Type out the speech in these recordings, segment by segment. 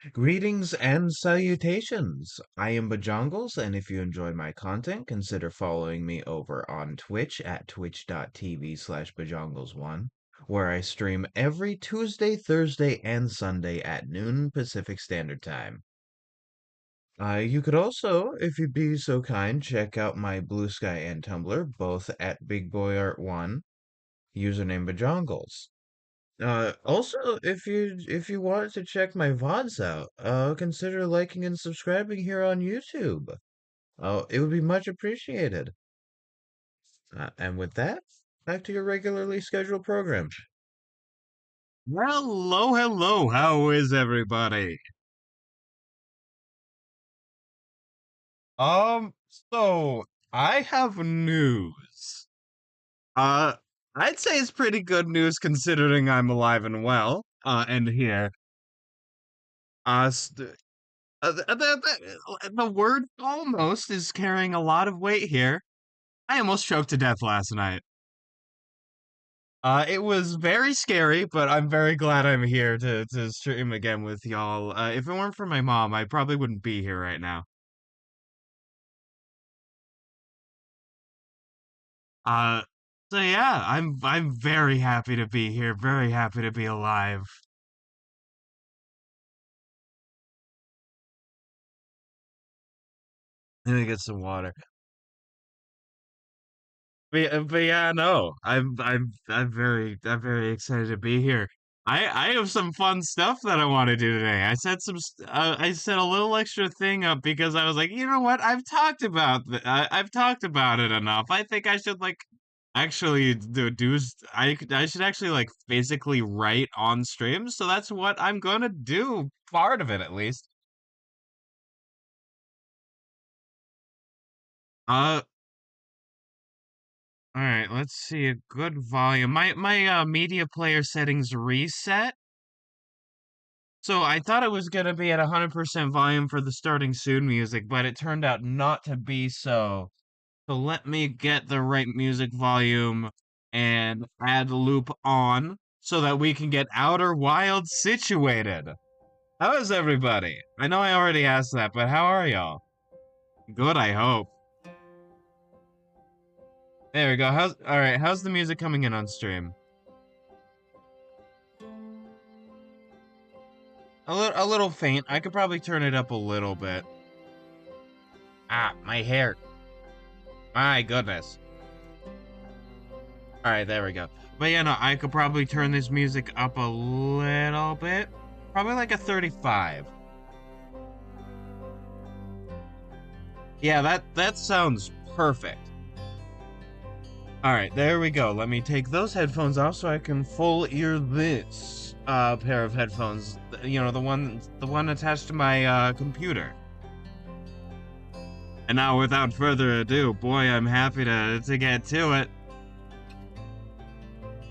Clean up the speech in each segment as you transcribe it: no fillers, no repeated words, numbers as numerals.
Greetings and salutations. I am Bajongles, and if you enjoy my content, consider following me over on Twitch at twitch.tv/Bajongles1, where I stream every Tuesday, Thursday, and Sunday at noon Pacific Standard Time. You could also, if you'd be so kind, check out my Bluesky and Tumblr, both at BigBoyArt1, username Bajongles. Also, if you want to check my VODs out, consider liking and subscribing here on YouTube. It would be much appreciated. And with that, back to your regularly scheduled program. Hello, hello. How is everybody? Um, so I have news. Uh, I'd say it's pretty good news considering I'm alive and well. And here. St the word almost is carrying a lot of weight here. I almost choked to death last night. It was very scary, but I'm very glad I'm here to stream again with y'all. If it weren't for my mom, I probably wouldn't be here right now. Uh, so yeah, I'm very happy to be here, very happy to be alive. Let me get some water. But yeah, no, I'm very excited to be here. I have some fun stuff that I want to do today. I set a little extra thing up because I was like, you know what? I've talked about it enough. I think I should like actually I should actually like basically write on stream. So that's what I'm gonna do. Part of it at least. Uh, all right, let's see a good volume. My media player settings reset. So I thought it was gonna be at 100% volume for the starting soon music, but it turned out not to be so. So let me get the right music volume and add loop on so that we can get Outer Wilds situated. How is everybody? I know I already asked that, but how are y'all? Good, I hope. There we go. Alright, how's the music coming in on stream? A little faint. I could probably turn it up a little bit. Ah, my hair. My goodness. Alright, there we go. But yeah, no, I could probably turn this music up a little bit. Probably like a 35. Yeah, that sounds perfect. Alright, there we go. Let me take those headphones off so I can full ear this pair of headphones. You know, the one attached to my computer. And now without further ado, boy, I'm happy to get to it.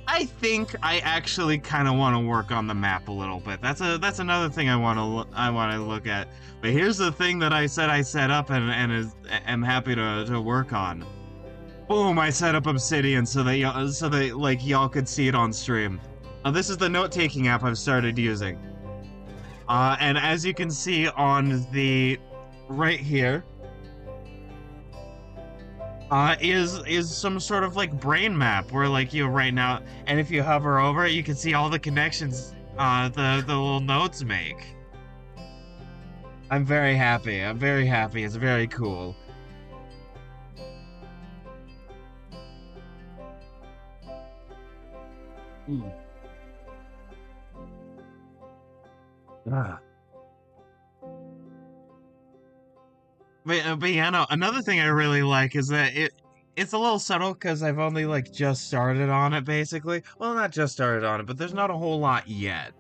I think I actually kind of want to work on the map a little bit. That's another thing I want to look at. But here's the thing that I set up and am happy to work on. Boom! I set up Obsidian so that like y'all could see it on stream. Now this is the note-taking app I've started using. And as you can see on the right here, is some sort of like brain map where like you right now, and if you hover over it, you can see all the connections the little nodes make. I'm very happy. I'm very happy. It's very cool. Mm. Ah. But yeah, no, another thing I really like is that it's a little subtle because I've only like just started on it basically. Well, not just started on it, but there's not a whole lot yet.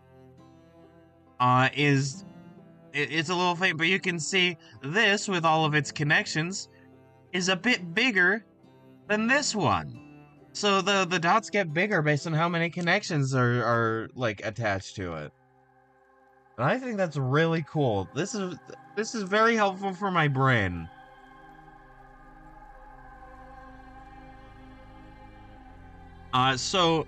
It's a little faint, but you can see this with all of its connections is a bit bigger than this one. So the dots get bigger based on how many connections are like attached to it. And I think that's really cool. This is very helpful for my brain. So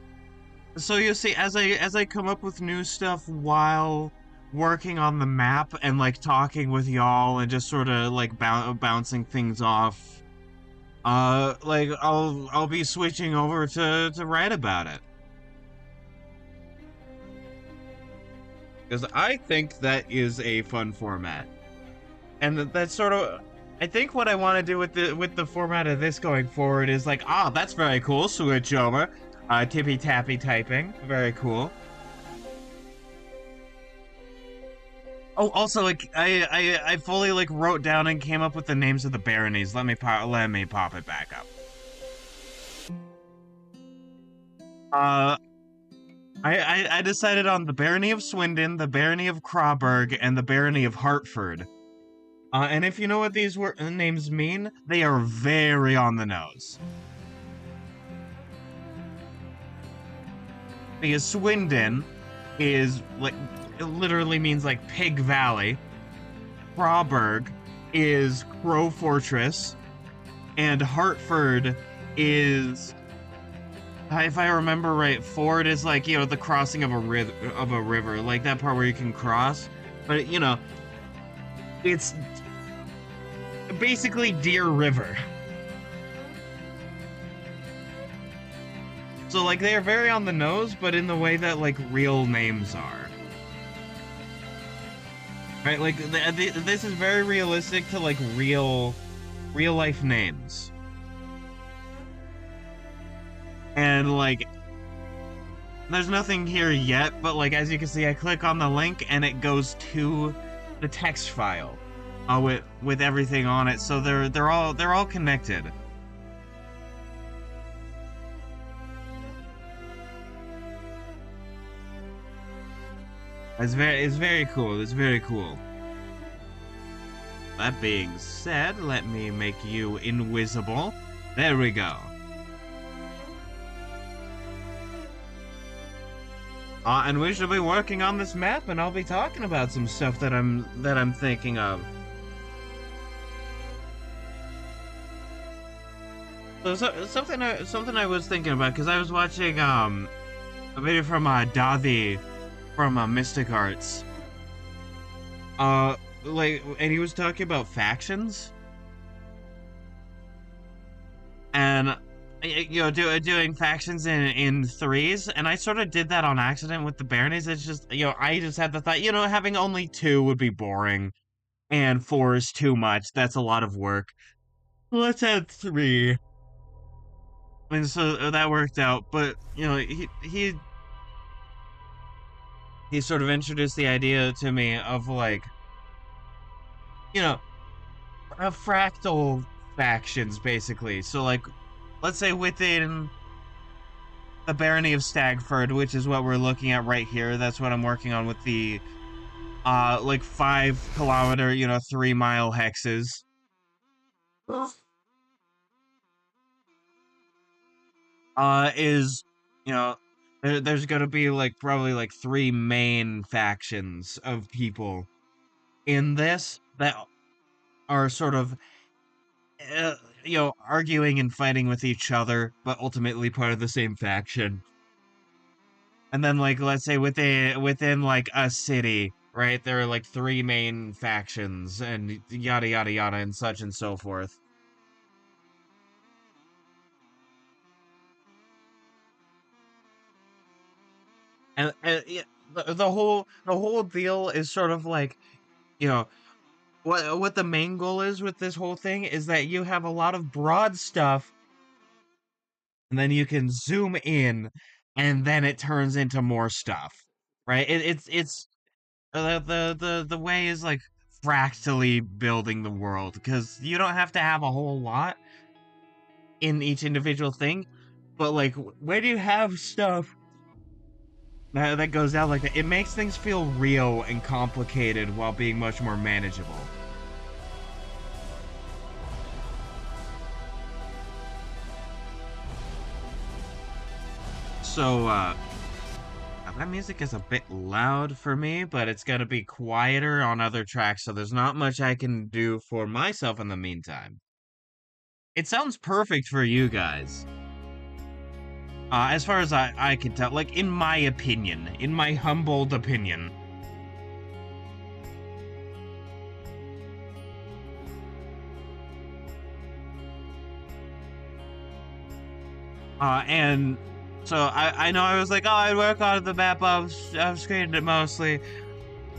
you see, as I come up with new stuff while working on the map and like talking with y'all and just sort of like bouncing things off. Like I'll be switching over to write about it. Because I think that is a fun format. And that's sort of, I think what I want to do with the format of this going forward is like, that's very cool, switch over. Tippy tappy typing, very cool. Oh, also, like, I fully like wrote down and came up with the names of the baronies. Let me pop it back up. I decided on the barony of Swindon, the barony of Crawburg, and the barony of Hartford. And if you know what these names mean, they are very on the nose. Because Swindon is like, it literally means like Pig Valley. Crawburg is Crow Fortress, and Hartford is, if I remember right, Ford is like, you know, the crossing of a river, like that part where you can cross. But you know, it's basically Deer River. So like they are very on the nose, but in the way that like real names are. Right, like this is very realistic to like real life names. And like there's nothing here yet, but like as you can see, I click on the link and it goes to the text file with everything on it. So they're all connected. It's very cool. It's very cool. That being said, let me make you invisible. There we go. And we should be working on this map, and I'll be talking about some stuff that I'm thinking of. So something I was thinking about, because I was watching a video from Davi from Mystic Arts. Like, and he was talking about factions, and you know, doing factions in threes, and I sort of did that on accident with the baronies. It's just, you know, I just had the thought, you know, having only 2 would be boring, and 4 is too much. That's a lot of work. Let's add 3. And so that worked out, but you know, he sort of introduced the idea to me of like, you know, fractal factions basically. So like, let's say within the barony of Stagford, which is what we're looking at right here, that's what I'm working on with the like 5 kilometer, you know, 3 mile hexes. Is, you know, there's gonna be like probably like 3 main factions of people in this that are sort of you know, arguing and fighting with each other, but ultimately part of the same faction. And then like, let's say within like a city, right, there are like 3 main factions and yada yada yada and such and so forth. And yeah, the whole deal is sort of like, you know, what the main goal is with this whole thing is that you have a lot of broad stuff, and then you can zoom in, and then it turns into more stuff, right? It's the way is like fractally building the world, because you don't have to have a whole lot in each individual thing, but like when you have stuff that goes out like that, it makes things feel real and complicated while being much more manageable. So, that music is a bit loud for me, but it's gonna be quieter on other tracks, so there's not much I can do for myself in the meantime. It sounds perfect for you guys. As far as I can tell, like, in my opinion, in my humbled opinion. And so I know I was like, oh, I'd work on the map. I've screened it mostly.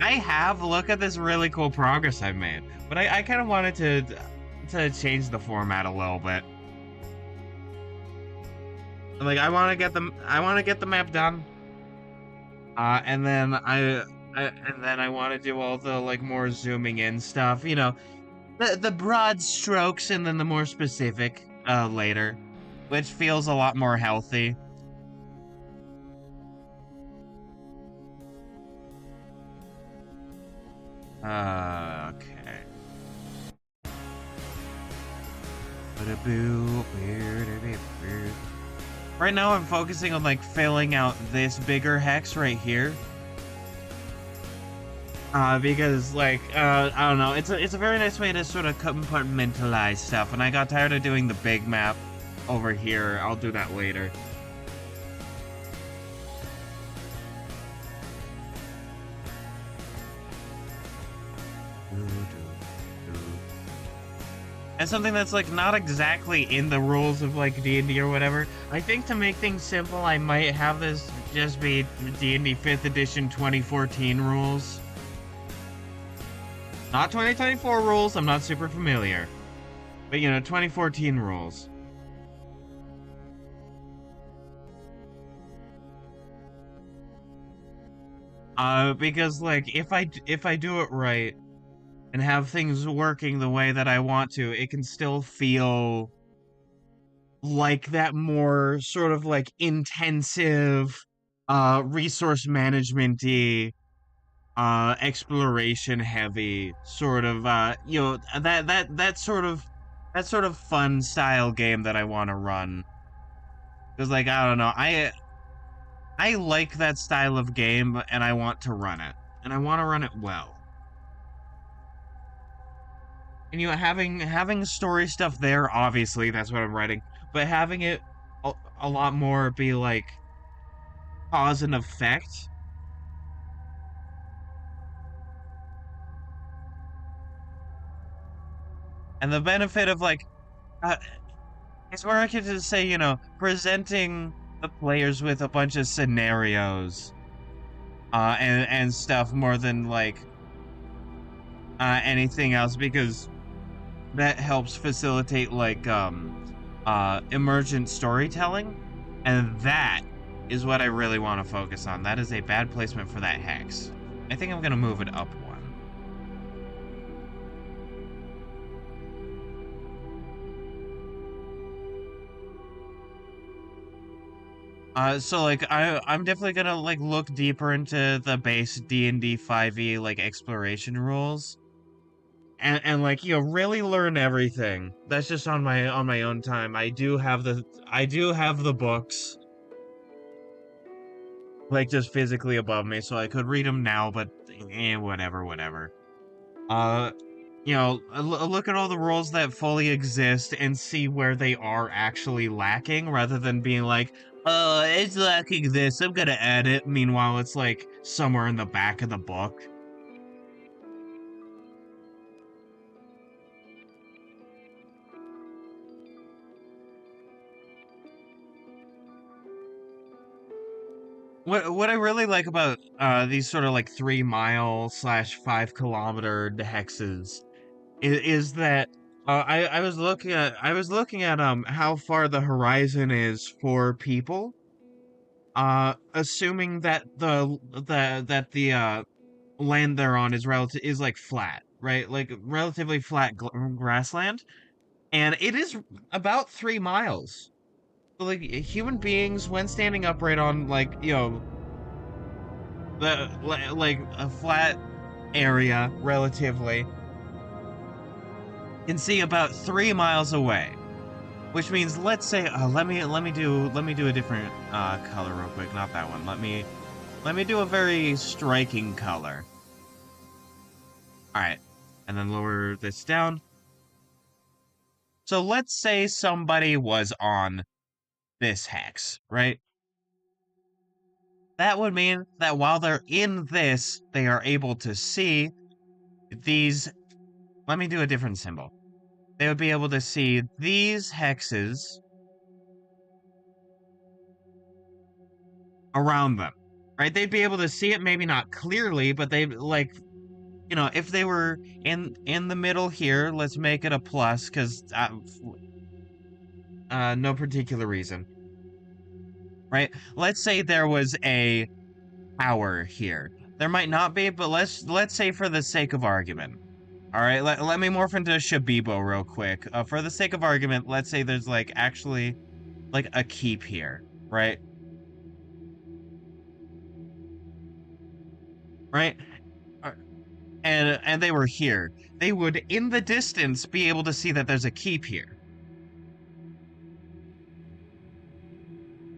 I have look at this really cool progress I've made, but I kind of wanted to change the format a little bit. Like I want to get the map done. And then I want to do all the like more zooming in stuff, you know, the broad strokes and then the more specific later, which feels a lot more healthy. Okay. Right now I'm focusing on like filling out this bigger hex right here. Because like I don't know, it's a very nice way to sort of compartmentalize stuff, and I got tired of doing the big map over here. I'll do that later. And something that's like not exactly in the rules of like D&D or whatever. I think to make things simple, I might have this just be D&D 5th edition 2014 rules. Not 2024 rules, I'm not super familiar. But you know, 2014 rules. Because like if I do it right and have things working the way that I want to, it can still feel like that more sort of like intensive resource management-y exploration heavy sort of you know that sort of fun style game that I want to run. Because like I don't know, I like that style of game and I want to run it. And I want to run it well. And you know, having story stuff there, obviously that's what I'm writing, but having it a lot more be like cause and effect. And the benefit of like uh, it's where I could just say, you know, presenting the players with a bunch of scenarios and stuff more than like anything else, because that helps facilitate like emergent storytelling, and that is what I really want to focus on. That is a bad placement for that hex. I think I'm gonna move it up one. So like I'm definitely gonna like look deeper into the base D&D 5e like exploration rules. And like, you know, really learn everything. That's just on my own time. I do have the books like just physically above me, so I could read them now, but whatever. Uh you know, look at all the rules that fully exist and see where they are actually lacking, rather than being like, oh, it's lacking this, I'm gonna add it. Meanwhile, it's like somewhere in the back of the book. What I really like about these sort of like 3 mile slash 5 kilometer hexes is that I was looking at how far the horizon is for people, assuming that the land they're on is like flat, right? Like relatively flat grassland, and it is about 3 miles. So, like human beings, when standing upright on like, you know, like a flat area relatively, can see about 3 miles away. Which means, let's say, let me do a different color real quick. Not that one. Let me do a very striking color. All right, and then lower this down. So let's say somebody was on this hex, right? That would mean that while they're in this, they are able to see these. Let me do a different symbol. They would be able to see these hexes around them, right? They'd be able to see it, maybe not clearly, but they like, if they were in the middle here, let's make it a plus because no particular reason, right? Let's say there was a tower here. There might not be, but let's say for the sake of argument. All right, let me morph into Shabibo real quick. For the sake of argument, let's say there's like actually like a keep here, right? Right? Uh, and they were here. They would in the distance be able to see that there's a keep here.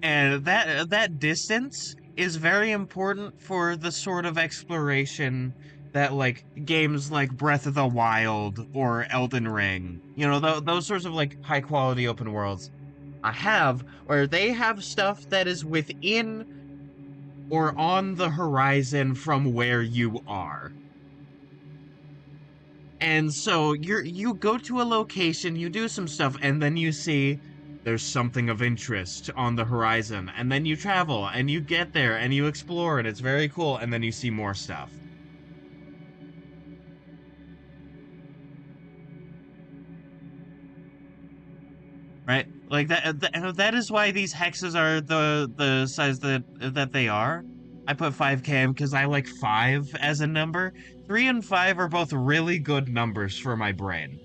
And that distance is very important for the sort of exploration that like games like Breath of the Wild or Elden Ring, those sorts of like high quality open worlds I have, where they have stuff that is within or on the horizon from where you are. And so you go to a location, you do some stuff, and then you see there's something of interest on the horizon, and then you travel and you get there and you explore and it's very cool, and then you see more stuff. Right? Like that is why these hexes are the size that they are. I put 5k because I like 5 as a number. 3 and 5 are both really good numbers for my brain.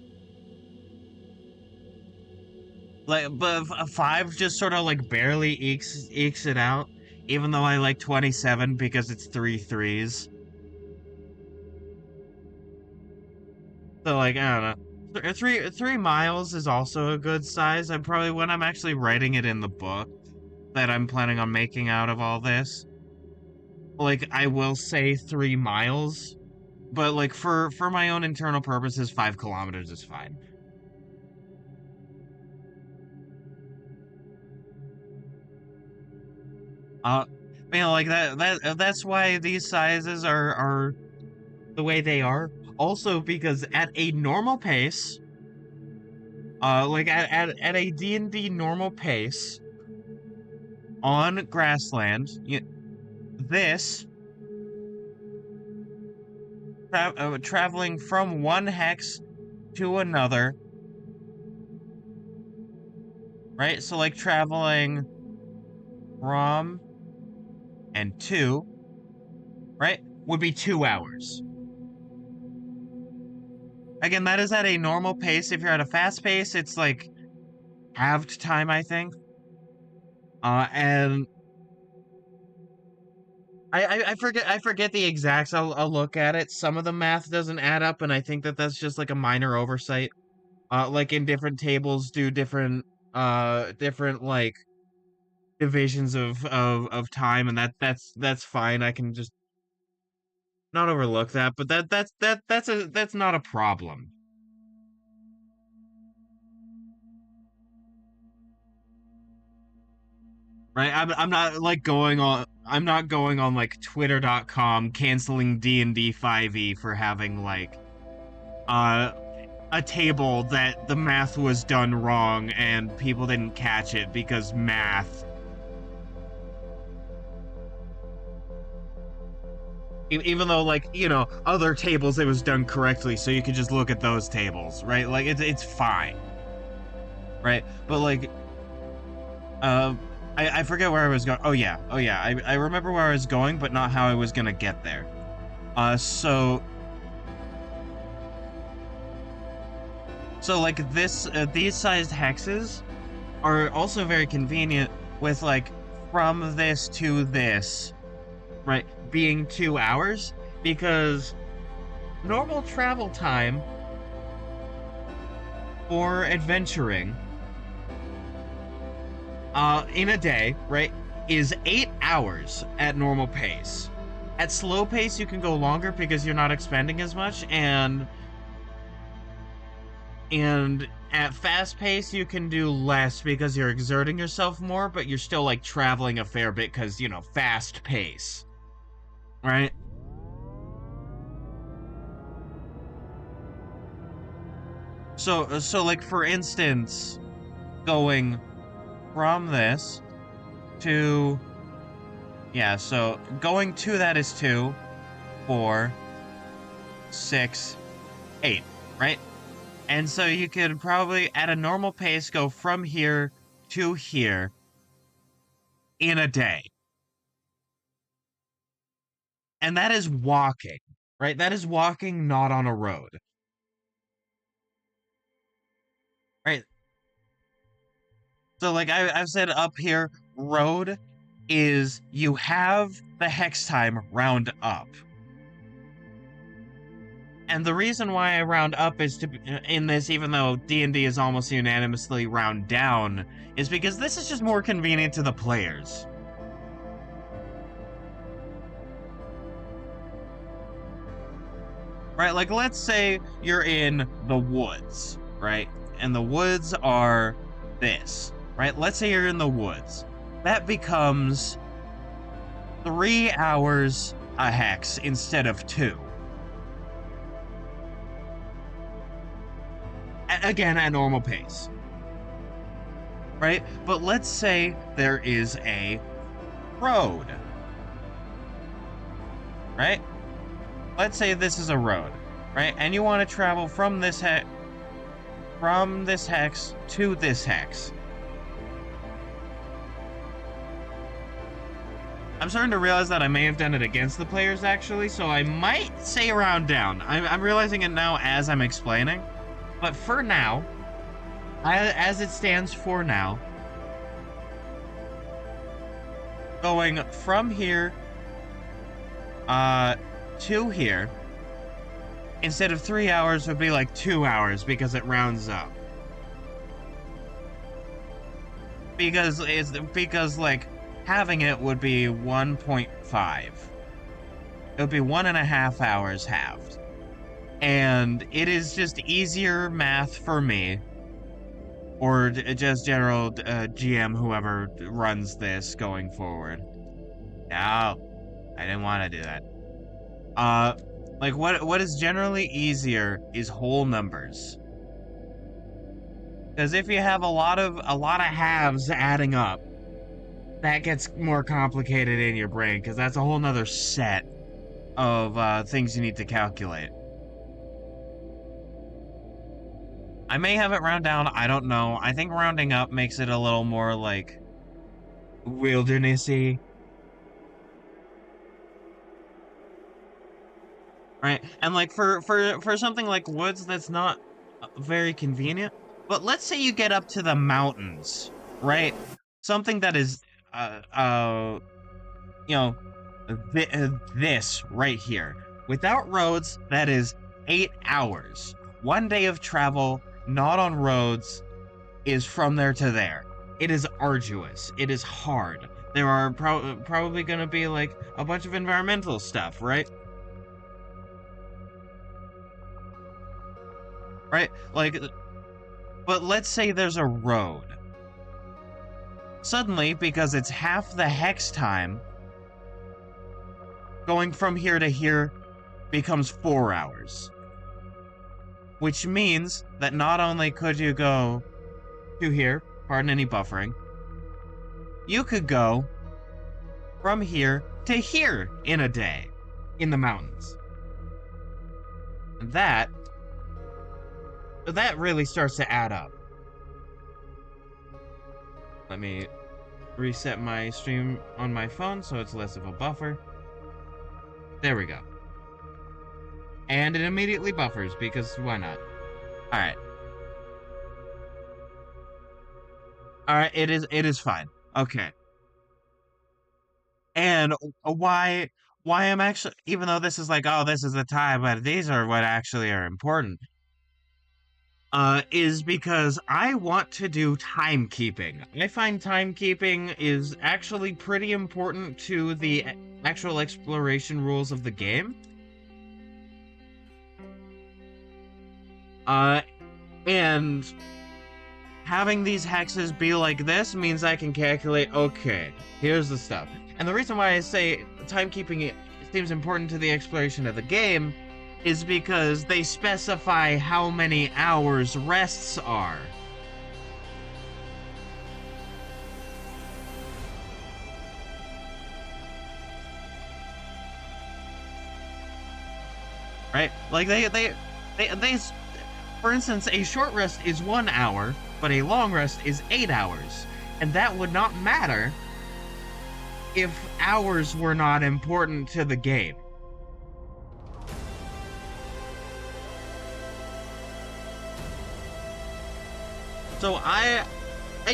Like, but 5 just sort of like barely ekes it out, even though I like 27 because it's 3 threes. So like I don't know, 3 miles is also a good size. I'm probably when I'm actually writing it in the book that I'm planning on making out of all this. Like I will say 3 miles, but like for my own internal purposes, 5 kilometers is fine. Uh, like that's why these sizes are the way they are. Also because at a normal pace, like at a D&D normal pace on grassland, this traveling from one hex to another, right? So like traveling from and to, right, would be 2 hours. Again, that is at a normal pace. If you're at a fast pace, it's like halved time, I think. And I forget the exacts. I'll look at it. Some of the math doesn't add up, and I think that's just like a minor oversight. Like in different tables, do different like divisions of time, and that's fine. I can just not overlook that, but that's not a problem. Right? I'm not going on like twitter.com canceling D&D 5e for having like uh a table that the math was done wrong and people didn't catch it because math. Even though like, other tables it was done correctly, so you could just look at those tables, right? Like it's fine. Right? But like I forget where I was going. Oh yeah. I remember where I was going, but not how I was gonna get there. So like these sized hexes are also very convenient with like from this to this, right, being 2 hours, because normal travel time for adventuring in a day, right, is 8 hours at normal pace. At slow pace, you can go longer because you're not expending as much, and at fast pace, you can do less because you're exerting yourself more, but you're still like traveling a fair bit because, fast pace, right? So like for instance, going from this to Yeah, so going to that is 2, 4, 6, 8, right? And so you could probably, at a normal pace, go from here to here in a day. And that is walking, right? That is walking not on a road, right? So, like I've said up here, road is you have the hex time round up. And the reason why I round up is in this, even though D&D is almost unanimously round down, is because this is just more convenient to the players. Right, like let's say you're in the woods, right? And the woods are this, right? Let's say you're in the woods. That becomes 3 hours a hex instead of 2. Again, at normal pace, right? But let's say there is a road, right? Let's say this is a road, right? And you want to travel from this hex to this hex. I'm starting to realize that I may have done it against the players, actually, so I might say round down. I'm realizing it now as I'm explaining. But for now, as it stands for now, going from here to here, instead of 3 hours would be like 2 hours because it rounds up. Because like having it would be 1.5. It would be 1.5 hours halved. And it is just easier math for me, or just general GM, whoever runs this going forward. No, I didn't want to do that. Like what is generally easier is whole numbers. Because if you have a lot of halves adding up, that gets more complicated in your brain, because that's a whole nother set of things you need to calculate. I may have it round down, I don't know. I think rounding up makes it a little more, like, wildernessy. Right? And, like, for something like woods, that's not very convenient. But let's say you get up to the mountains, right? Something that is, you know, this right here. Without roads, that is 8 hours. 1 day of travel, not on roads, is from there to there. It is arduous. It is hard. There are probably going to be, like, a bunch of environmental stuff, right? Right? Like, but let's say there's a road. Suddenly, because it's half the hex time, going from here to here becomes 4 hours. Which means that not only could you go to here, pardon any buffering, you could go from here to here in a day in the mountains. And that really starts to add up. Let me reset my stream on my phone so it's less of a buffer. There we go. And it immediately buffers, because why not? Alright. Alright, it is fine. Okay. And why I'm actually, even though this is like, oh, this is the time, but these are what actually are important, is because I want to do timekeeping. I find timekeeping is actually pretty important to the actual exploration rules of the game. And having these hexes be like this means I can calculate, okay, here's the stuff. And the reason why I say timekeeping seems important to the exploration of the game is because they specify how many hours rests are. right? Like they for instance, a short rest is 1 hour, but a long rest is 8 hours. And that would not matter if hours were not important to the game. So I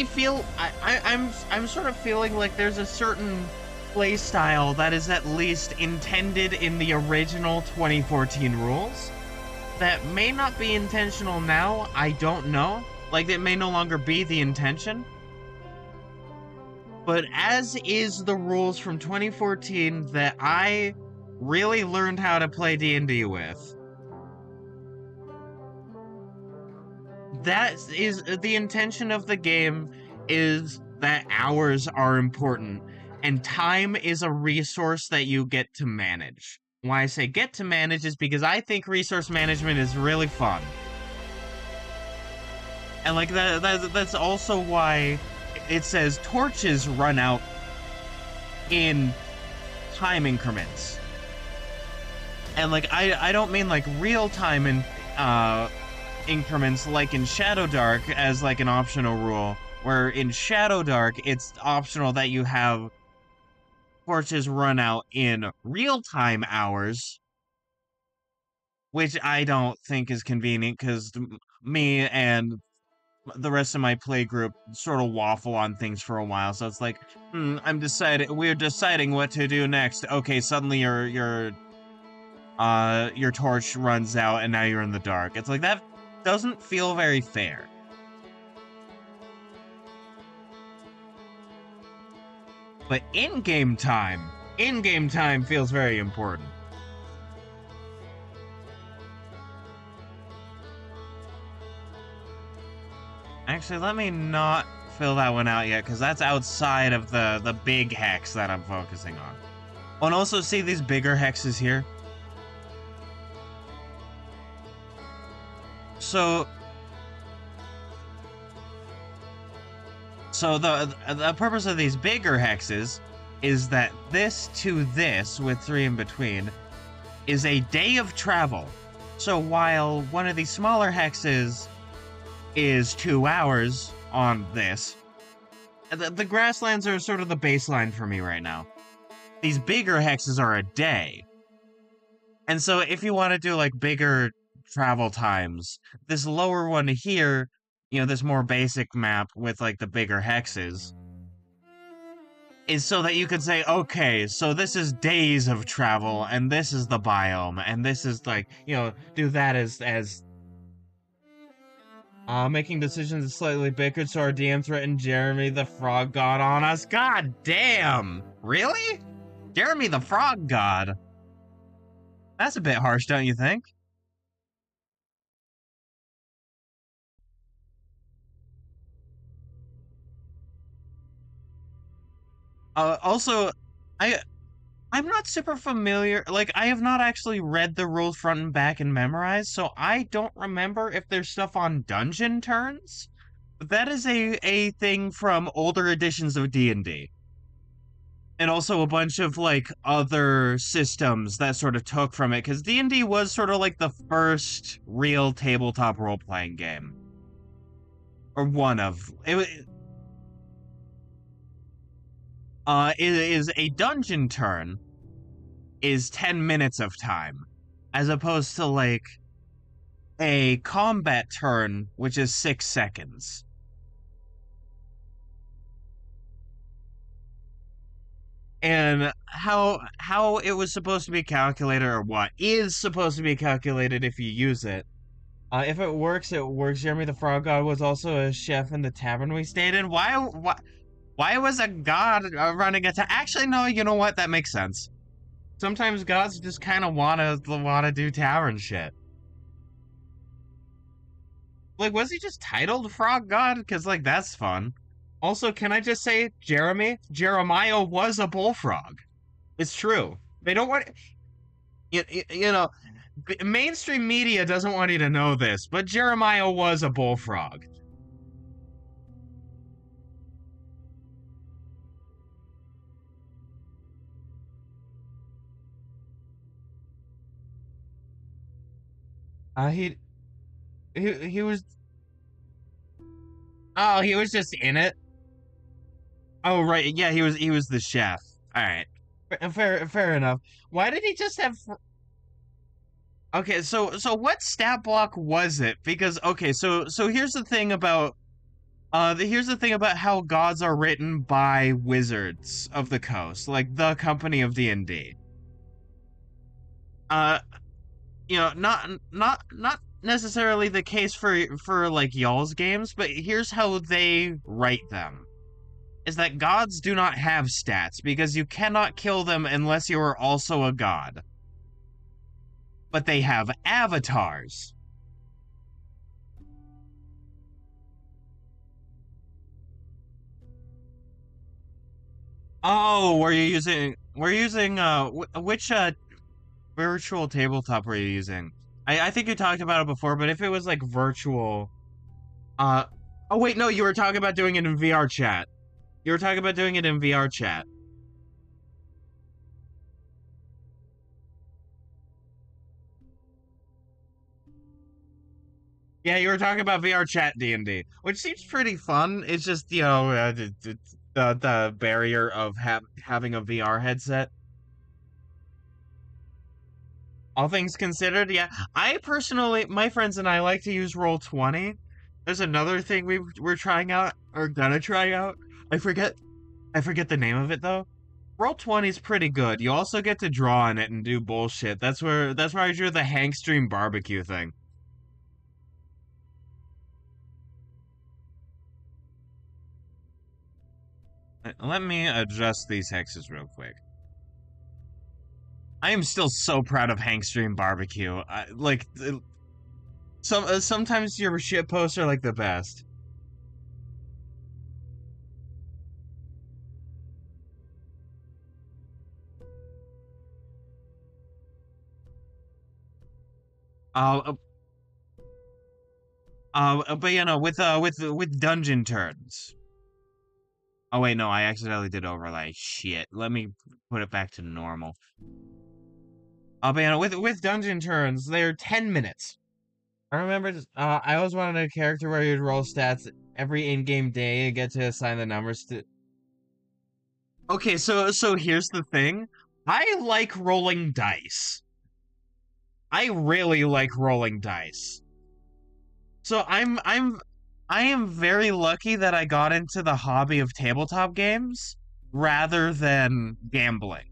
feel I'm sort of feeling like there's a certain play style that is at least intended in the original 2014 rules that may not be intentional now. I don't know. Like, it may no longer be the intention. But as is the rules from 2014 that I really learned how to play D&D with, that is the intention of the game, is that hours are important and time is a resource that you get to manage. Why I say get to manage is because I think resource management is really fun. And like that's also why it says torches run out in time increments. And like I don't mean like real time in increments like in Shadow Dark as like an optional rule, where in Shadow Dark it's optional that you have torches run out in real time hours, which I don't think is convenient because me and the rest of my play group sort of waffle on things for a while. So it's like, we're deciding what to do next. Okay, suddenly your torch runs out and now you're in the dark. It's like that doesn't feel very fair. But in-game time feels very important. Actually, let me not fill that one out yet, because that's outside of the big hex that I'm focusing on. Oh, and also see these bigger hexes here? So the purpose of these bigger hexes is that this to this, with 3 in between, is a day of travel. So while one of these smaller hexes is 2 hours on this, the grasslands are sort of the baseline for me right now. These bigger hexes are a day. And so if you want to do like bigger travel times, this lower one here, this more basic map with like the bigger hexes, is so that you could say, okay, so this is days of travel, and this is the biome, and this is like, do that as making decisions is slightly bickered, so our DM threatened Jeremy the Frog God on us. God damn! Really? Jeremy the Frog God? That's a bit harsh, don't you think? Also, I I'm not super familiar. Like, I have not actually read the rules front and back and memorized, so I don't remember if there's stuff on dungeon turns. But that is a thing from older editions of D&D. And also a bunch of like other systems that sort of took from it, because D&D was sort of like the first real tabletop role-playing game, or one of it. It is a dungeon turn is 10 minutes of time, as opposed to like a combat turn, which is 6 seconds. And how it was supposed to be calculated, or what is supposed to be calculated if you use it. If it works, it works. Jeremy the Frog God was also a chef in the tavern we stayed in. Why was a god running a Actually, no. You know what? That makes sense. Sometimes gods just kind of wanna do tavern shit. Like, was he just titled Frog God? Because, like, that's fun. Also, can I just say, Jeremiah was a bullfrog. It's true. They don't want, you know, mainstream media doesn't want you to know this, but Jeremiah was a bullfrog. Uh, he he was. Oh, he was just in it. Oh, right. Yeah, he was the chef. All right. Fair enough. Why did he just have Okay, so what stat block was it? Because okay, so here's the thing about here's the thing about how gods are written by Wizards of the Coast, like the company of D&D. Uh not necessarily the case for like y'all's games, but here's how they write them. Is that gods do not have stats because you cannot kill them unless you are also a god. But they have avatars. Oh, we're using which virtual tabletop were you using? I think you talked about it before, but if it was like virtual, uh oh wait, no, you were talking about doing it in VR chat. You were talking about doing it in VR chat. Yeah, you were talking about VR chat D&D, which seems pretty fun. It's just, the barrier of having a VR headset. All things considered, yeah. I personally, my friends and I like to use Roll20. There's another thing we're trying out or gonna try out. I forget I forget the name of it though. Roll20 is pretty good. You also get to draw in it and do bullshit. That's where I drew the Hank Stream barbecue thing. Let me adjust these hexes real quick. I am still so proud of Hank Stream barbecue. Sometimes your shit posts are like the best. Uh, but with dungeon turns. Oh wait, no, I accidentally did overlay. Shit. Let me put it back to normal. But with dungeon turns, they're 10 minutes. I remember I always wanted a character where you'd roll stats every in-game day and get to assign the numbers to. Okay, so here's the thing. I like rolling dice. I really like rolling dice. So I am very lucky that I got into the hobby of tabletop games rather than gambling.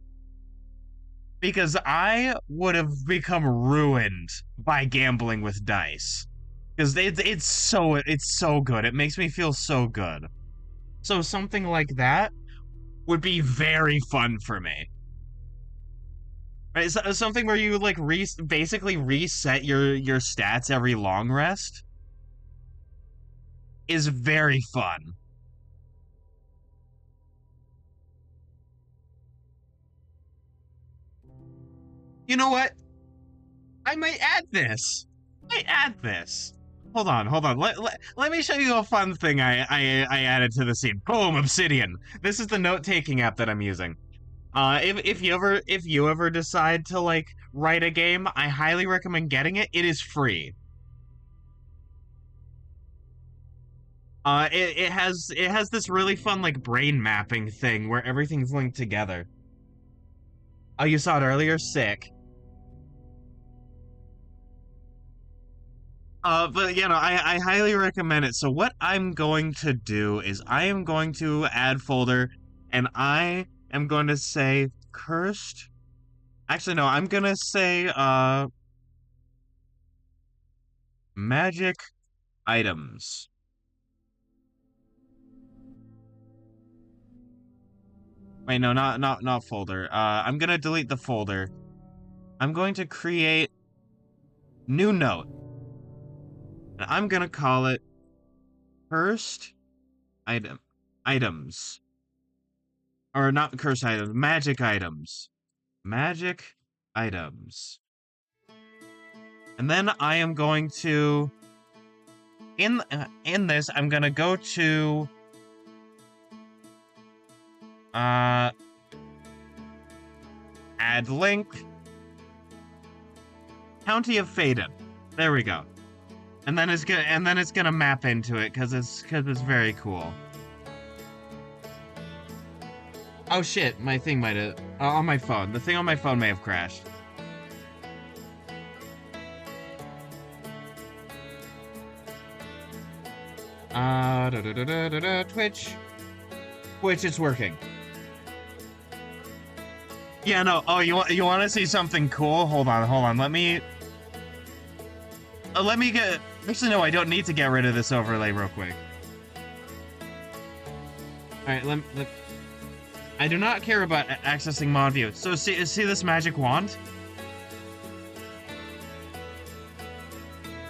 Because I would have become ruined by gambling with dice. Because it's so good. It makes me feel so good. So something like that would be very fun for me. Right? So, something where you like basically reset your stats every long rest is very fun. You know what? I might add this. I add this. Hold on. Let me show you a fun thing I added to the scene. Boom, Obsidian. This is the note-taking app that I'm using. If you ever decide to like write a game, I highly recommend getting it. It is free. It has this really fun like brain mapping thing where everything's linked together. Oh, you saw it earlier? Sick. But I highly recommend it. So what I'm going to do is I am going to add folder and I am going to say cursed. Actually, no, I'm gonna say magic items. Wait, no, not folder. I'm gonna delete the folder. I'm going to create new note. And I'm gonna call it cursed items. Or not cursed items, magic items. Magic items. And then I am going to in this I'm going to go to add link County of Faden. There we go. And then it's gonna map into it because it's very cool. Oh shit, my thing might have on my phone. The thing on my phone may have crashed. Twitch. Twitch, it's working. Yeah, no. Oh, you want to see something cool? Hold on. Let me get. Actually, no. I don't need to get rid of this overlay real quick. All right. I do not care about accessing mod view. So see this magic wand?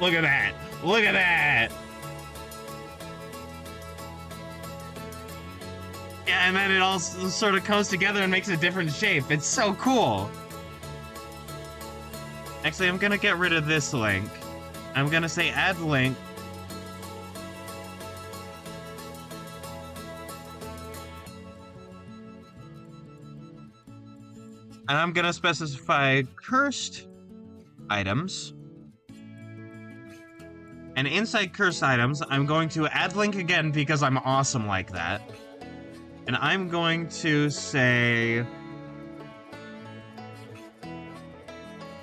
Look at that! Look at that! Yeah, and then it all sort of comes together and makes a different shape. It's so cool! Actually, I'm gonna get rid of this link. I'm gonna say add link. And I'm gonna specify cursed items. And inside cursed items, I'm going to add link again because I'm awesome like that. And I'm going to say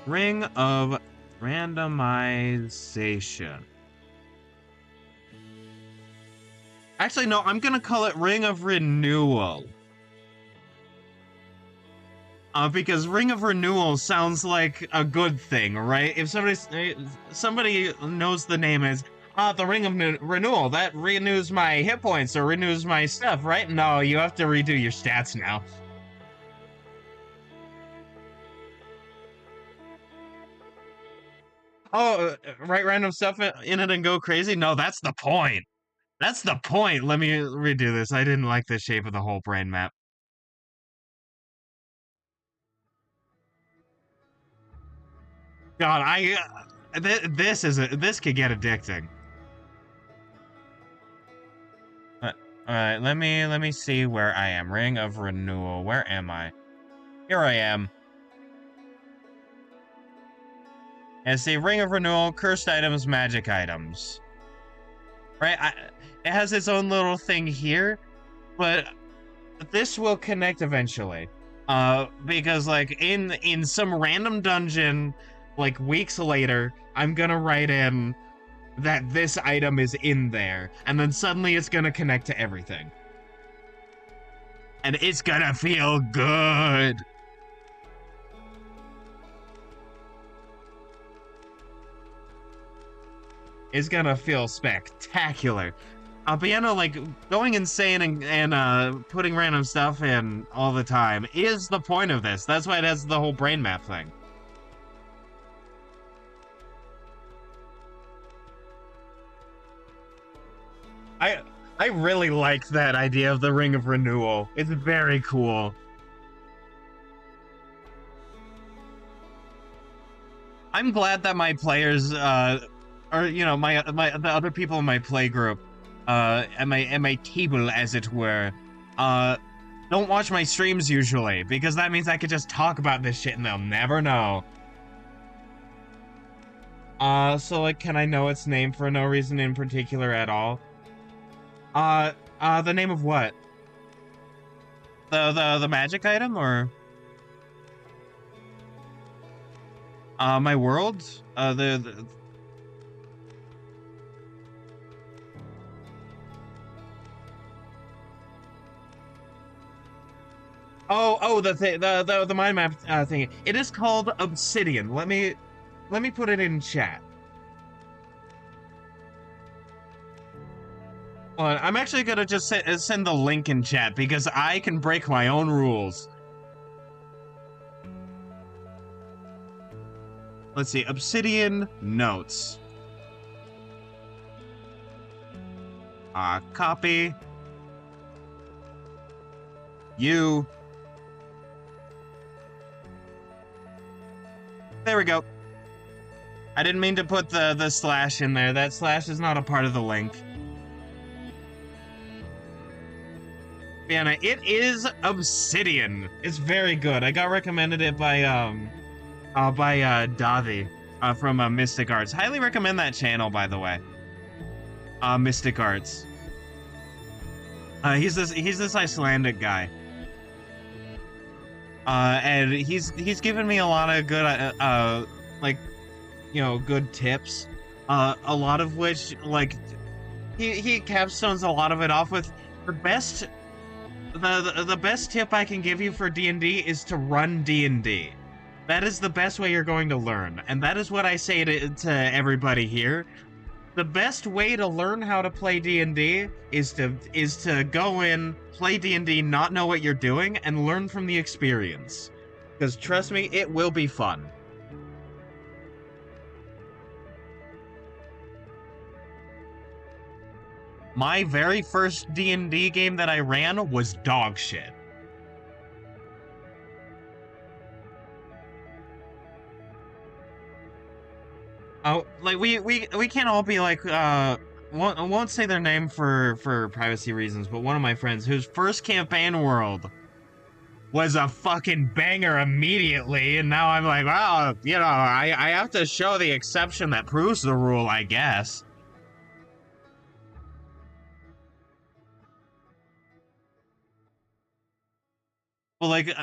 Ring of Randomization. Actually, no, I'm gonna call it Ring of Renewal. Because Ring of Renewal sounds like a good thing, right? If somebody knows the name as the Ring of Renewal, that renews my hit points or renews my stuff, right? No, you have to redo your stats now. Oh, write random stuff in it and go crazy? No, that's the point. That's the point. Let me redo this. I didn't like the shape of the whole brain map. God, this could get addicting. Alright, let me see where I am. Ring of Renewal. Where am I? Here I am. And see, Ring of Renewal, cursed items, magic items. Right? It has its own little thing here, but this will connect eventually. Because like in some random dungeon, like weeks later, I'm gonna write in that this item is in there, and then suddenly it's gonna connect to everything. And it's gonna feel good. It's gonna feel spectacular. But you know, like, going insane and putting random stuff in all the time is the point of this. That's why it has the whole brain map thing. I really like that idea of the Ring of Renewal. It's very cool. I'm glad that my players, or you know, the other people in my play group, and my table, as it were, don't watch my streams usually, because that means I could just talk about this shit and they'll never know. So like, can I know its name for no reason in particular at all? The name of what? The magic item, or? My world? The mind map thing. It is called Obsidian. Let me put it in chat. Well, I'm actually gonna just send the link in chat because I can break my own rules. Let's see, Obsidian notes. Copy. You. There we go. I didn't mean to put the slash in there. That slash is not a part of the link. Yeah, it is Obsidian. It's very good. I got recommended it by Davi. from Mystic Arts. Highly recommend that channel, by the way. Mystic Arts. He's this Icelandic guy. And he's given me a lot of good like, you know, good tips. A lot of which, like, he capstones a lot of it off with the best tip I can give you for D&D is to run D&D. That is the best way you're going to learn, and that is what I say to everybody here. The best way to learn how to play D&D is to go in, play D&D, not know what you're doing, and learn from the experience. Because trust me, it will be fun. My very first D&D game that I ran was dog shit. Oh, like we can't all be like I won't say their name for privacy reasons, but one of my friends whose first campaign world was a fucking banger immediately, and now I'm like, well, you know, I have to show the exception that proves the rule, I guess. Well, like,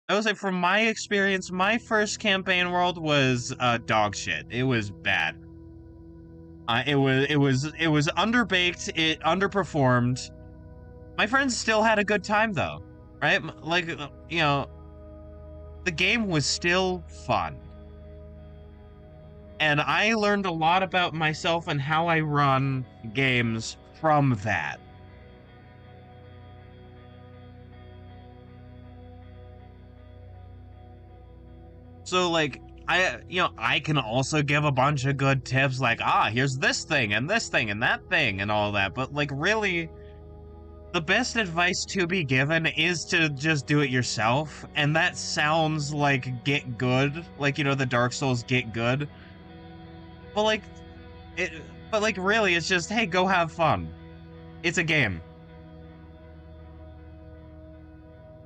I would say from my experience, my first campaign world was dog shit. It was bad. It was underbaked. It underperformed. My friends still had a good time though, right? Like, you know, the game was still fun, and I learned a lot about myself and how I run games from that. So, like, I can also give a bunch of good tips, like, here's this thing and this thing and that thing and all that. But, like, really, the best advice to be given is to just do it yourself. And that sounds like get good, like, you know, the Dark Souls get good. But, like, really, it's just, hey, go have fun. It's a game.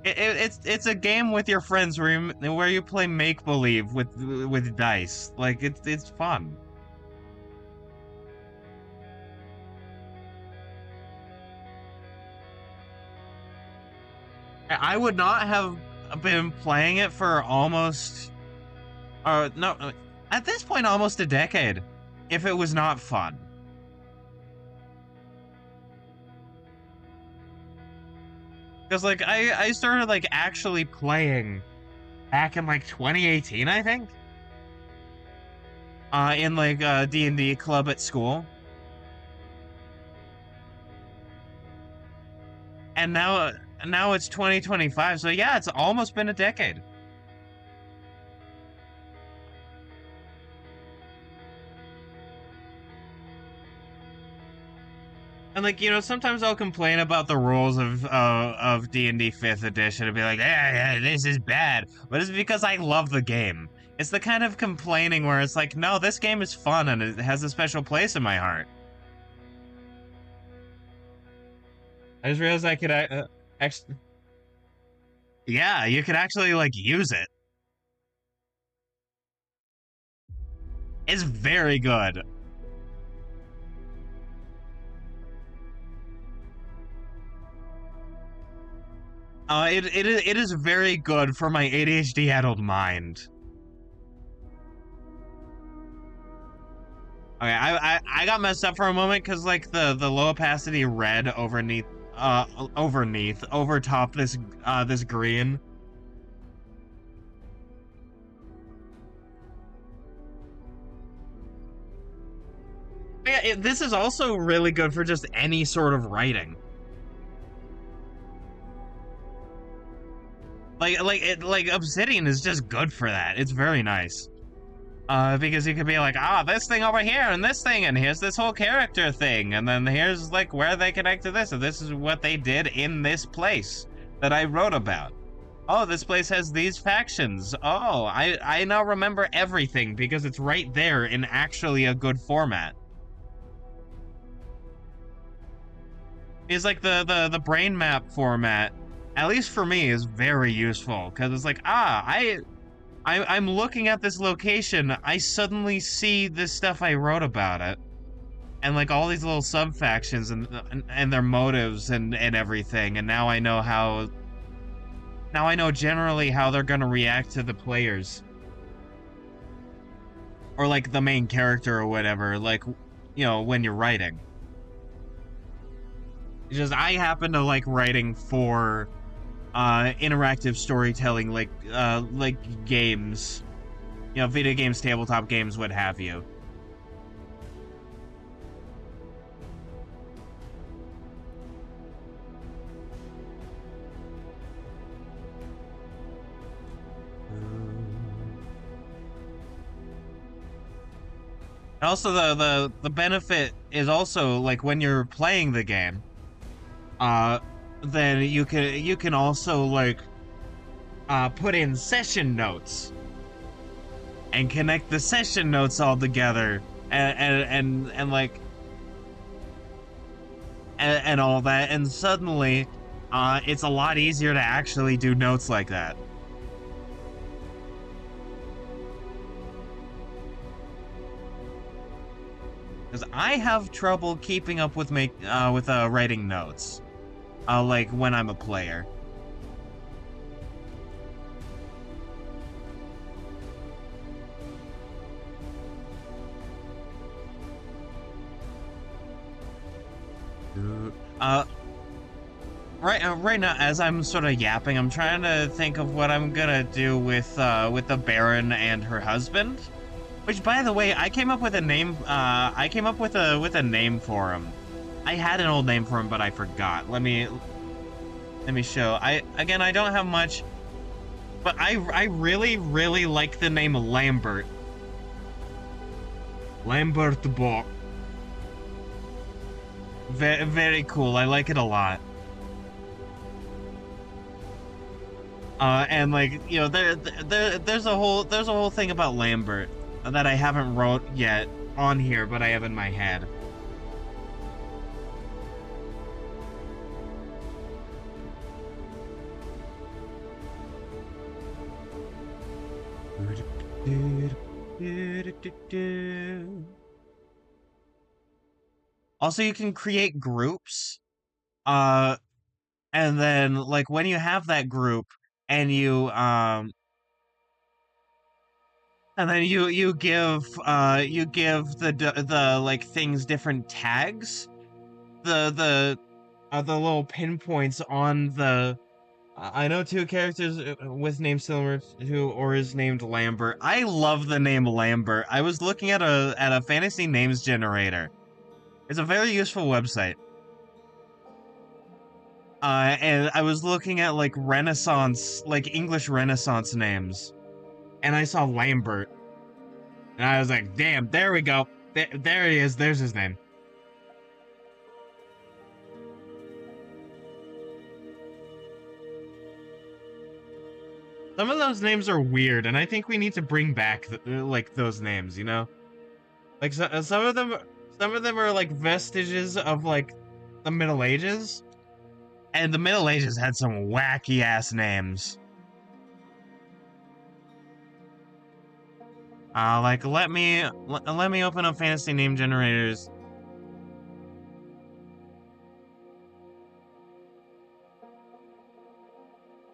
It's a game with your friends where you play make believe with dice. Like, it's fun. I would not have been playing it for almost no, at this point almost a decade if it was not fun. Because, like, I started, like, actually playing back in, like, 2018, I think? In, like, a D&D club at school. And now it's 2025, so yeah, it's almost been a decade. And, like, you know, sometimes I'll complain about the rules of D&D 5th edition and be like, this is bad. But it's because I love the game. It's the kind of complaining where it's like, no, this game is fun and it has a special place in my heart. I just realized I could yeah, you could actually, like, use it. It's very good. It is very good for my ADHD-addled mind. Okay, I got messed up for a moment because, like, the low opacity red overtop this green. Yeah, this is also really good for just any sort of writing. Like Obsidian is just good for that. It's very nice. Because you could be like, this thing over here, and this thing, and here's this whole character thing, and then here's, like, where they connect to this, and this is what they did in this place that I wrote about. Oh, this place has these factions. Oh, I now remember everything because it's right there in actually a good format. It's like the brain map format, at least for me, is very useful because it's like, I'm looking at this location. I suddenly see this stuff I wrote about it, and like all these little sub factions and their motives and everything. And now I know how. Now I know generally how they're gonna react to the players, or like the main character or whatever. Like, when you're writing. It's just I happen to like writing for interactive storytelling, like games, video games, tabletop games, what have you. And also the benefit is also like when you're playing the game, uh then you can also like put in session notes and connect the session notes all together and like and all that, and suddenly it's a lot easier to actually do notes like that. Because I have trouble keeping up with writing notes, like when I'm a player. Uh, right now, as I'm sort of yapping, I'm trying to think of what I'm gonna do with the Baron and her husband. Which, by the way, I came up with a name. I came up with a name for him. I had an old name for him, but I forgot. Let me show. I don't have much, but I really like the name Lambert. Lambert Bok. Very cool. I like it a lot. And like there's a whole thing about Lambert that I haven't wrote yet on here, but I have in my head. Also, you can create groups. Uh, and then like when you have that group and you give the like things different tags, the little pinpoints on the I know two characters with names similar to or is named Lambert. I love the name Lambert. I was looking at a fantasy names generator. It's a very useful website. And I was looking at like Renaissance, like English Renaissance names, and I saw Lambert, and I was like, "Damn, there we go. There he is. There's his name." Some of those names are weird, and I think we need to bring back like those names. Like some of them are like vestiges of like the Middle Ages, and the Middle Ages had some wacky ass names. Like let me open up fantasy name generators.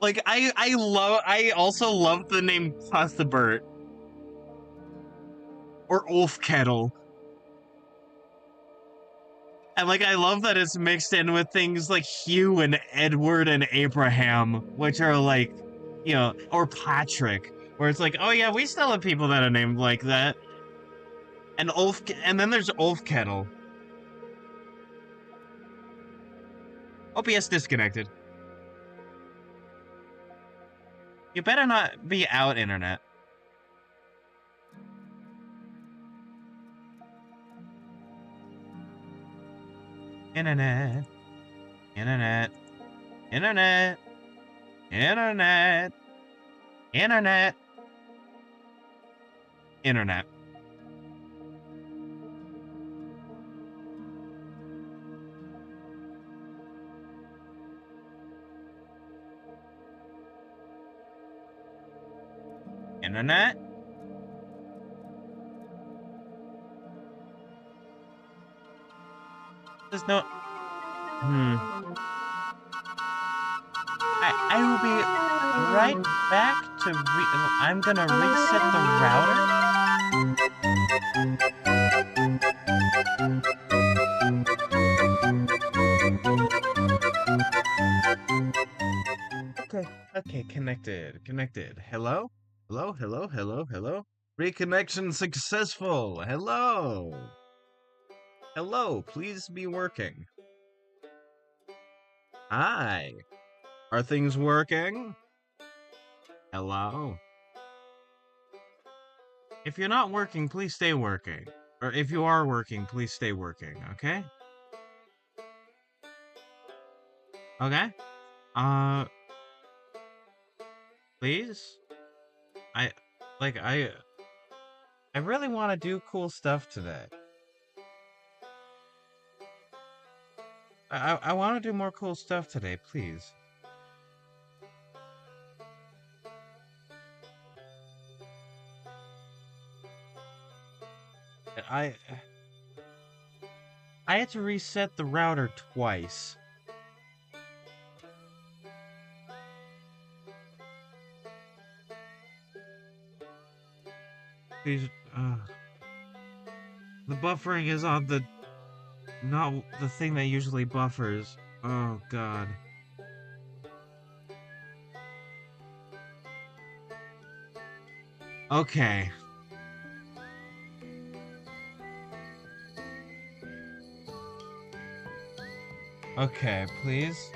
Like I also love the name Cuthbert or Ulfkettle. And like I love that it's mixed in with things like Hugh and Edward and Abraham, which are like, or Patrick, where it's like, oh yeah, we still have people that are named like that. And then there's Ulfkettle. OPS disconnected. You better not be out, internet. Internet. Internet. Internet. Internet. Internet. Internet. Internet? There's no... I will be right back to I'm gonna reset the router. Okay, connected. Hello? Hello? Reconnection successful. Hello, please be working. Hi. Are things working? Hello? If you're not working, please stay working. Or if you are working, please stay working, okay? Okay? Please? I I really want to do cool stuff today. I want to do more cool stuff today, please. I had to reset the router twice. Please, the buffering is on the... not the thing that usually buffers. Oh, God. Okay. Okay, please.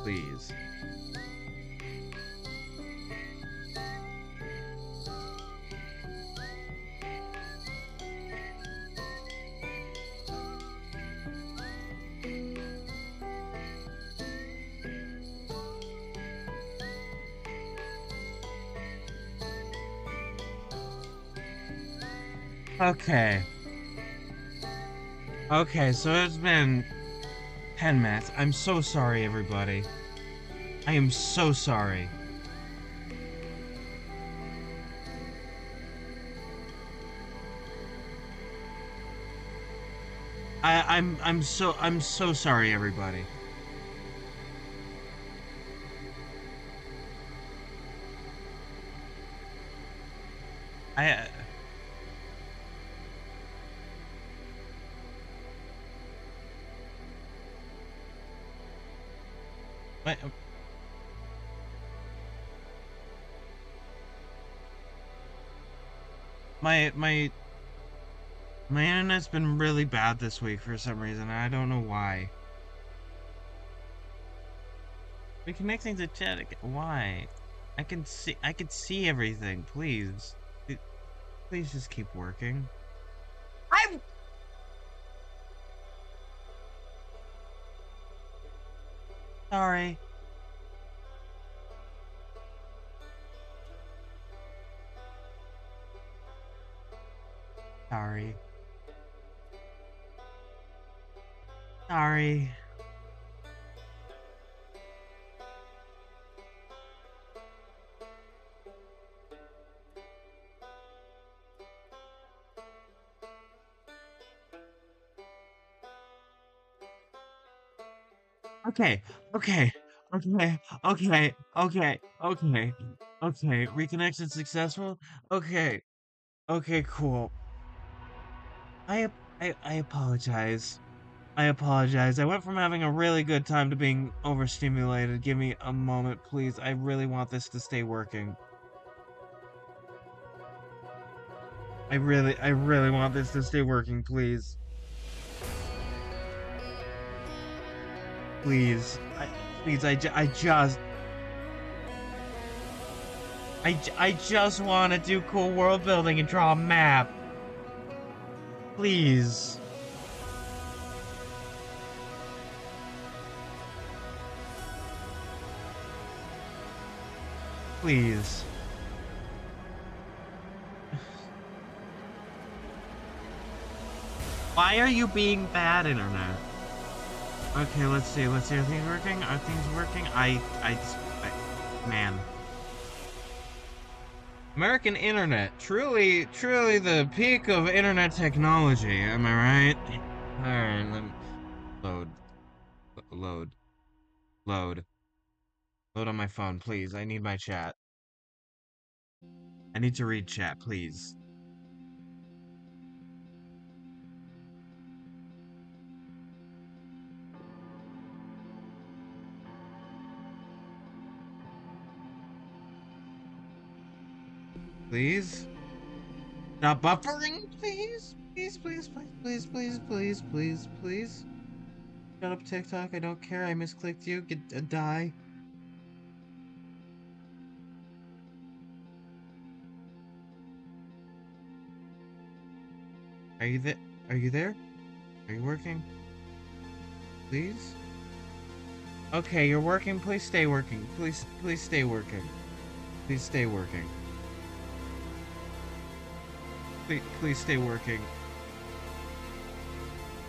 Please. Okay. Okay, so it's been 10 minutes. I'm so sorry, everybody. I am so sorry. I'm so sorry, everybody. I my, my internet's been really bad this week for some reason. I don't know why. Reconnecting to chat again. Why? I can see everything. Please. Please just keep working. I'm sorry. Sorry. Sorry. Okay. Reconnection successful? Okay. Okay, cool. I apologize. I apologize. I went from having a really good time to being overstimulated. Give me a moment, please. I really want this to stay working. I really want this to stay working, please. Please. I just want to do cool world building and draw a map. Please. Please. Why are you being bad, internet? Okay, let's see. Are things working? Man. American internet, truly, truly the peak of internet technology. Am I right? All right, let me load, load, load, load on my phone, please. I need my chat. I need to read chat, please. Please? Stop buffering, please? Please, please, please, please, please, please, please, please. Shut up, TikTok. I don't care. I misclicked you. Get die. Are you there? Are you there? Are you working? Please? Okay, you're working. Please stay working. Please, please stay working. Please stay working. Please, please stay working.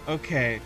Okay.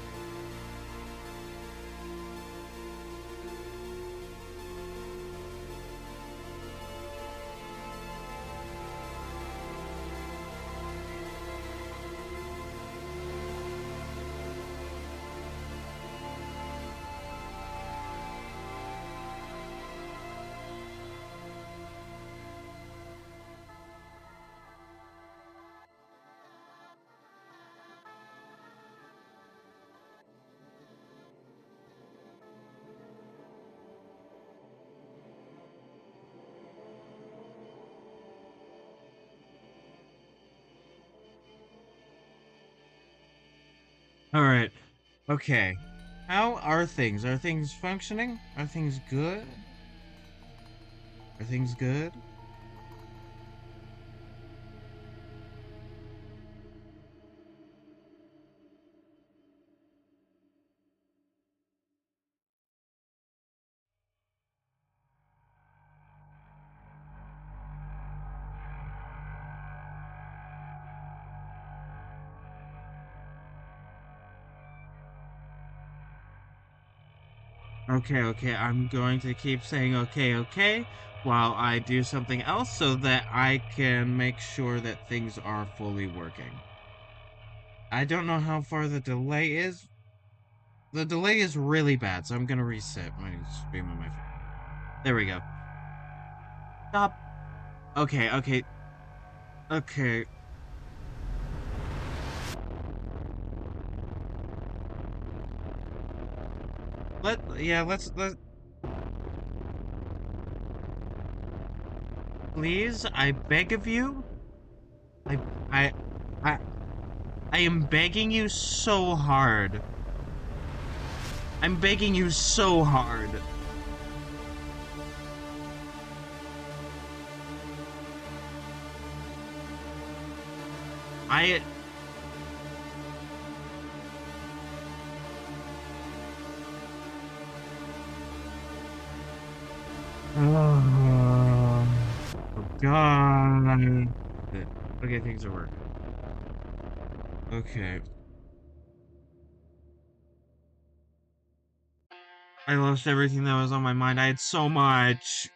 All right. Okay. How are things? Are things functioning? Are things good? Are things good? Okay, okay. I'm going to keep saying okay, okay, while I do something else so that I can make sure that things are fully working. I don't know how far the delay is. The delay is really bad, so I'm gonna reset my stream on my phone. There we go. Stop. Okay, okay, okay. Let's please, I beg of you. I I I I am begging you so hard. I'm begging you so hard. I Oh, God. Okay, things are working. Okay. I lost everything that was on my mind. I had so much.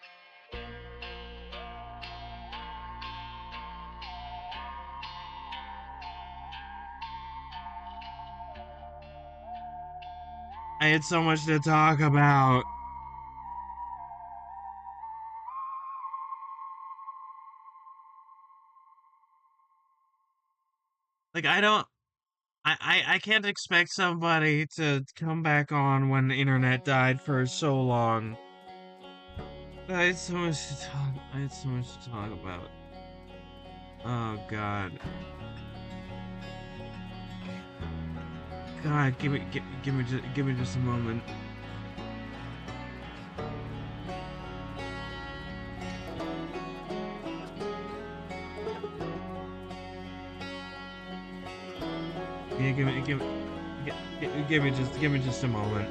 I had so much to talk about. Like, I don't. I can't expect somebody to come back on when the internet died for so long. I had so much to talk. I had so much to talk about. Oh God. God, give me just a moment. Yeah, give me just a moment. Give me just a moment.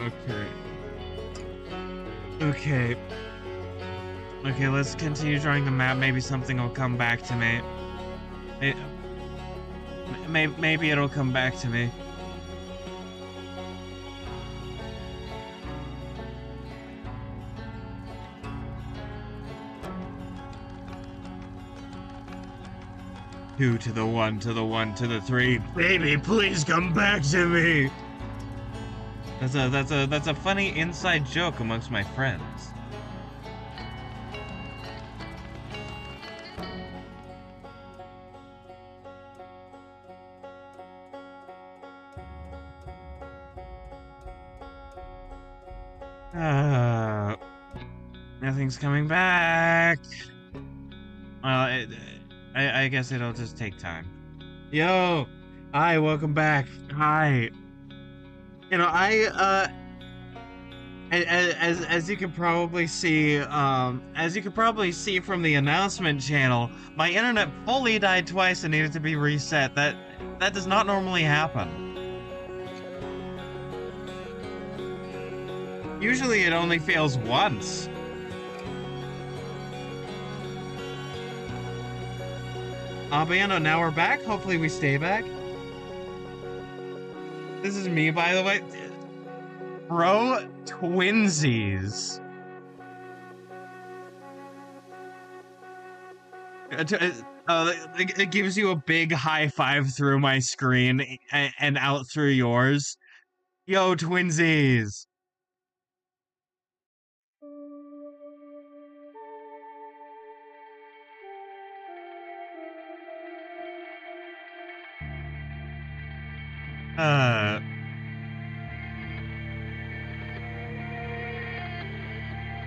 Okay. Okay. Okay, let's continue drawing the map. Maybe something will come back to me. Maybe it'll come back to me. Two to the one, to the one, to the three. Baby, please come back to me. That's a funny inside joke amongst my friends. Nothing's coming back. Well, I guess it'll just take time. Yo, hi, welcome back. Hi. You know, as you can probably see, from the announcement channel, my internet fully died twice and needed to be reset. That does not normally happen. Usually it only fails once. But yeah, no, now we're back. Hopefully we stay back. This is me, by the way. Bro, twinsies. It gives you a big high five through my screen and out through yours. Yo, twinsies.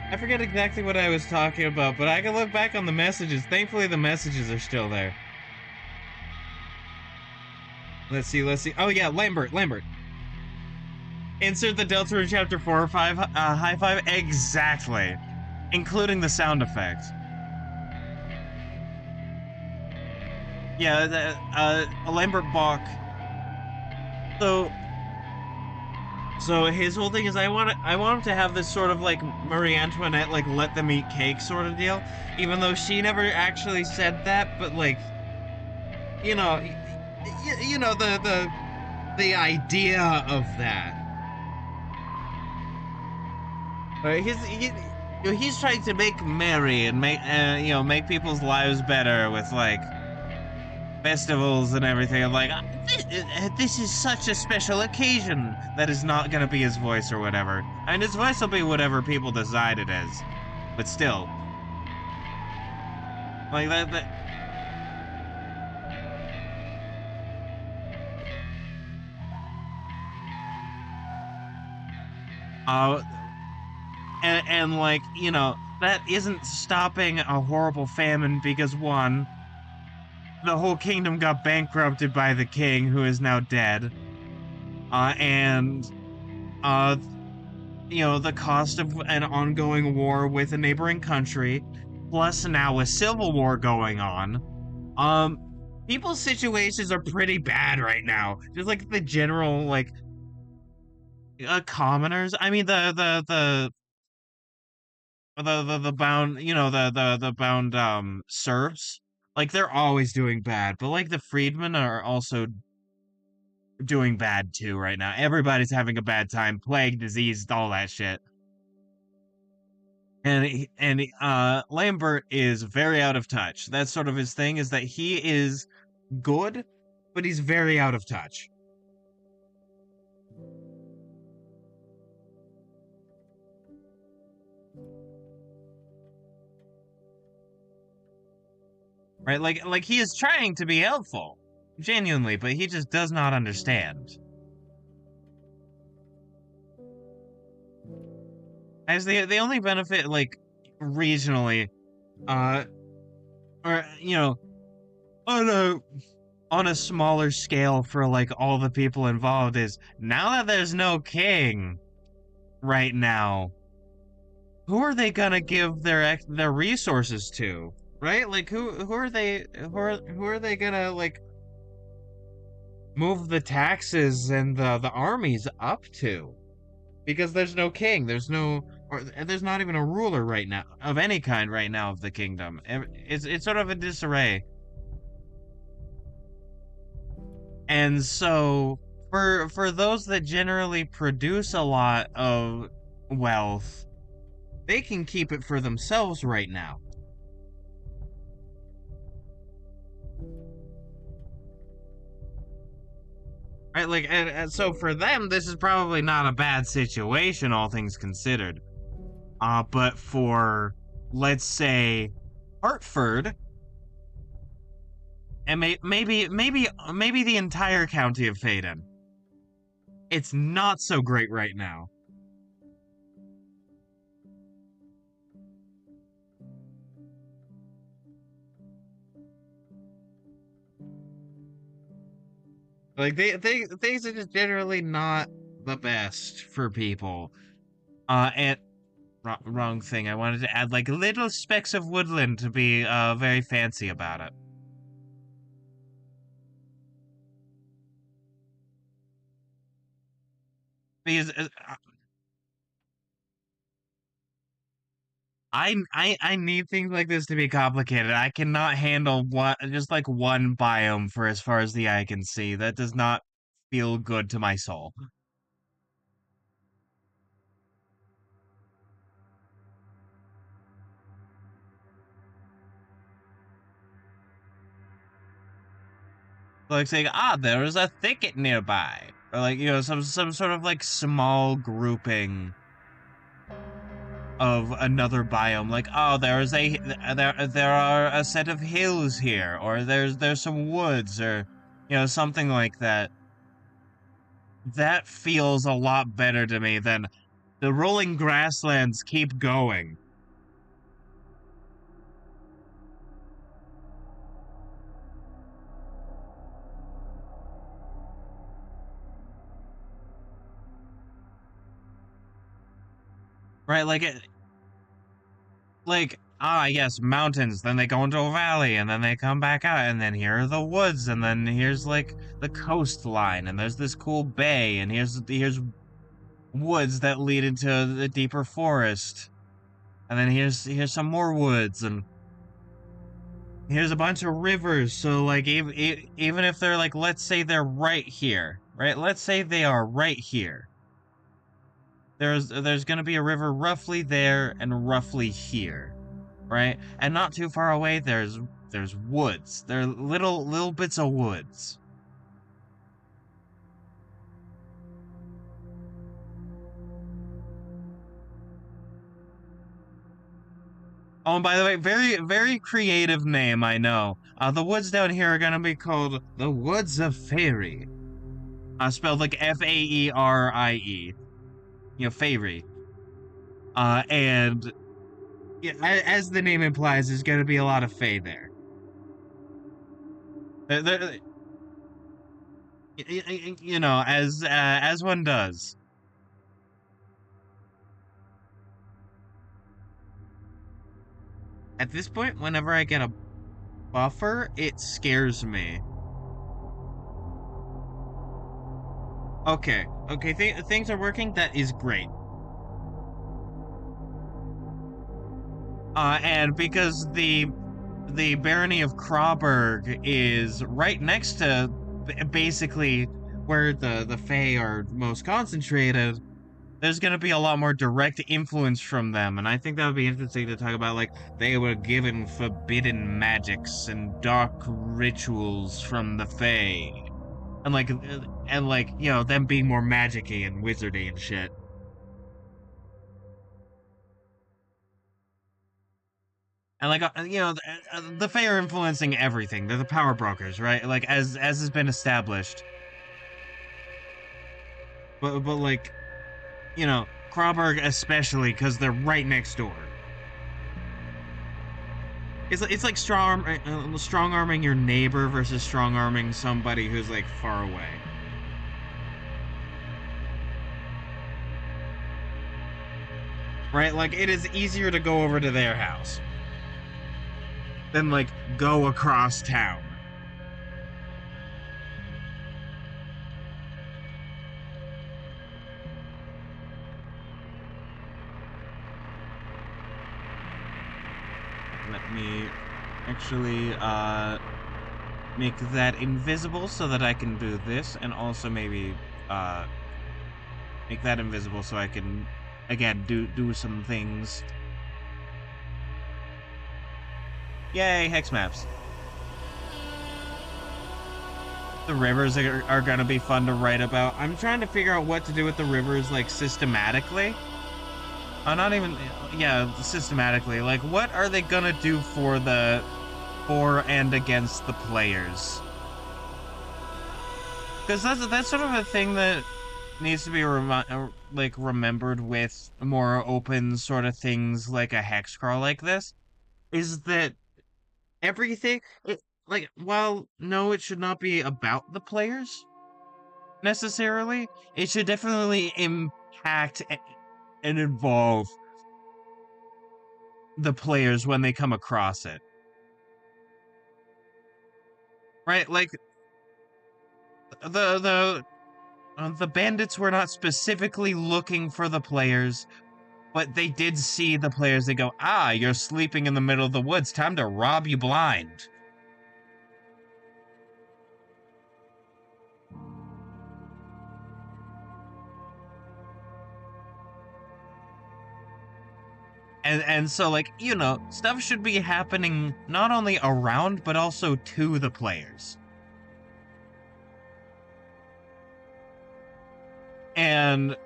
I forget exactly what I was talking about, but I can look back on the messages. Thankfully, the messages are still there. Let's see. Oh yeah, Lambert. Insert the Delta in Chapter 4 or 5 high five. Exactly. Including the sound effect. Yeah, Lambert Bach. So his whole thing is I want him to have this sort of like Marie Antoinette, like let them eat cake sort of deal, even though she never actually said that, but like, you know the idea of that. He's trying to make merry and make people's lives better with like festivals and everything. I'm like, this is such a special occasion. That is not gonna be his voice or whatever. I mean, his voice will be whatever people decide it is, but still, like that. And like, that isn't stopping a horrible famine because one, the whole kingdom got bankrupted by the king, who is now dead. The cost of an ongoing war with a neighboring country, plus now a civil war going on. People's situations are pretty bad right now. Just like the general, like, commoners. I mean, the bound, the bound serfs. Like, they're always doing bad, but like the freedmen are also doing bad too right now. Everybody's having a bad time, plague, disease, all that shit. And Lambert is very out of touch. That's sort of his thing, is that he is good, but he's very out of touch. Right? Like he is trying to be helpful, genuinely, but he just does not understand. As the only benefit, like, regionally, or on a smaller scale for like all the people involved, is now that there's no king right now, who are they gonna give their resources to? Right? Like who are they gonna like move the taxes and the armies up to? Because there's no king, there's not even a ruler right now of any kind right now of the kingdom. It's sort of a disarray. And so for those that generally produce a lot of wealth, they can keep it for themselves right now. Right, like, and so for them, this is probably not a bad situation, all things considered. But for, let's say, Hartford, and maybe the entire county of Faden, it's not so great right now. Like things are just generally not the best for people. And wrong thing. I wanted to add like little specks of woodland to be very fancy about it. Because I need things like this to be complicated. I cannot handle just like one biome for as far as the eye can see. That does not feel good to my soul. Like saying, there is a thicket nearby, or like some sort of like small grouping of another biome. Like, there are a set of hills here, or there's some woods, or something like that. That feels a lot better to me than the rolling grasslands keep going. Right, yes, mountains, then they go into a valley, and then they come back out, and then here are the woods, and then here's like the coastline, and there's this cool bay, and here's woods that lead into the deeper forest. And then here's some more woods, and here's a bunch of rivers. So like even if they're like, let's say they're right here, right? Let's say they are right here. There's gonna be a river roughly there and roughly here, right? And not too far away there's woods. There are little bits of woods. Oh, and by the way, very creative name, I know. The woods down here are gonna be called the Woods of Fairy. Spelled like Faerie. Fairy. And yeah, as the name implies, there's going to be a lot of Fae there. There- as one does. At this point, whenever I get a buffer, it scares me. Okay, things are working. That is great. And because the barony of Crawburg is right next to basically where the Fae are most concentrated, there's going to be a lot more direct influence from them, and I think that would be interesting to talk about. Like, they were given forbidden magics and dark rituals from the Fae, and them being more magic-y and wizardy and shit. And the Fae are influencing everything. They're the power brokers, right? Like as has been established. But like, Crawburg especially because they're right next door. It's like strong arming your neighbor versus strong arming somebody who's like far away. Right? Like it is easier to go over to their house than like go across town. Let me actually make that invisible so that I can do this, and also maybe make that invisible so I can again do some things. Yay, hex maps. The rivers are gonna be fun to write about. I'm trying to figure out what to do with the rivers, like, systematically. Not even, yeah, systematically. Like, what are they gonna do for and against the players? Because that's sort of a thing that needs to be remembered with more open sort of things like a hex crawl like this, is that everything, while no, it should not be about the players necessarily, it should definitely impact and involve the players when they come across it. Right? Like, the bandits were not specifically looking for the players, but they did see the players. They go, ah, you're sleeping in the middle of the woods. Time to rob you blind. And so, like, stuff should be happening not only around, but also to the players. And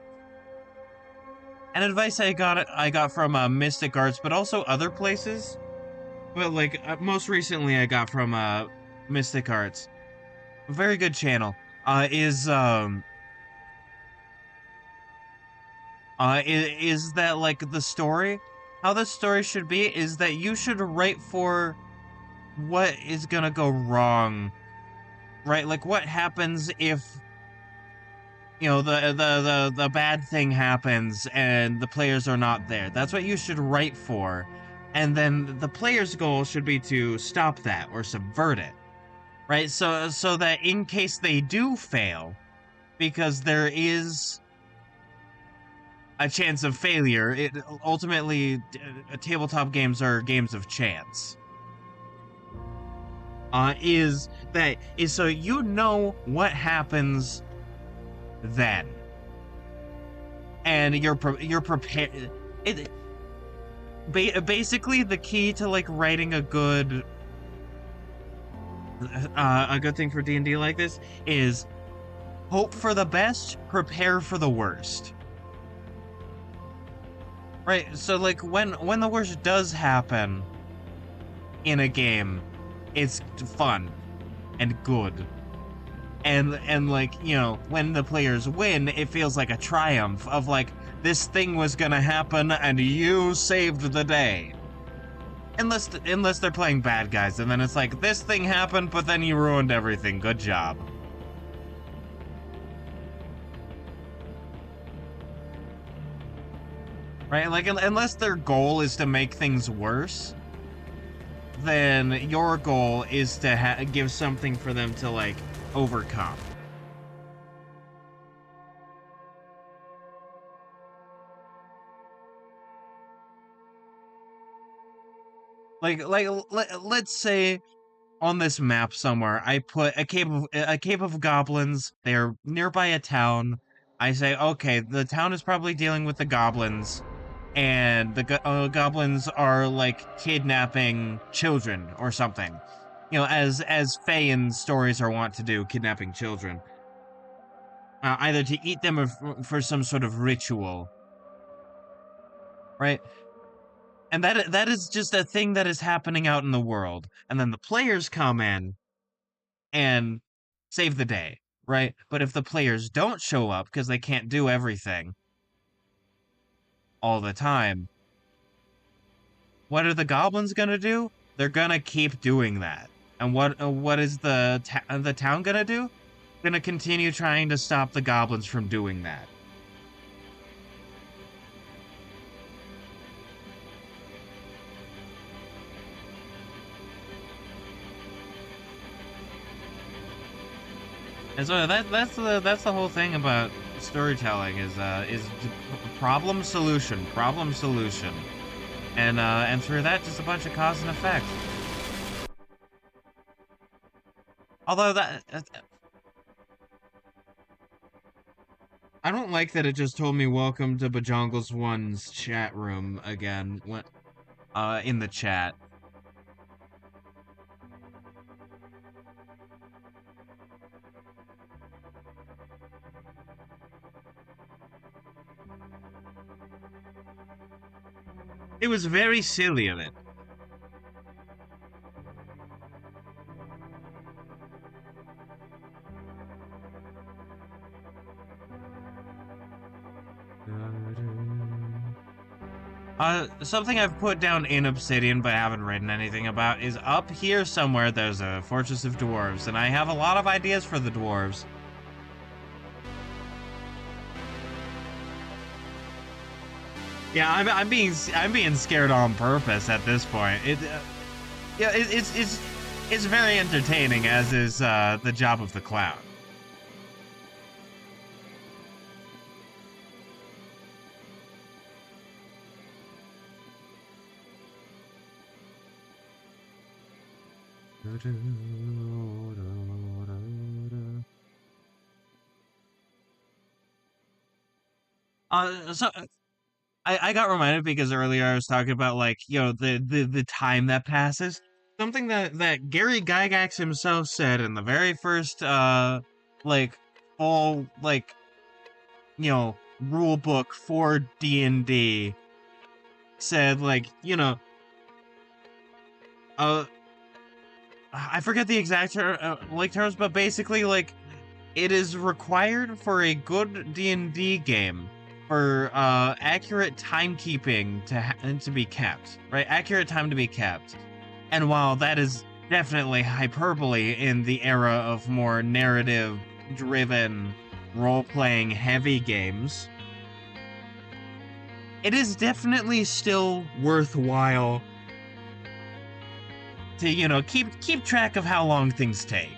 an advice I got from Mystic Arts, but also other places. But, like, most recently I got from Mystic Arts. A very good channel. Is that, like, the story? How the story should be is that you should write for what is gonna go wrong, right? Like, what happens if, the bad thing happens and the players are not there. That's what you should write for. And then the player's goal should be to stop that or subvert it, right? So that in case they do fail, because there is a chance of failure, ultimately tabletop games are games of chance. Is so what happens then, and you're prepared. Basically, the key to, like, writing a good thing for D&D like this is hope for the best, prepare for the worst. Right, so, like, when the worst does happen in a game, it's fun and good. And like, when the players win, it feels like a triumph of, like, this thing was gonna happen and you saved the day. Unless they're playing bad guys, and then it's like, this thing happened, but then you ruined everything. Good job. Right? Like, unless their goal is to make things worse, then your goal is to give something for them to, like, overcome. Like, let's say on this map somewhere, I put a cave of goblins. They're nearby a town. I say, okay, the town is probably dealing with the goblins, and the goblins are, like, kidnapping children or something. As Fae in stories are wont to do, kidnapping children, either to eat them or for some sort of ritual, right? And that is just a thing that is happening out in the world, and then the players come in and save the day, right? But if the players don't show up because they can't do everything all the time, what are the goblins gonna do? They're gonna keep doing that. And what is the town gonna do? Gonna continue trying to stop the goblins from doing that. And so that's the whole thing about storytelling is problem solution, and through that, just a bunch of cause and effect. Although that I don't like that it just told me welcome to Bajongles One's chat room again when in the chat. It was very silly of it. Something I've put down in Obsidian but haven't written anything about is up here somewhere there's a Fortress of Dwarves, and I have a lot of ideas for the dwarves. Yeah, I'm being scared on purpose at this point. It's very entertaining, as is the job of the clown. So I got reminded because earlier I was talking about, like, you know, the time that passes. Something that Gary Gygax himself said in the very first like full, like, you know, rule book for D&D said, like, you know, uh I forget the exact terms, but basically, like, it is required for a good D&D game for accurate timekeeping to be kept, right? Accurate time to be kept. And while that is definitely hyperbole in the era of more narrative-driven, role-playing heavy games, it is definitely still worthwhile to, you know, keep track of how long things take.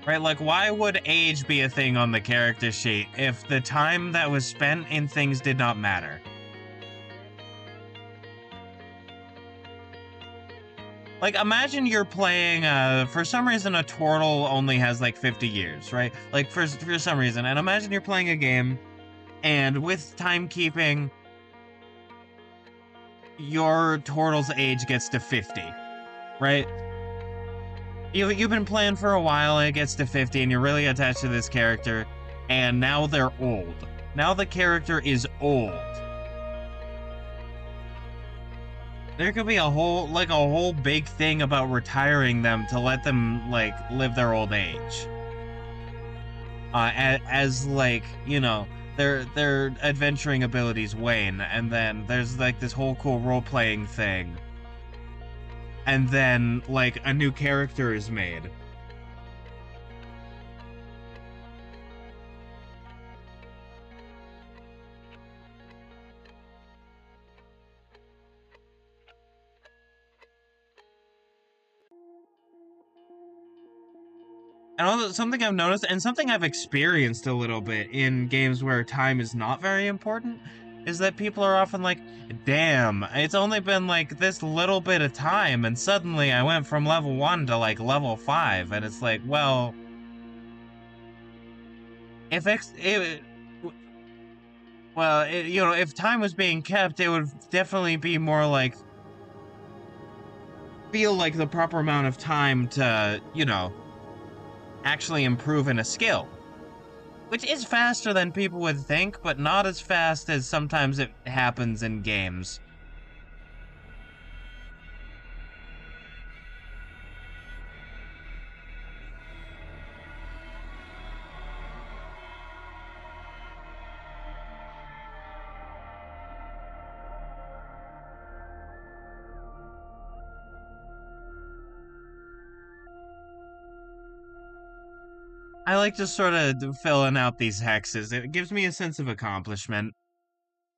Right, like, why would age be a thing on the character sheet if the time that was spent in things did not matter? Like, imagine you're playing, for some reason a turtle only has like 50 years, right? Like, for some reason. And imagine you're playing a game, and with timekeeping, your turtle's age gets to 50, right? You've been playing for a while, and it gets to 50, and you're really attached to this character, and now they're old. Now the character is old. There could be a whole big thing about retiring them to let them, like, live their old age. As like, you know, their adventuring abilities wane, and then there's like this whole cool role-playing thing. And then, like, a new character is made. And also, something I've noticed, and something I've experienced a little bit in games where time is not very important, is that people are often like, damn, it's only been like this little bit of time, and suddenly I went from level 1 to like level 5, and it's like, well, if you know, if time was being kept, it would definitely be more like, feel like the proper amount of time to, you know, actually improve in a skill. Which is faster than people would think, but not as fast as sometimes it happens in games. I like just sort of filling out these hexes. It gives me a sense of accomplishment.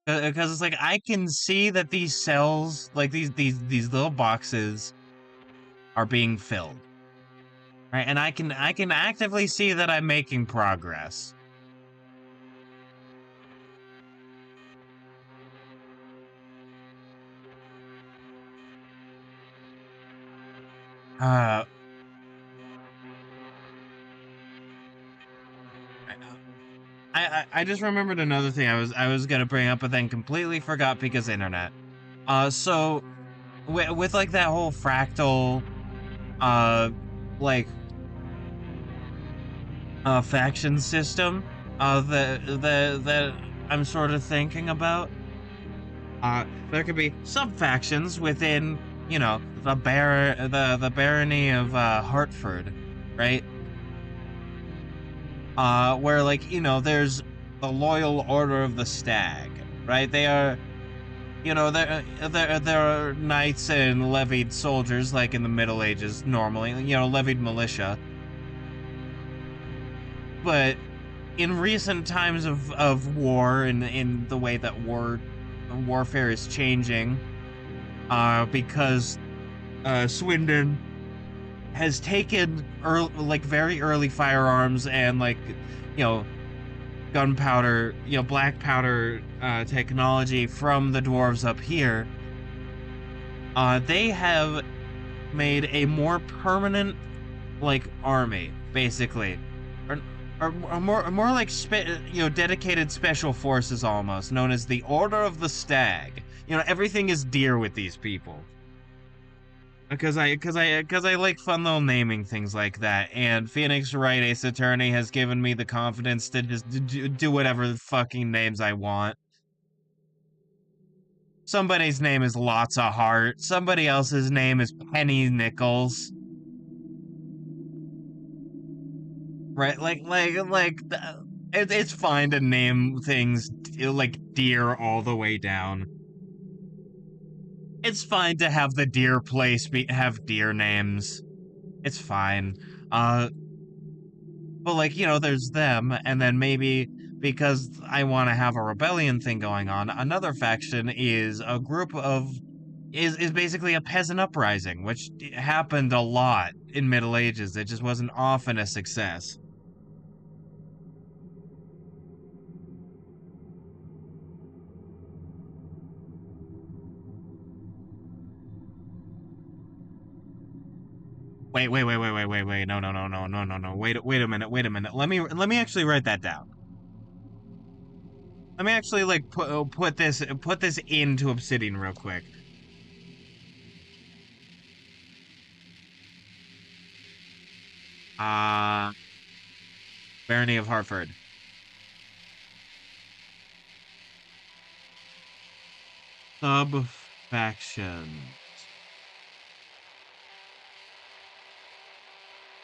Because it's like, I can see that these cells, like these little boxes, are being filled. Right? And I can actively see that I'm making progress. Uh, I just remembered another thing I was gonna bring up, but then completely forgot because internet. So with like that whole fractal, uh, like faction system, that I'm sort of thinking about. There could be sub-factions within, the barony of Hartford, right? Where like, there's the Loyal Order of the Stag, right? They are, there are knights and levied soldiers like in the Middle Ages normally, levied militia. But in recent times of war and in the way that warfare is changing, because Swindon has taken very early firearms and gunpowder, black powder technology from the dwarves up here. They have made a more permanent army, basically, or, or more like dedicated special forces, almost known as the Order of the Stag. Everything is deer with these people. Because I like fun little naming things like that, and Phoenix Wright Ace Attorney has given me the confidence to just do whatever fucking names I want. Somebody's name is Lots of Heart. Somebody else's name is Penny Nichols. Right? It's fine to name things like deer all the way down. It's fine to have the deer place have deer names. It's fine. Uh, But there's them, and then maybe because I want to have a rebellion thing going on, another faction is a group of is basically a peasant uprising, which happened a lot in Middle Ages. It just wasn't often a success. Wait. No. Wait a minute. Wait a minute. Let me actually write that down. Let me actually put this into Obsidian real quick. Uh Barony of Hartford. Sub faction.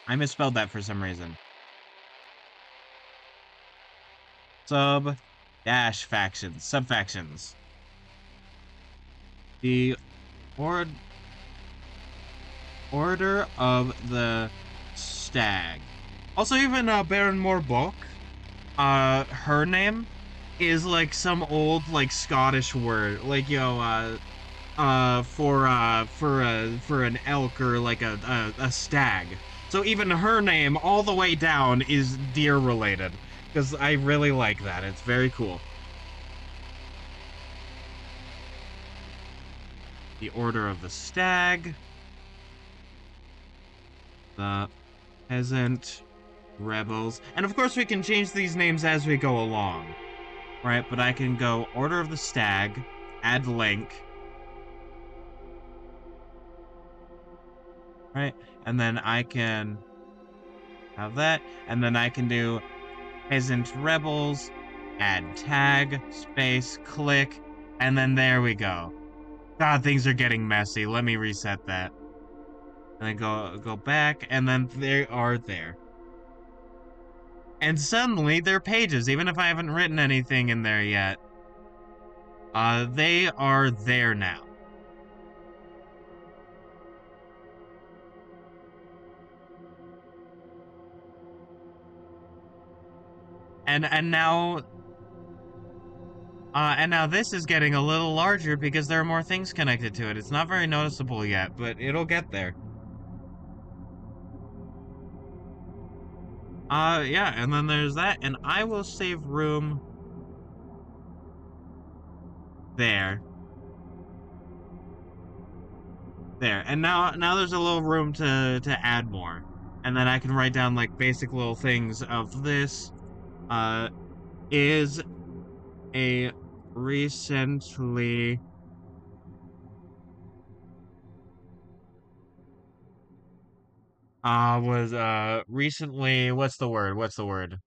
I misspelled that for some reason. Sub dash factions. Sub factions. The or Order of the Stag. Also, even Baron Morbok, her name is like some old Scottish word, for an elk or like a stag. So even her name, all the way down, is deer related. Because I really like that. It's very cool. The Order of the Stag. The Peasant Rebels. And of course we can change these names as we go along. Right? But I can go Order of the Stag, add link. Right? And then I can have that. And then I can do Peasant Rebels, add tag, space, click, and then there we go. God, things are getting messy. Let me reset that. And then go back, and then they are there. And suddenly they're pages, even if I haven't written anything in there yet. They are there now. And now this is getting a little larger because there are more things connected to it. It's not very noticeable yet, but it'll get there. Yeah, and then there's that, and I will save room there. There. And now there's a little room to add more. And then I can write down like basic little things of this. Is a recently was recently what's the word? What's the word?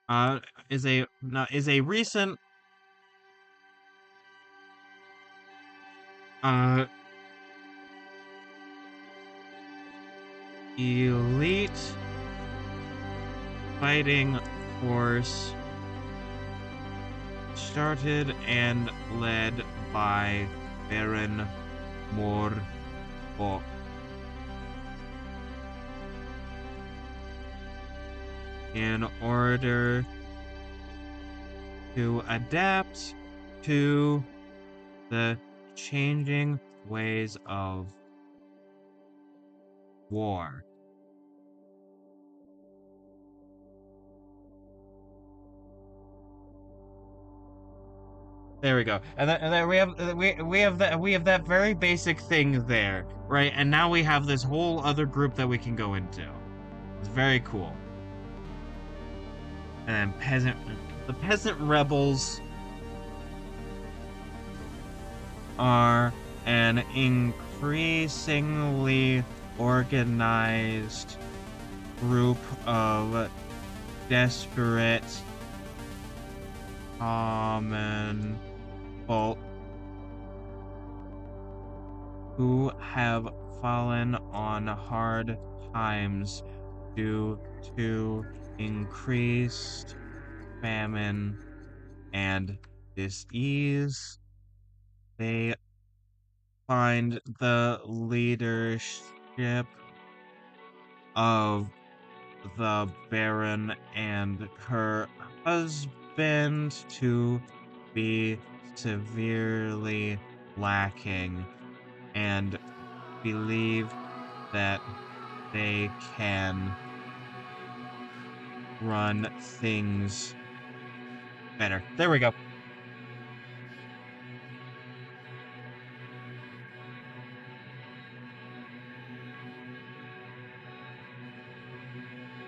Uh is a no, is a recent uh elite fighting force started and led by Baron Morbo in order to adapt to the changing ways of war. There we go. And then we have that very basic thing there, right? And now we have this whole other group that we can go into. It's very cool. And then the peasant rebels are an increasingly organized group of desperate common folk who have fallen on hard times due to increased famine and disease. They find the leadership of the Baron and her husband to be severely lacking and believe that they can run things better. There we go.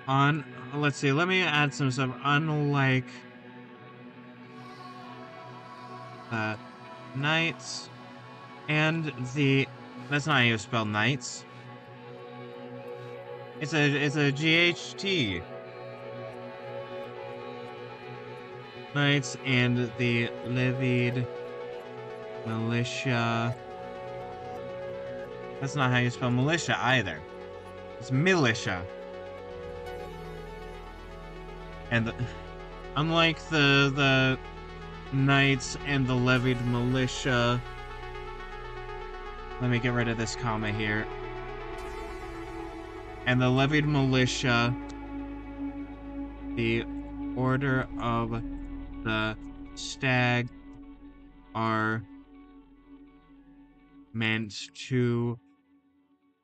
On, let's see, let me add some stuff. Unlike the knights and the, that's not how you spell knights. It's a GHT. Knights and the levied militia. That's not how you spell militia either. It's militia. And unlike the knights and the levied militia, let me get rid of this comma here. And the levied militia, the order of the stag are meant to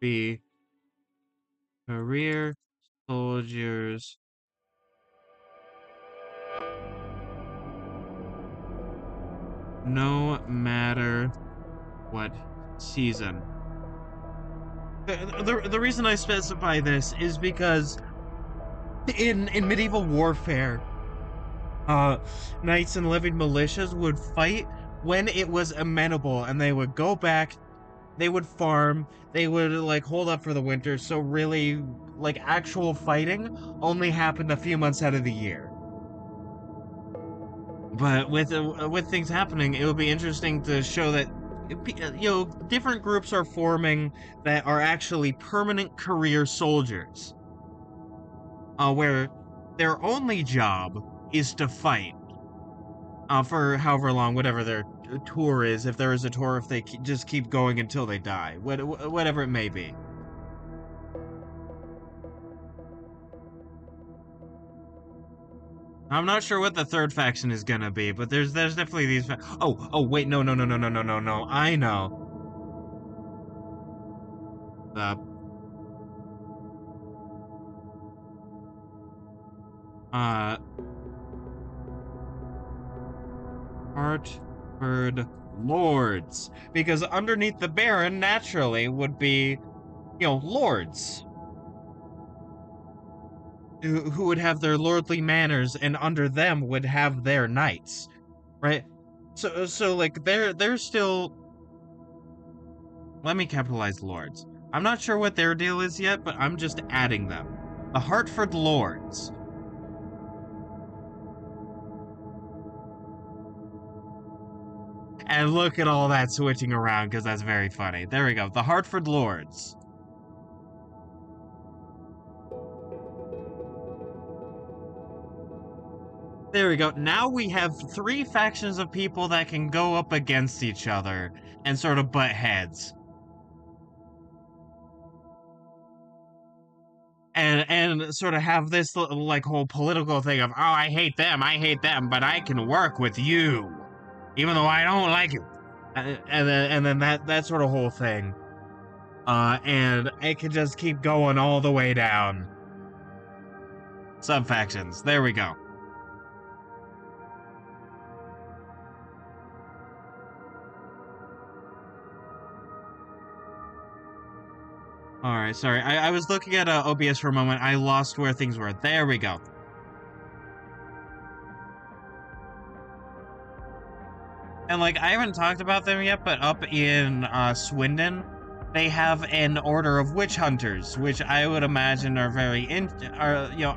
be career soldiers no matter what season. The reason I specify this is because in medieval warfare, knights and levied militias would fight when it was amenable, and they would go back, they would farm, they would like hold up for the winter. So really, like actual fighting only happened a few months out of the year. But with things happening, it would be interesting to show that different groups are forming that are actually permanent career soldiers, where their only job is to fight, for however long, whatever their tour is, if there is a tour, if they just keep going until they die, whatever it may be. I'm not sure what the third faction is gonna be, but there's definitely these. Oh wait, no. I know. The uh Hartford lords, because underneath the baron naturally would be, lords who would have their lordly manners, and under them would have their knights, right? So like they're still. Let me capitalize lords. I'm not sure what their deal is yet, but I'm just adding them. The Hartford Lords. And look at all that switching around, because that's very funny. There we go. The Hartford Lords. There we go. Now we have 3 factions of people that can go up against each other and sort of butt heads. And sort of have this like whole political thing of, oh, I hate them, but I can work with you, even though I don't like you. And then that sort of whole thing. And it can just keep going all the way down. Sub-factions. There we go. Alright, sorry. I was looking at OBS for a moment. I lost where things were. There we go. And, like, I haven't talked about them yet, but up in Swindon, they have an order of witch hunters, which I would imagine are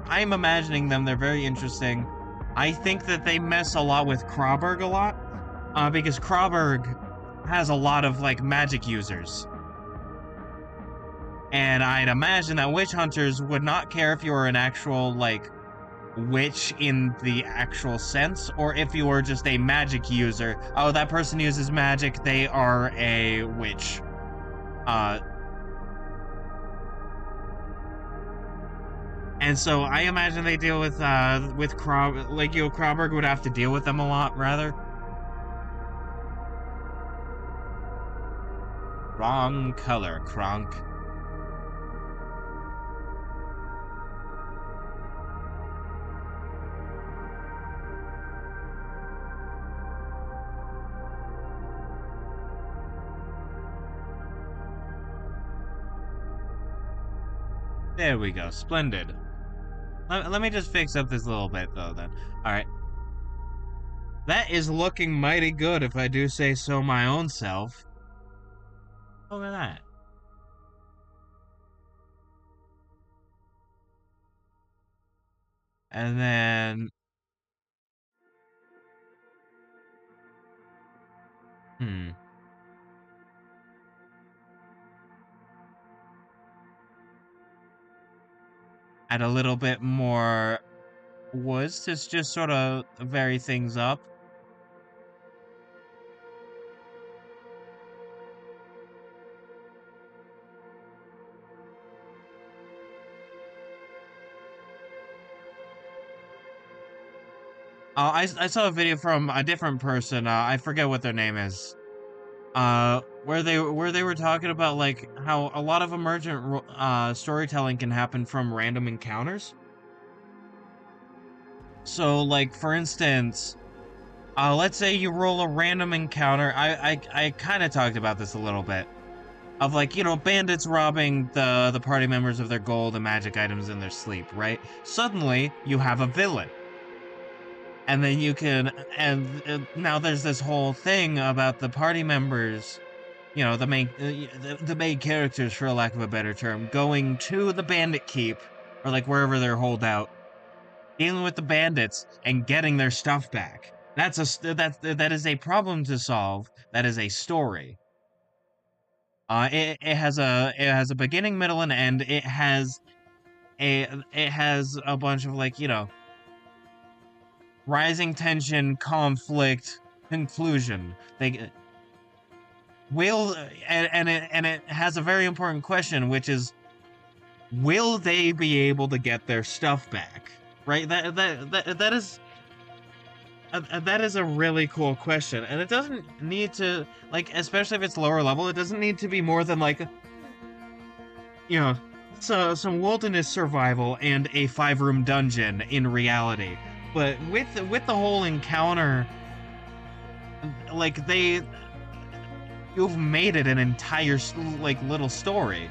I'm imagining them. They're very interesting. I think that they mess a lot with Krauberg a lot, because Krauberg has a lot of, like, magic users. And I'd imagine that witch hunters would not care if you were an actual, like, witch in the actual sense, or if you were just a magic user. Oh, that person uses magic, they are a witch. And so I imagine they deal with Krauberg would have to deal with them a lot, rather. Wrong color, Kronk. There we go. Splendid. Let me just fix up this little bit, though, then. Alright. That is looking mighty good, if I do say so my own self. Look at that. And then... Add a little bit more woods to just sort of vary things up. I saw a video from a different person. I forget what their name is. Where they were talking about, like, how a lot of emergent storytelling can happen from random encounters. So, like, for instance, let's say you roll a random encounter. I kind of talked about this a little bit. Of, like, bandits robbing the party members of their gold and magic items in their sleep, right? Suddenly, you have a villain. And then you can, and now there's this whole thing about the party members, the main characters, for lack of a better term, going to the bandit keep, or like wherever they're holed out, dealing with the bandits and getting their stuff back. That is a problem to solve. That is a story. It has a beginning, middle, and end. It has a bunch of, like, rising tension, conflict, conclusion. And it has a very important question, which is, will they be able to get their stuff back? Right? That is a really cool question, and it doesn't need to, like, especially if it's lower level, it doesn't need to be more than, like, some wilderness survival and a 5-room dungeon in reality. But with the whole encounter, like, you've made it an entire like little story.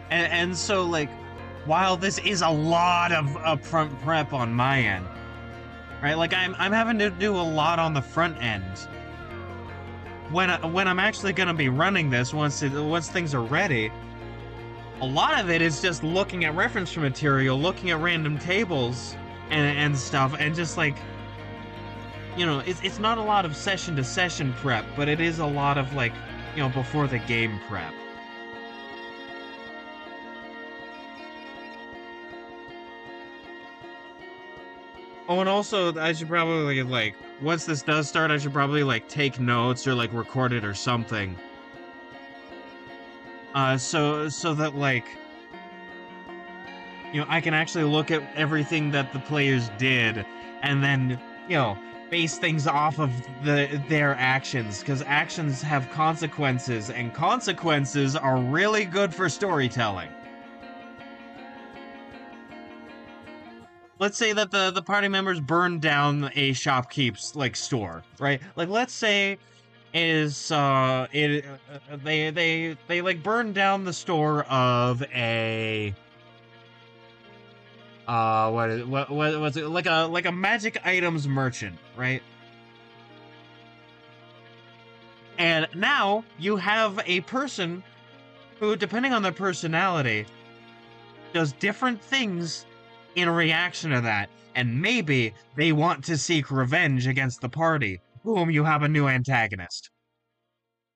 And so like, while this is a lot of upfront prep on my end, right? Like I'm having to do a lot on the front end. When I'm actually gonna be running this once things are ready, a lot of it is just looking at reference material, looking at random tables and stuff, and just like, it's not a lot of session to session prep, but it is a lot of like, before the game prep. Oh, and also I should probably like, once this does start, I should probably like take notes or like record it or something. So that like, I can actually look at everything that the players did and then, base things off of their actions, because actions have consequences, and consequences are really good for storytelling. Let's say that the party members burn down a shopkeep's like store, right? Like, let's say is they like burn down the store of a what's it, like a magic items merchant, right? And now you have a person who, depending on their personality, does different things in reaction to that, and maybe they want to seek revenge against the party. Boom, you have a new antagonist.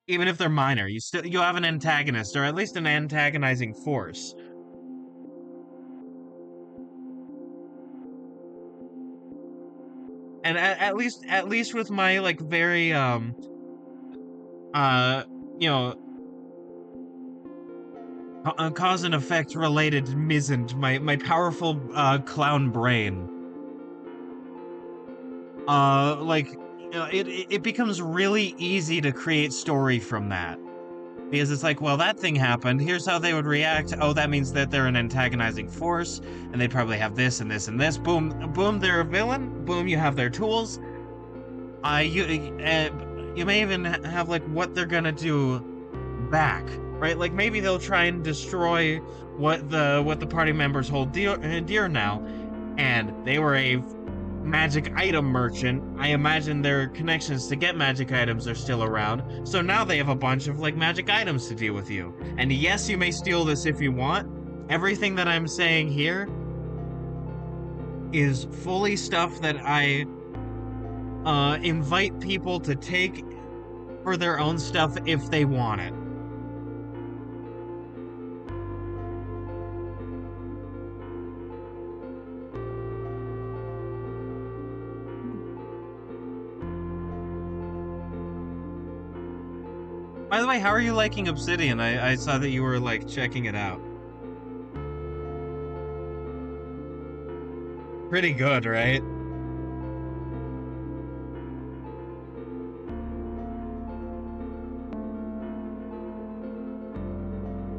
Even if they're minor, you have an antagonist, or at least an antagonizing force. And at least with my like very uh you know cause and effect related misant, my powerful clown brain, like, it becomes really easy to create story from that, because it's like, well, that thing happened, here's how they would react. Oh, that means that they're an antagonizing force, and they probably have this and this and this. Boom, boom, they're a villain. Boom, you have their tools. You may even have like what they're gonna do back, right? Like, maybe they'll try and destroy what the party members hold dear now, and they were a magic item merchant. I imagine their connections to get magic items are still around, so now they have a bunch of like magic items to deal with you. And yes, you may steal this if you want. Everything that I'm saying here is fully stuff that I invite people to take for their own stuff if they want it. By the way, how are you liking Obsidian? I saw that you were like checking it out. Pretty good, right?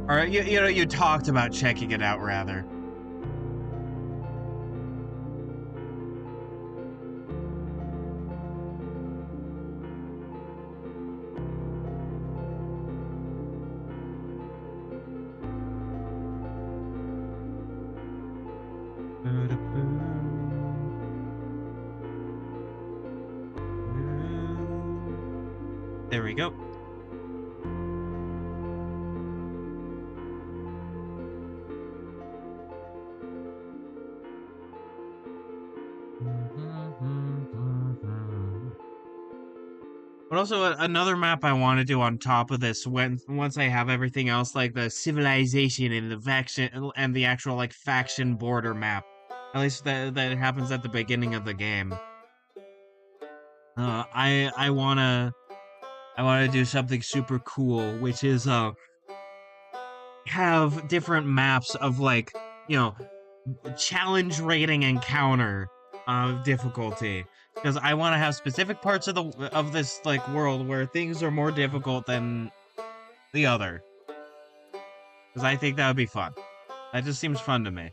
Or you talked about checking it out rather. There we go. But also another map I want to do on top of this, once I have everything else, like the civilization and the faction and the actual like faction border map. At least that happens at the beginning of the game. I wanna do something super cool, which is have different maps of like, challenge rating encounter difficulty. because I want to have specific parts of this like world where things are more difficult than the other, because I think that would be fun. That just seems fun to me.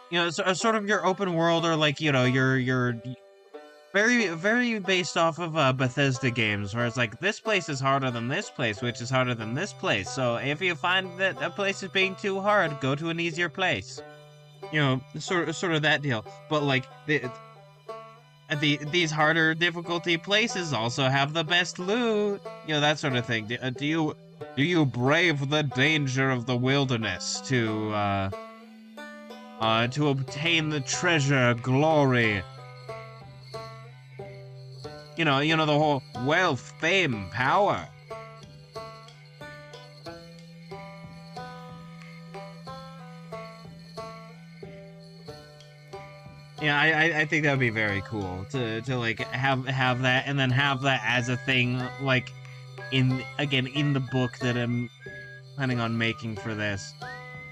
You know, sort of your open world, or like, you know, your very based off of Bethesda games, where it's like this place is harder than this place, which is harder than this place. So if you find that a place is being too hard, go to an easier place. You know, sort of that deal. But like these harder difficulty places also have the best loot. You know, that sort of thing. Do you brave the danger of the wilderness to obtain the treasure, glory, the whole wealth, fame, power. Yeah, I think that would be very cool to like have that, and then have that as a thing, like in the book that I'm planning on making for this,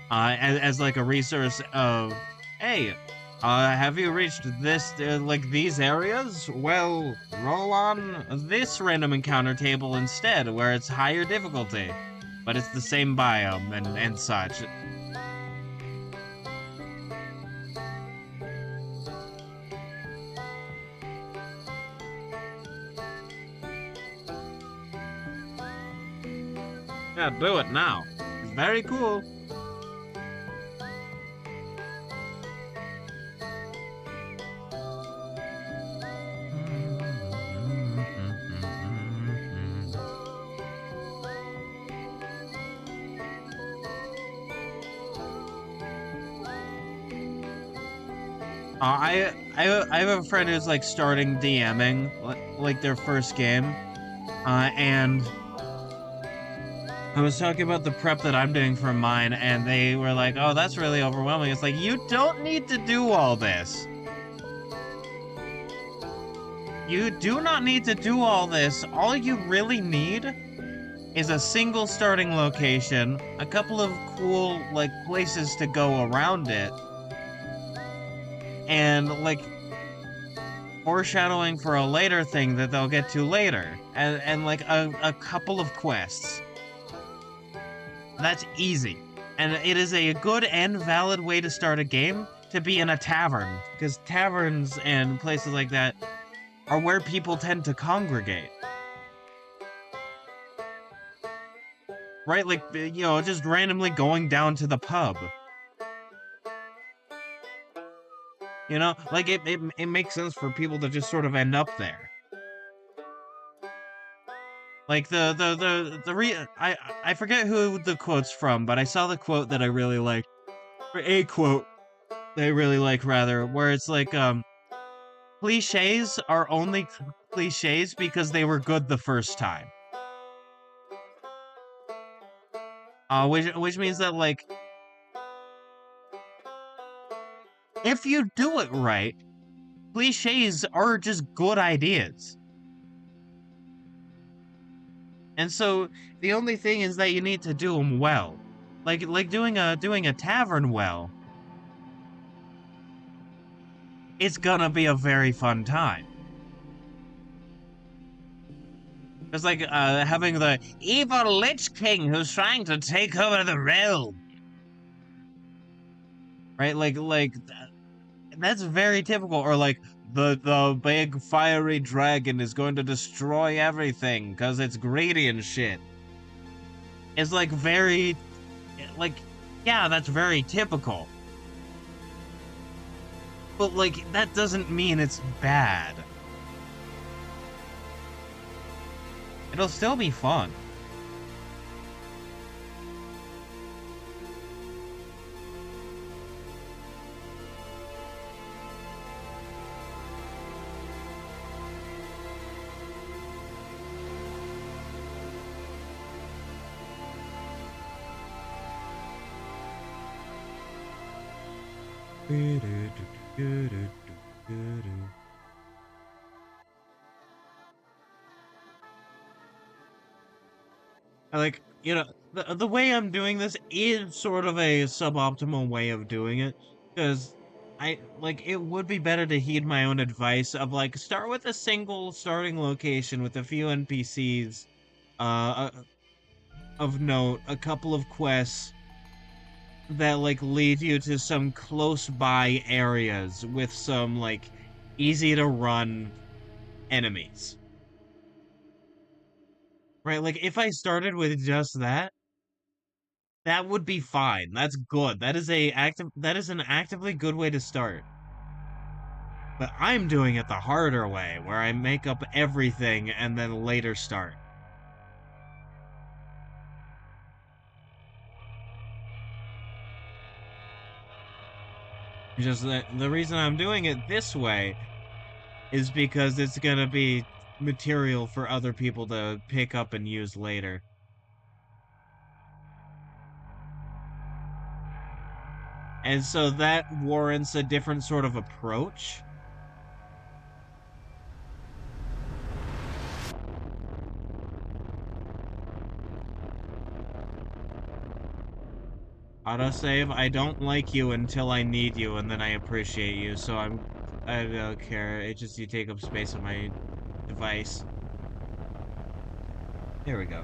as like a resource of, hey, have you reached this like these areas? Well, roll on this random encounter table instead, where it's higher difficulty, but it's the same biome and such. Yeah, do it now. It's very cool. I have a friend who's like starting DMing like their first game, and I was talking about the prep that I'm doing for mine, and they were like, "Oh, that's really overwhelming." It's like, you don't need to do all this. You do not need to do all this. All you really need is a single starting location, a couple of cool like places to go around it, and like foreshadowing for a later thing that they'll get to later, and like a couple of quests. That's easy. And it is a good and valid way to start a game, to be in a tavern, because taverns and places like that are where people tend to congregate. Right? Like, just randomly going down to the pub. Like it makes sense for people to just sort of end up there. Like I forget who the quote's from, but I saw the quote that I really liked, or a quote that I really like rather, where it's like, cliches are only cliches because they were good the first time. Which means that, like, if you do it right, cliches are just good ideas. And so the only thing is that you need to do them well. Like doing a tavern well. It's gonna be a very fun time. It's like having the evil Lich King who's trying to take over the realm. Right? Like that's very typical. Or like the big fiery dragon is going to destroy everything because it's greedy and shit. It's like very, like, yeah, that's very typical. But like that doesn't mean it's bad. It'll still be fun. Like, the way I'm doing this is sort of a suboptimal way of doing it, because it would be better to heed my own advice of like start with a single starting location with a few NPCs, of note, a couple of quests that like lead you to some close by areas with some like easy to run enemies. Right? Like if I started with just that, that would be fine. That's good. That is an actively good way to start. But I'm doing it the harder way, where I make up everything and then later start. Just that the reason I'm doing it this way is because it's gonna be material for other people to pick up and use later. And so that warrants a different sort of approach. Autosave, I don't like you until I need you, and then I appreciate you, so I don't care. It just, you take up space on my device. There we go.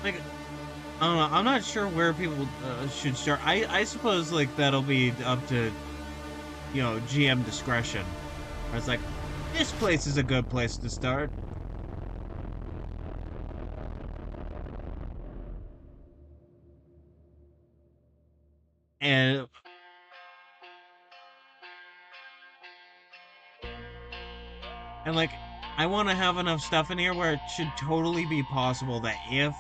Like, I don't know, I'm not sure where people should start. I suppose, like, that'll be up to, you know, GM discretion. Where it's like, this place is a good place to start. And like I want to have enough stuff in here where it should totally be possible that if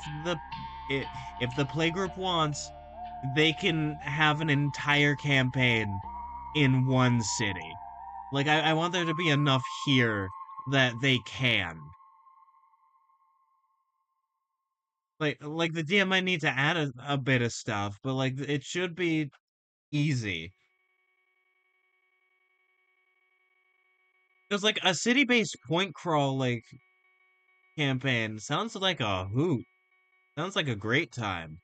the playgroup wants, they can have an entire campaign in one city. Like I want there to be enough here that they can. Like the DM might need to add a bit of stuff, but like it should be easy. Because like a city-based point crawl like campaign sounds like a hoot. Sounds like a great time.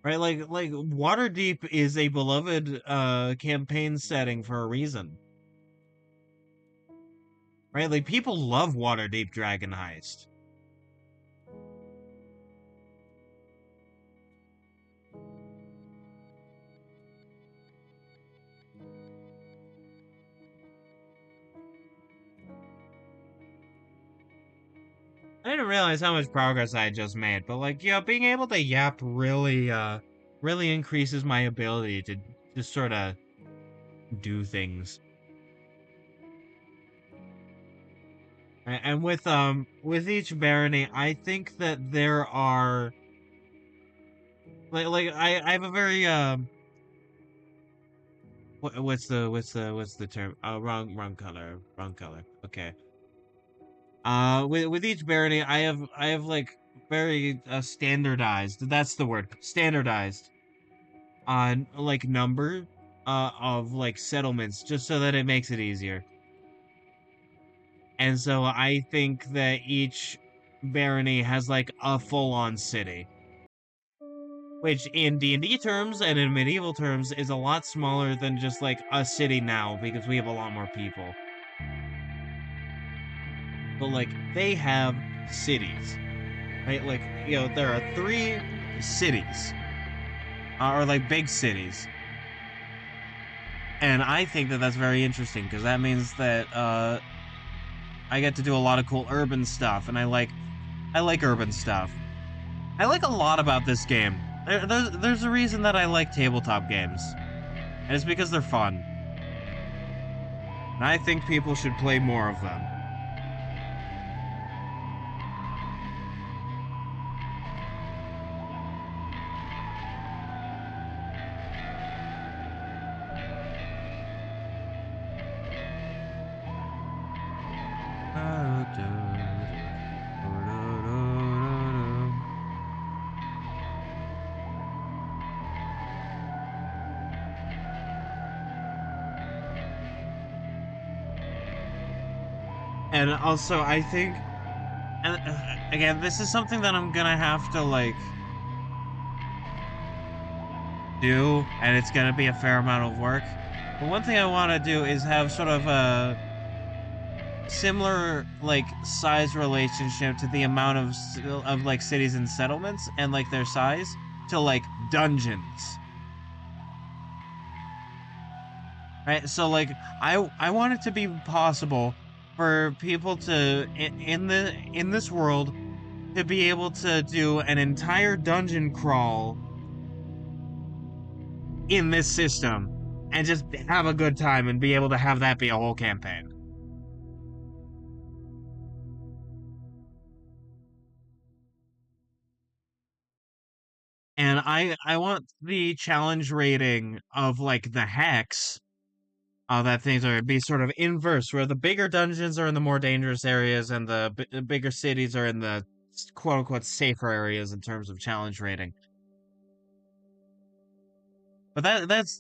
Right, like Waterdeep is a beloved campaign setting for a reason. Right? Like people love Waterdeep Dragon Heist. I didn't realize how much progress I had just made, but like, yeah, being able to yap really increases my ability to just sort of do things. And with each barony, I think that there are like I have a very what's the term? Oh, wrong color. Wrong color. Okay. With each barony, I have like very standardized. That's the word. Standardized on like number of like settlements, just so that it makes it easier. And so I think that each barony has like a full-on city, which in D&D terms and in medieval terms is a lot smaller than just like a city now because we have a lot more people. But like they have cities, right? Like, you know, there are 3 cities, or like big cities. And I think that that's very interesting because that means that I get to do a lot of cool urban stuff, and I like urban stuff. I like a lot about this game. There's a reason that I like tabletop games, and it's because they're fun. And I think people should play more of them. And also, I think, and again, this is something that I'm gonna have to like do, and it's gonna be a fair amount of work. But one thing I want to do is have sort of a similar like size relationship to the amount of like cities and settlements and like their size to like dungeons, right? So like I want it to be possible for people to in this world to be able to do an entire dungeon crawl in this system and just have a good time and be able to have that be a whole campaign. And I want the challenge rating of like the hex that things are be sort of inverse, where the bigger dungeons are in the more dangerous areas and the bigger cities are in the quote unquote safer areas in terms of challenge rating. But that's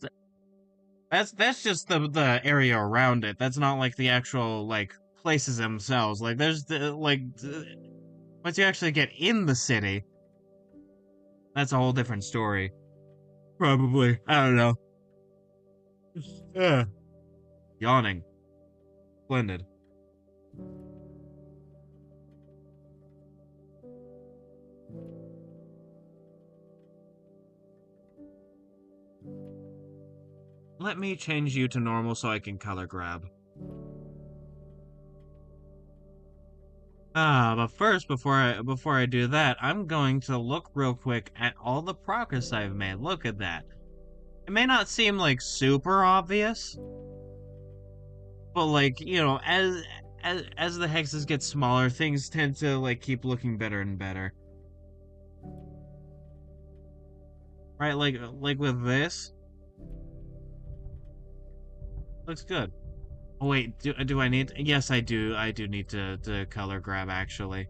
just the area around it. That's not like the actual like places themselves. Like there's once you actually get in the city, that's a whole different story. Probably. I don't know. Yawning. Splendid. Let me change you to normal so I can color grab. But first, before I do that, I'm going to look real quick at all the progress I've made. Look at that. It may not seem like super obvious, but like, you know, as the hexes get smaller, things tend to like keep looking better and better. Right? Like with this, looks good. Oh wait, do I need? Yes, I do. I do need to color grab actually.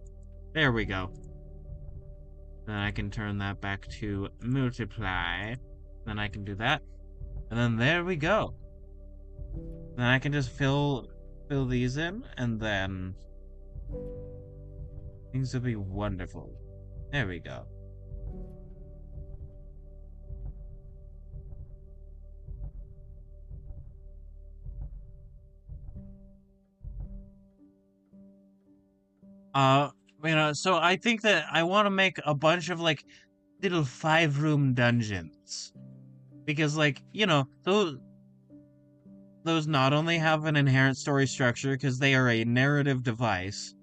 There we go. Then I can turn that back to multiply. Then I can do that. And then there we go. Then I can just fill these in and then things will be wonderful. There we go. Uh so I think that I want to make a bunch of like little 5-room dungeons. Because like, you know, those not only have an inherent story structure because they are a narrative device,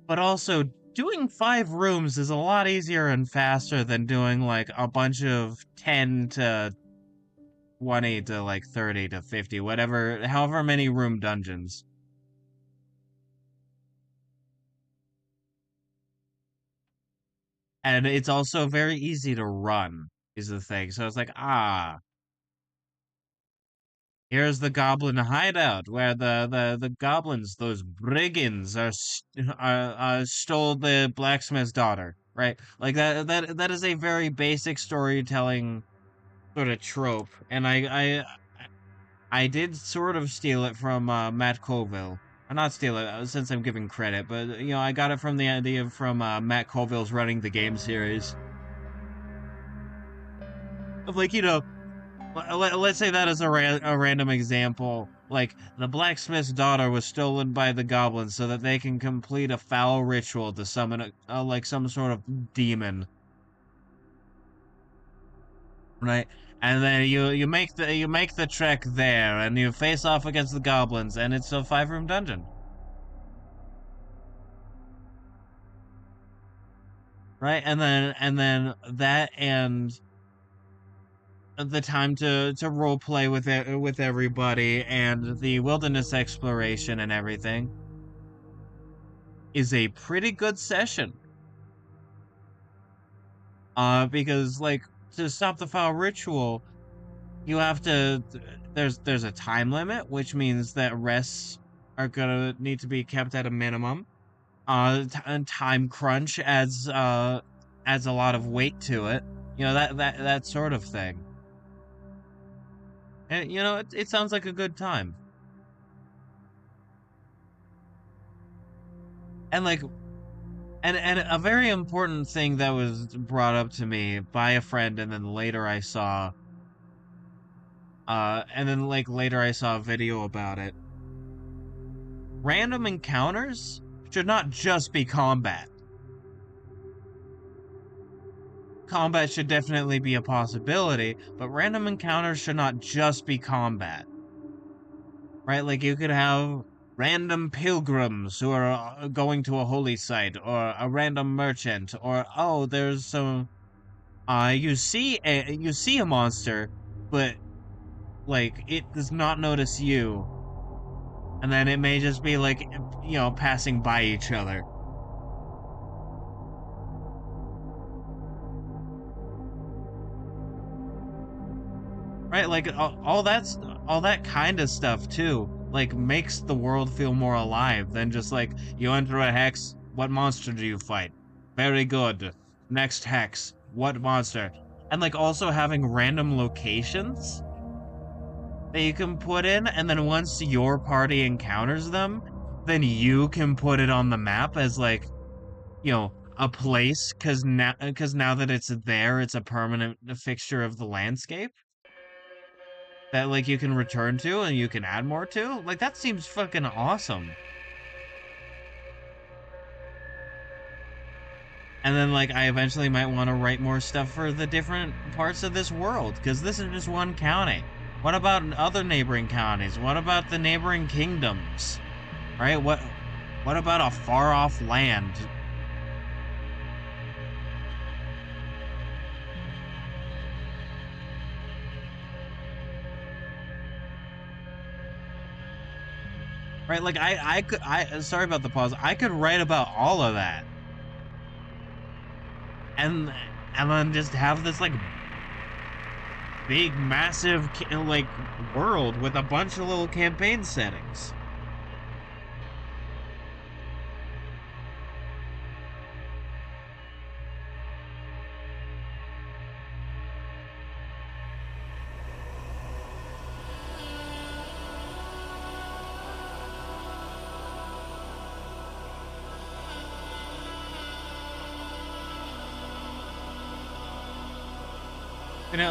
but also doing 5 rooms is a lot easier and faster than doing like a bunch of 10 to 20 to like 30 to 50, whatever, however many room dungeons. And it's also very easy to run, is the thing. So it's like, here's the goblin hideout where the goblins, those brigands, stole the blacksmith's daughter, right? Like that is a very basic storytelling sort of trope, and I did sort of steal it from Matt Colville. Not steal it since I'm giving credit, but you know I got it from the idea from Matt Colville's running the game series of like you know let's say that as a random example. Like, the blacksmith's daughter was stolen by the goblins so that they can complete a foul ritual to summon like some sort of demon, right? And then you make the trek there, and you face off against the goblins, and it's a 5-room dungeon, right? And then that and the time to role play with with everybody and the wilderness exploration and everything is a pretty good session. Because like to stop the foul ritual, you have to there's a time limit, which means that rests are gonna need to be kept at a minimum. And time crunch adds a lot of weight to it. You know that sort of thing. And you know it sounds like a good time. And like and a very important thing that was brought up to me by a friend, and then later I saw a video about it. Random encounters should not just be combat. Combat should definitely be a possibility, but random encounters should not just be combat. Right? Like you could have random pilgrims who are going to a holy site, or a random merchant, or oh, there's some you see a monster, but like it does not notice you, and then it may just be like passing by each other. Right? Like all that kind of stuff too. Like makes the world feel more alive than just like you enter a hex. What monster do you fight? Very good. Next hex. What monster? And like also having random locations that you can put in, and then once your party encounters them, then you can put it on the map as like a place because now that it's there, it's a permanent fixture of the landscape that like you can return to and you can add more to. Like that seems fucking awesome. And then like I eventually might want to write more stuff for the different parts of this world because this is just one county. What about other neighboring counties? What about the neighboring kingdoms? Right? What about a far off land? Right? Like I could I sorry about the pause. I could write about all of that. And and then just have this like big massive like world with a bunch of little campaign settings.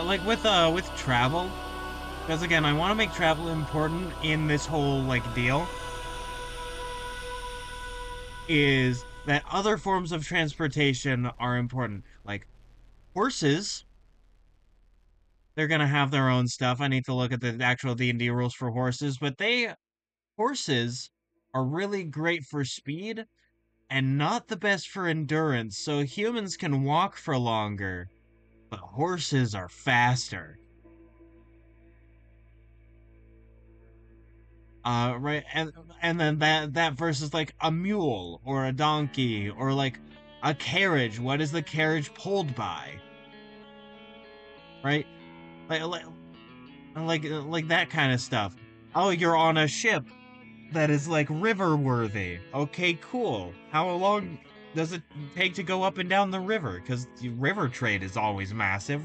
Like with travel, because again, I want to make travel important in this whole like deal, is that other forms of transportation are important. Like horses, they're gonna have their own stuff. I need to look at the actual D&D rules for horses, but they horses are really great for speed and not the best for endurance. So humans can walk for longer, but horses are faster. Right, and then that versus like a mule or a donkey or like a carriage. What is the carriage pulled by? Right, like like that kind of stuff. Oh, you're on a ship that is like river worthy. Okay, cool. How long does it take to go up and down the river? Because the river trade is always massive.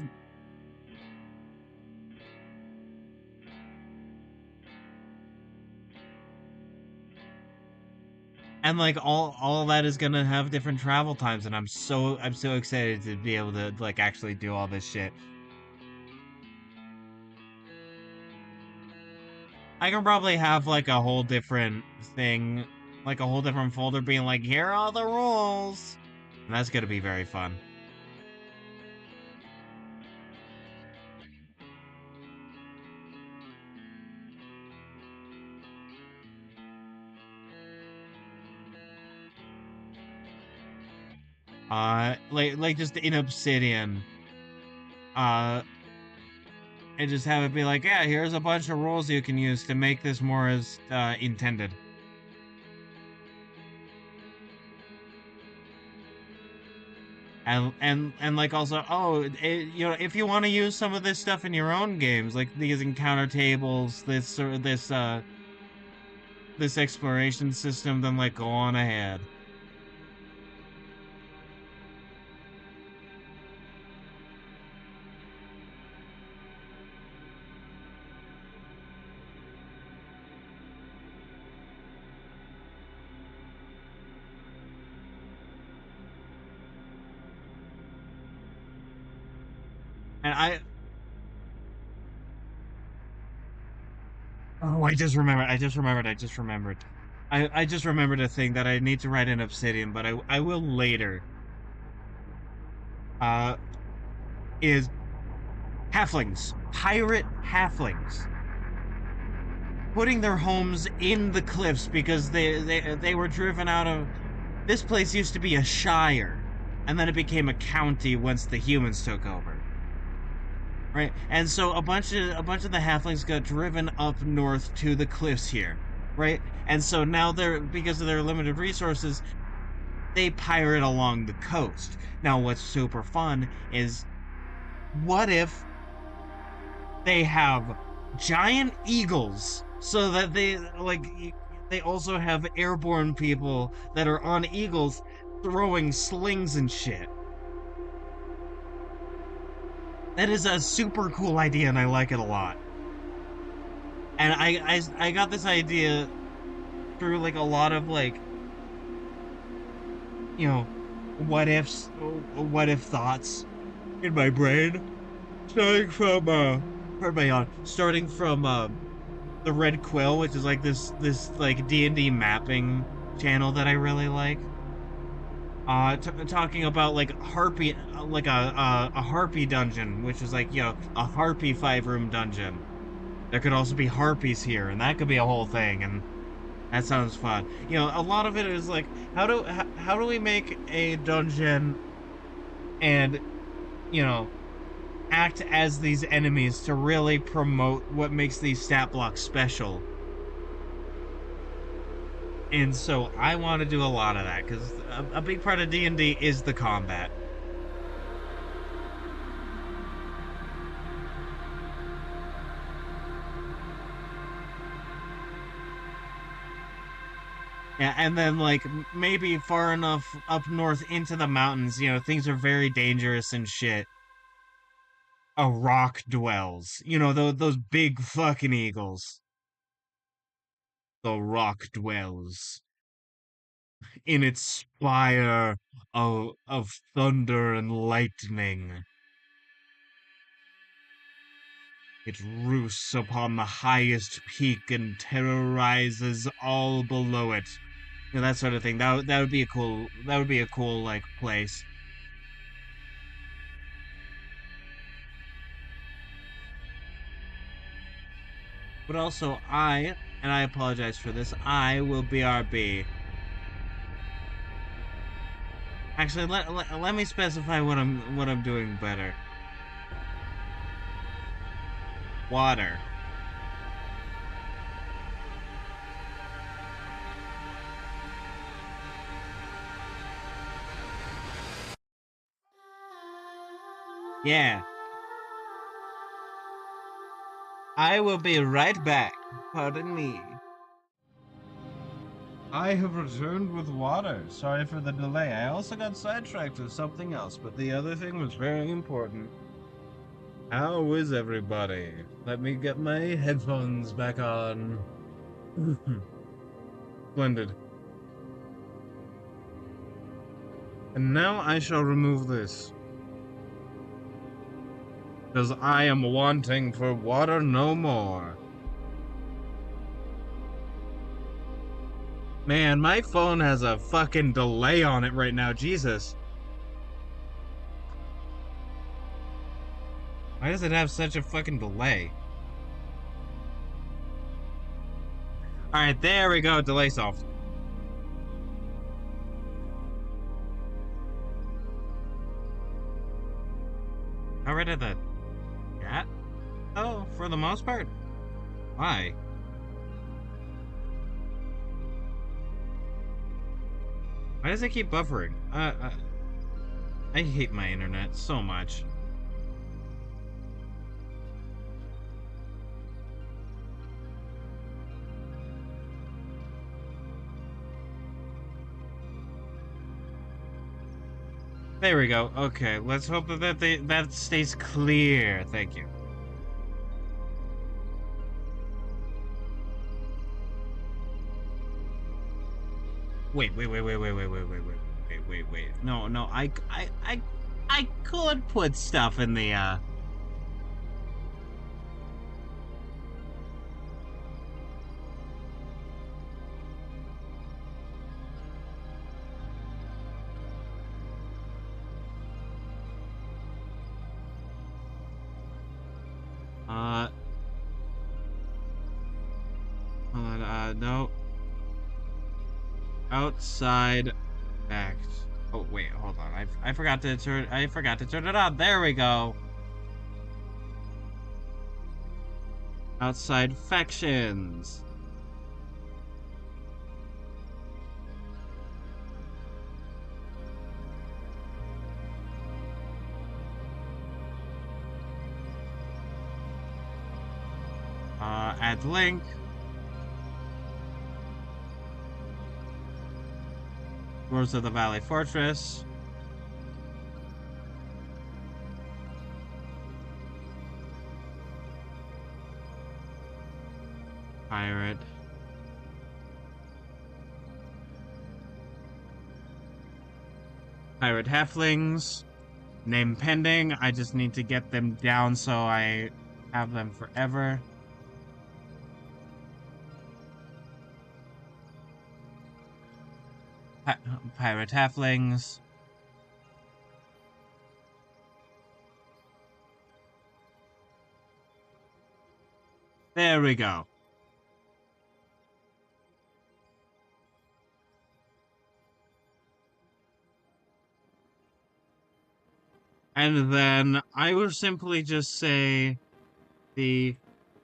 And like all of that is gonna have different travel times, and I'm so excited to be able to like actually do all this shit. I can probably have like a whole different thing, like a whole different folder being like, here are all the rules. And that's gonna be very fun. Like just in Obsidian, uh, and just have it be like, yeah, here's a bunch of rules you can use to make this more as intended. And like also, oh, if you want to use some of this stuff in your own games, like these encounter tables, this exploration system, then like go on ahead. And oh, I just remembered. I just remembered a thing that I need to write in Obsidian, but I will later. Uh, is halflings, pirate halflings, putting their homes in the cliffs because they were driven out of. This place used to be a shire, and then it became a county once the humans took over. Right, and so a bunch of the halflings got driven up north to the cliffs here, right? And so now they're, because of their limited resources, they pirate along the coast. Now, what's super fun is, what if they have giant eagles so that they also have airborne people that are on eagles throwing slings and shit. That is a super cool idea, and I like it a lot. And I got this idea through like a lot of like, you know, what if thoughts in my brain, starting from pardon my yawn, starting from the Red Quill, which is like this like D&D mapping channel that I really like. Talking about like harpy, like a harpy dungeon, which is like, a harpy 5-room dungeon. There could also be harpies here, and that could be a whole thing, and that sounds fun. A lot of it is like, how do we make a dungeon and, you know, act as these enemies to really promote what makes these stat blocks special. And so I want to do a lot of that, because a big part of D&D is the combat. Yeah, and then like maybe far enough up north into the mountains, things are very dangerous and shit. A rock dwells. Those big fucking eagles. The rock dwells in its spire of thunder and lightning. It roosts upon the highest peak and terrorizes all below it. That sort of thing. That would be a cool. That would be a cool like place. But also, and I apologize for this, I will BRB. Actually, let me specify what I'm doing better. Water. Yeah. I will be right back. Pardon me. I have returned with water. Sorry for the delay. I also got sidetracked with something else, but the other thing was very important. How is everybody? Let me get my headphones back on. Splendid. And now I shall remove this, because I am wanting for water no more. Man, my phone has a fucking delay on it right now, Jesus. Why does it have such a fucking delay? Alright, there we go, delay solved. How rid of the cat? Oh, for the most part. Why? Why does it keep buffering? I hate my internet so much. There we go. Okay, let's hope that stays clear. Thank you. Wait. No, I could put stuff in the No. Outside fact. Oh wait, hold on. I forgot to turn it on. There we go. Outside factions. Add link. Lords of the Valley Fortress. Pirate. Pirate Halflings. Name pending. I just need to get them down so I have them forever. Pirate Halflings. There we go. And then I will simply just say the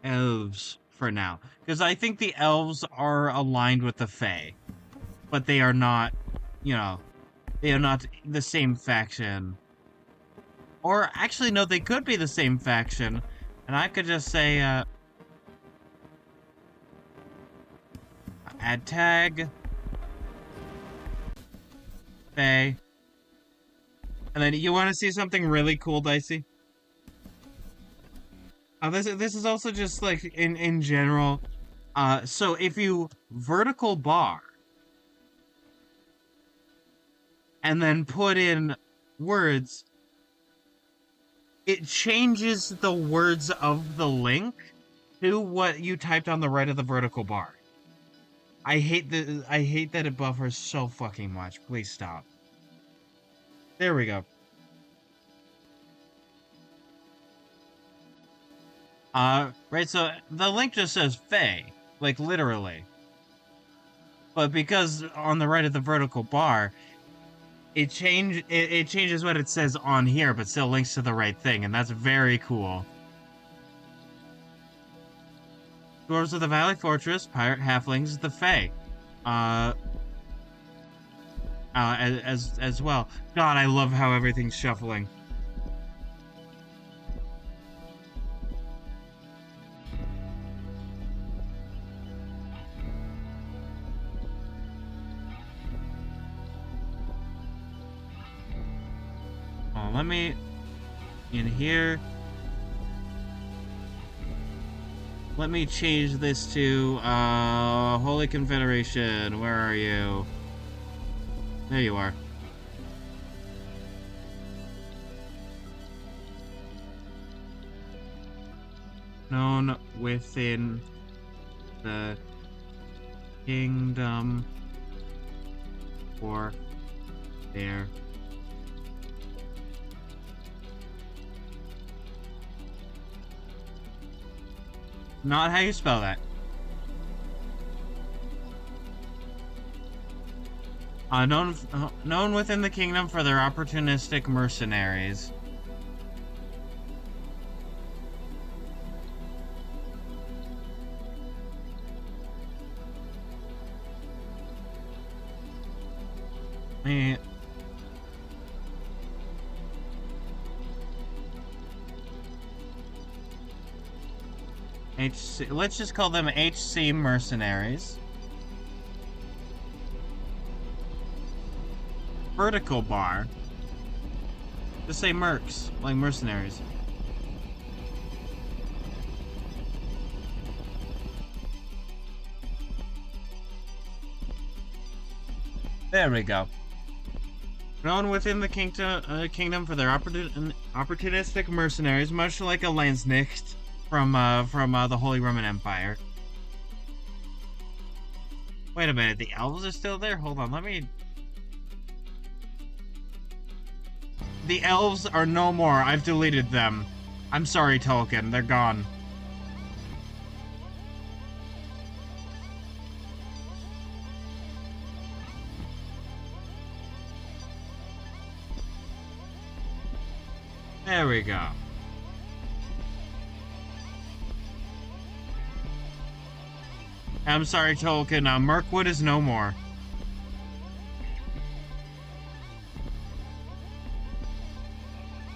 elves for now. Because I think the elves are aligned with the Fae. But they are not, you know, they are not the same faction. Or actually, no, they could be the same faction. And I could just say, add tag. Fae. And then you want to see something really cool, Dicey? This is also just like in general. So if you vertical bar and then put in words, it changes the words of the link to what you typed on the right of the vertical bar. I hate that it buffers so fucking much. Please stop. There we go. Right, so the link just says Fae, like literally. But because on the right of the vertical bar, it changes what it says on here, but still links to the right thing, and that's very cool. Dwarves of the Valley Fortress, Pirate Halflings, the Fae. As well. God, I love how everything's shuffling. Let me in here. Let me change this to Holy Confederation. Where are you? There you are. Known within the kingdom for their not how you spell that. Known within the kingdom for their opportunistic mercenaries. Let's just call them HC mercenaries. Vertical bar. Just say mercs, like mercenaries. There we go. Known within the kingdom for their opportunistic mercenaries, much like a Landsknecht from the Holy Roman Empire. Wait a minute, the elves are still there? Hold on, let me... The elves are no more. I've deleted them. I'm sorry, Tolkien. They're gone. There we go. I'm sorry, Tolkien. Mirkwood is no more.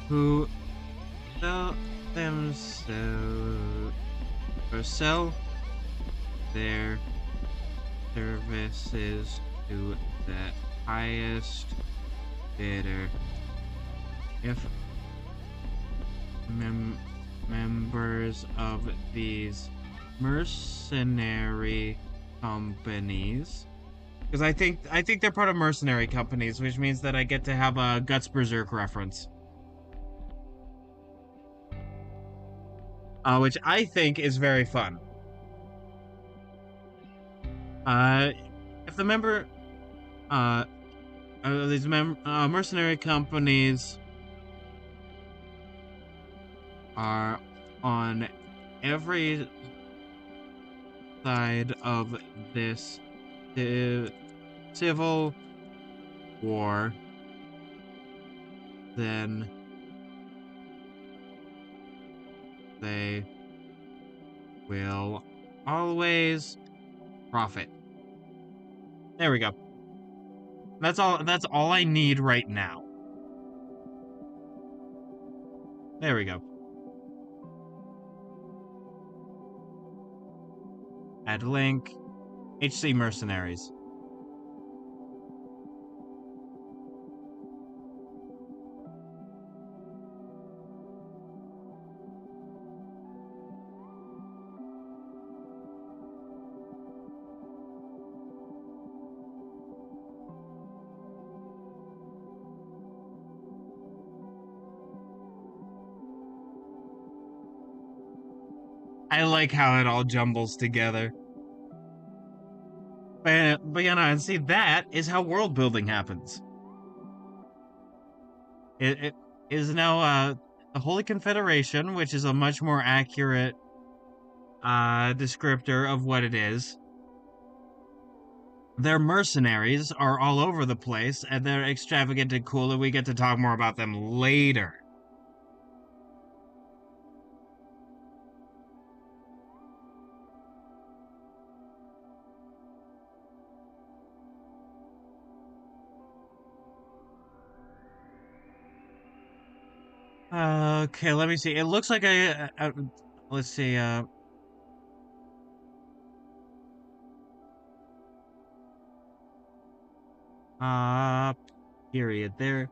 Who sell themselves or sell their services to the highest bidder. If members of these mercenary companies, because I think they're part of mercenary companies, which means that I get to have a Guts Berserk reference, which I think is very fun. If the member, these mercenary companies are on every side of this civil war, then they will always profit. There we go. That's all I need right now. There we go. Add link. HC Mercenaries. I like how it all jumbles together. But and see, that is how world building happens. It is now the Holy Confederation, which is a much more accurate descriptor of what it is. Their mercenaries are all over the place, and they're extravagant and cool, and we get to talk more about them later. Okay, let me see. It looks like let's see. Period. There,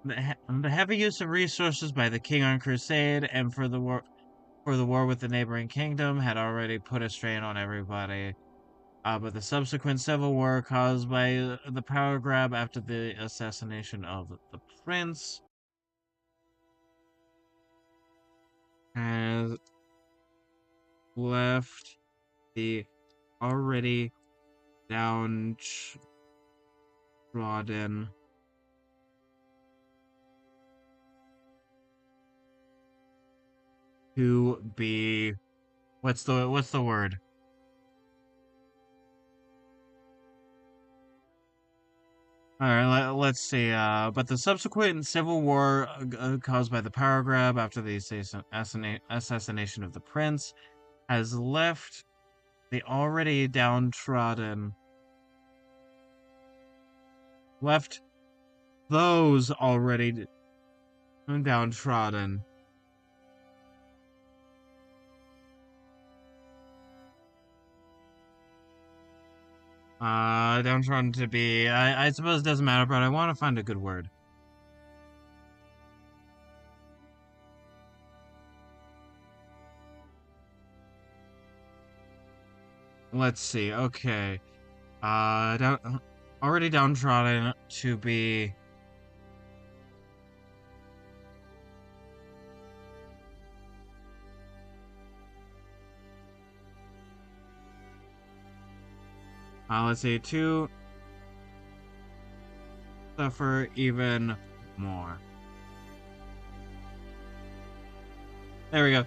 the heavy use of resources by the king on crusade and for the war with the neighboring kingdom had already put a strain on everybody. But the subsequent civil war caused by the power grab after the assassination of the prince has left the already downtrodden to be what's the word? All right, let's see. But the subsequent civil war caused by the power grab after the assassination of the prince has left the already downtrodden. Left those already downtrodden. Downtrodden to be. I suppose it doesn't matter, but I want to find a good word. Let's see. Okay. Already downtrodden to be. Let's see. To suffer even more. There we go.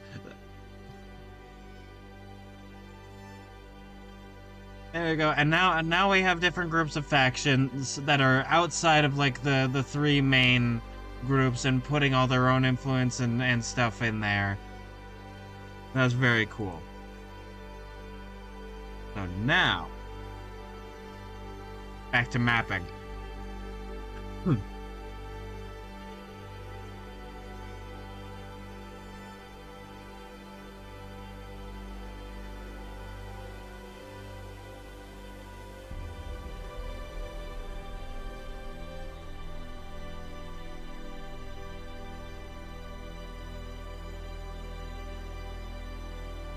There we go. And now we have different groups of factions that are outside of like the three main groups and putting all their own influence and stuff in there. That was very cool. So now, back to mapping.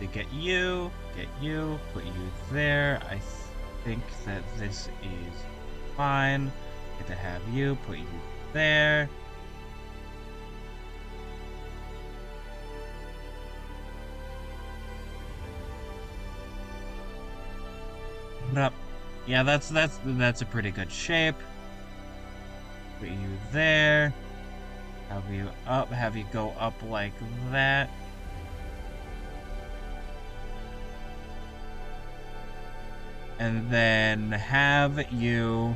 To get you, put you there. I think that this is fine. Get to have you, put you there. Up. Yeah, that's a pretty good shape. Put you there. Have you up, have you go up like that. And then have you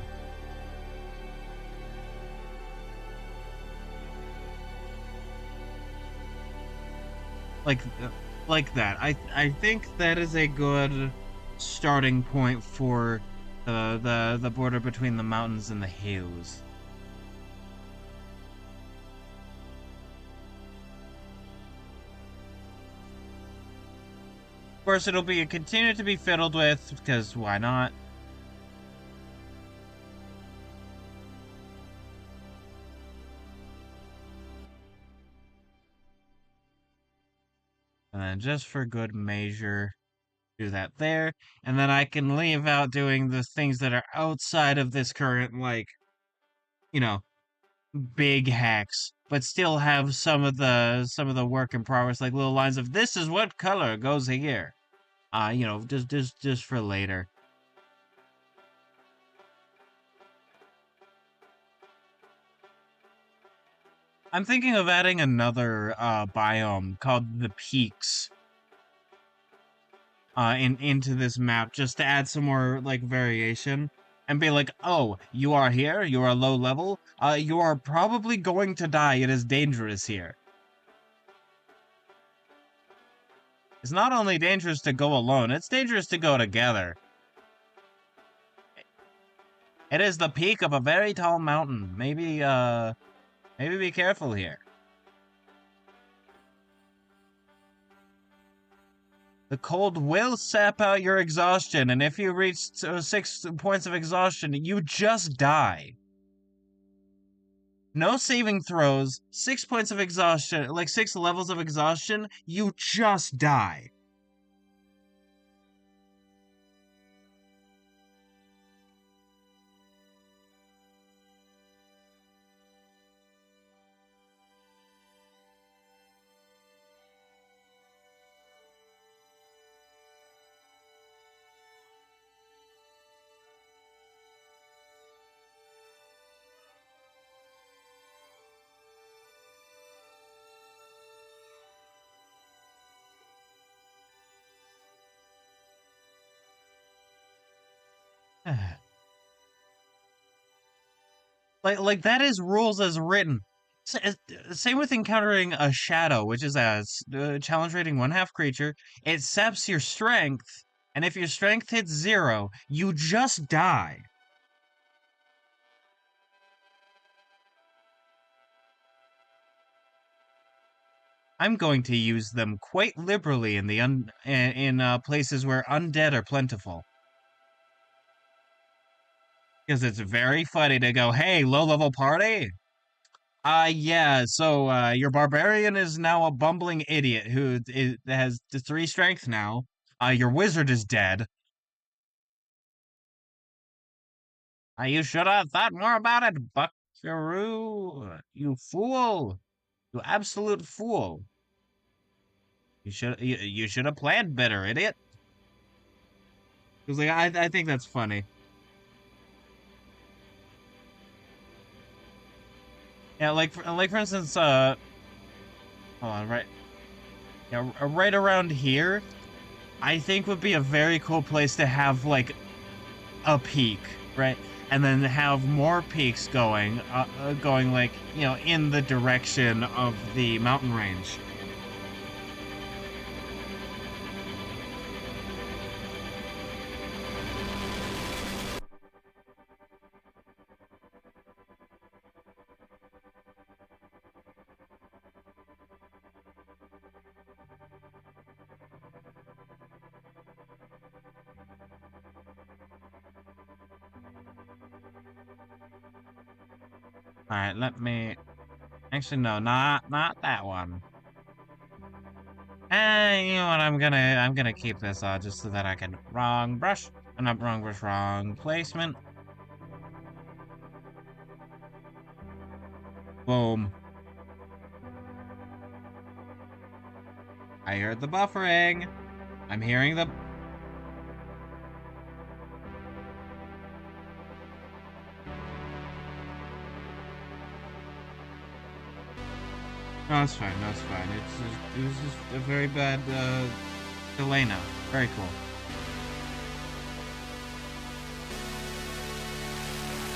like that. I think that is a good starting point for the border between the mountains and the hills. Of course, it'll be continue to be fiddled with, because why not? And then just for good measure, do that there. And then I can leave out doing the things that are outside of this current, like, you know, big hacks, but still have some of the work in progress, like little lines of this is what color goes here. You know, just for later. I'm thinking of adding another biome called the Peaks into this map, just to add some more like variation and be like, oh, you are here, you are low level, you are probably going to die, it is dangerous here. It's not only dangerous to go alone, it's dangerous to go together. It is the peak of a very tall mountain. Maybe be careful here. The cold will sap out your exhaustion, and if you reach 6 points of exhaustion, you just die. No saving throws, 6 points of exhaustion, like 6 levels of exhaustion, you just die. like that is rules as written. Same with encountering a shadow, which is a challenge rating 1/2 creature. It saps your strength, and if your strength hits 0, you just die. I'm going to use them quite liberally in the in places where undead are plentiful. Because it's very funny to go, hey, low-level party? Yeah, so, your barbarian is now a bumbling idiot who has 3 strength now. Your wizard is dead. You should have thought more about it, Buckaroo. You fool. You absolute fool. You should have planned better, idiot. Because, like, I think that's funny. Yeah, like for instance, hold on, right, yeah, right around here, I think would be a very cool place to have like a peak, right? and then have more peaks going like, in the direction of the mountain range. All right, let me. Actually, no, not that one. You know what? I'm gonna keep this just so that I can wrong brush, not wrong brush, wrong placement. Boom. I heard the buffering. I'm hearing the. No, it's fine. No, it's fine. It was just a very bad delay now. Very cool.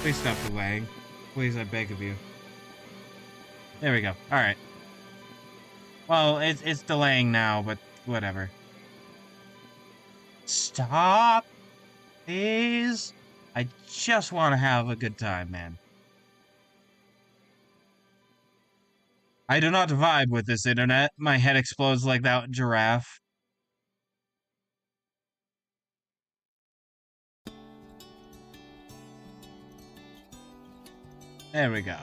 Please stop delaying. Please, I beg of you. There we go. All right. Well, it's delaying now, but whatever. Stop, please. I just want to have a good time, man. I do not vibe with this internet. My head explodes like that giraffe. There we go.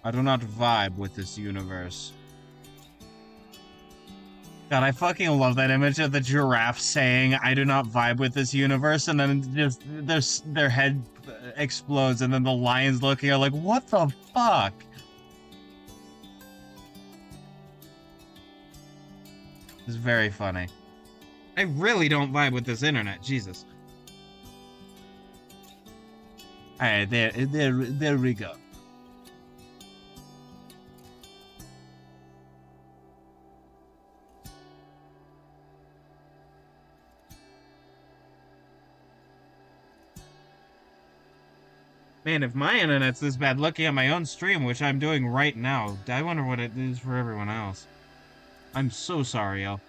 I do not vibe with this universe. God, I fucking love that image of the giraffe saying, I do not vibe with this universe, and then just their head explodes, and then the lions looking are like, what the fuck? It's very funny. I really don't vibe with this internet, Jesus. Alright, there we go. Man, if my internet's this bad looking at my own stream, which I'm doing right now, I wonder what it is for everyone else. I'm so sorry, y'all.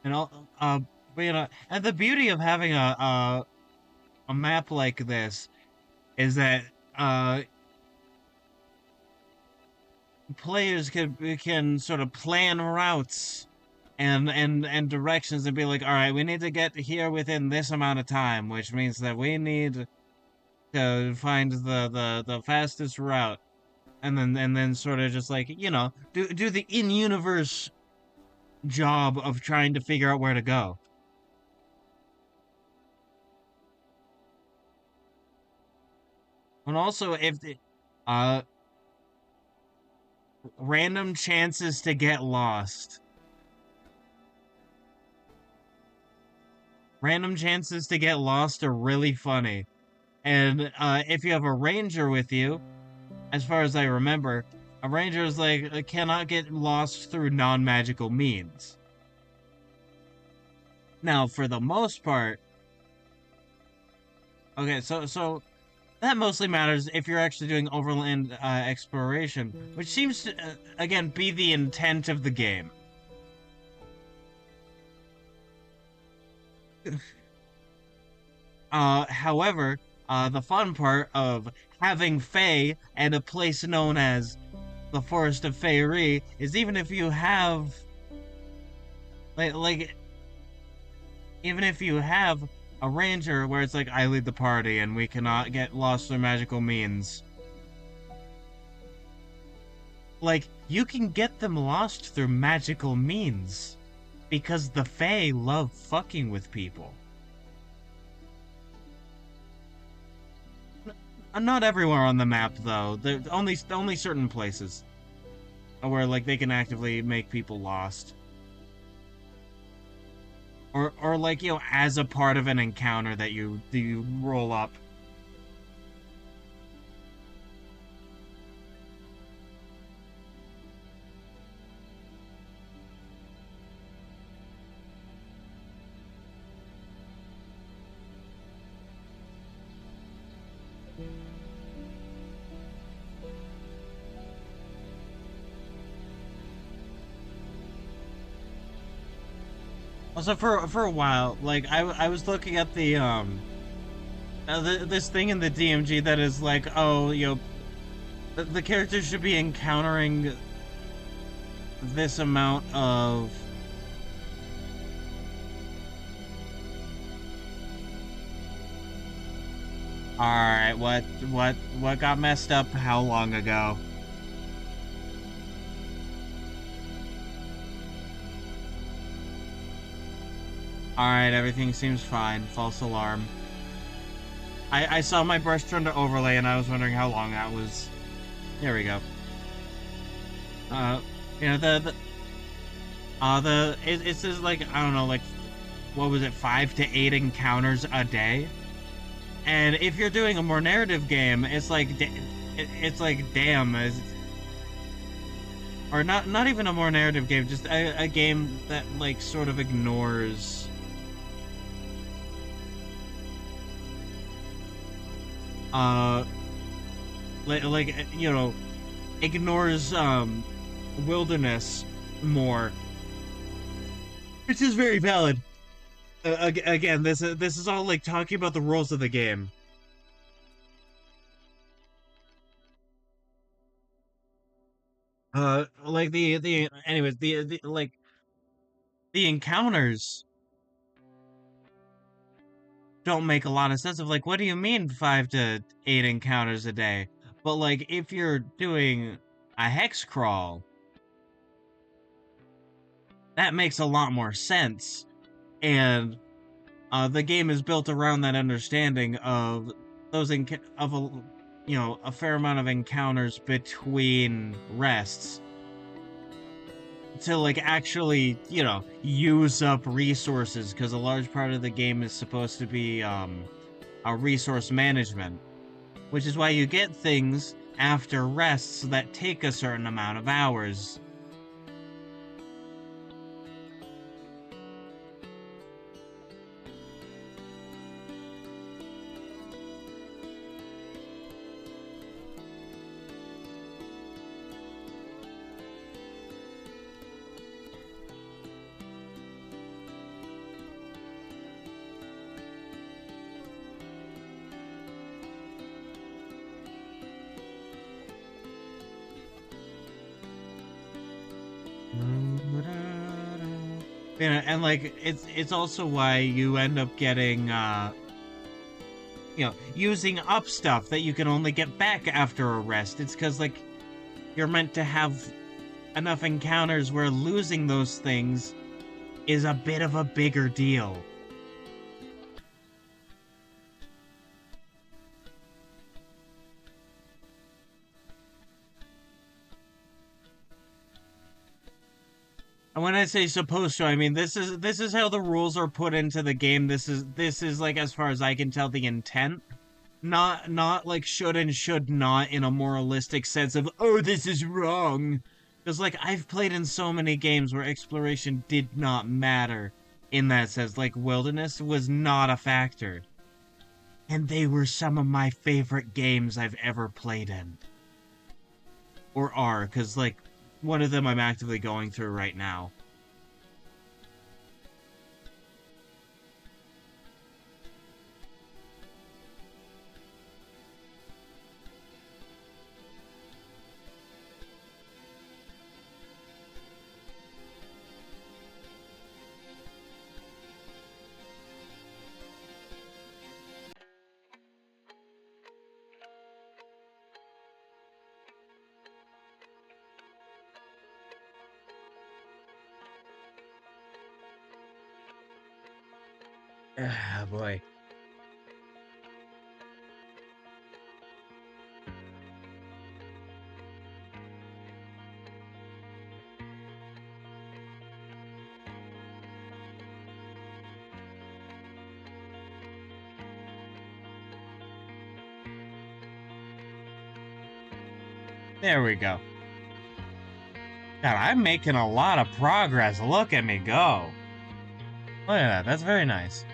And and the beauty of having a map like this is that players can sort of plan routes and directions and be like, all right, we need to get here within this amount of time, which means that we need to find the fastest route, and then sort of just like, do the in-universe job of trying to figure out where to go. And also, if random chances to get lost. Random chances to get lost are really funny. And if you have a ranger with you, as far as I remember, a ranger is like cannot get lost through non-magical means. Now, for the most part, okay, so that mostly matters if you're actually doing overland exploration, which seems to again be the intent of the game. However, the fun part of having Fae and a place known as the Forest of Faerie is even if you have like even if you have a ranger where it's like I lead the party and we cannot get lost through magical means. Like, you can get them lost through magical means because the Fae love fucking with people. Not everywhere on the map, though. There only certain places where like they can actively make people lost, or like, as a part of an encounter that you roll up. Also, for a while, like I was looking at this thing in the DMG that is like, oh, the characters should be encountering this amount of. All right, what got messed up how long ago? All right, everything seems fine. False alarm. I saw my brush turn to overlay and I was wondering how long that was. There we go. Uh, you know it says like, I don't know, like, what was it, 5 to 8 encounters a day? And if you're doing a more narrative game, it's like it's like, damn, or not even a more narrative game, just a game that like sort of ignores uh like ignores wilderness more, which is very valid. Again, this is all like talking about the rules of the game. Like the anyways, the like the encounters don't make a lot of sense. Of like, what do you mean 5 to 8 encounters a day? But like, if you're doing a hex crawl, that makes a lot more sense. And the game is built around that understanding of of a fair amount of encounters between rests to like actually use up resources, because a large part of the game is supposed to be a resource management, which is why you get things after rests that take a certain amount of hours. And like, it's also why you end up getting using up stuff that you can only get back after a rest. It's because like you're meant to have enough encounters where losing those things is a bit of a bigger deal. And when I say supposed to, I mean this is how the rules are put into the game. This is like, as far as I can tell, the intent. Not like should and should not in a moralistic sense of, oh, this is wrong. Because like, I've played in so many games where exploration did not matter in that sense. Like, wilderness was not a factor. And they were some of my favorite games I've ever played in. Or are, because like one of them I'm actively going through right now. Ah, boy. There we go. God, I'm making a lot of progress. Look at me go. Look at that. That's very nice.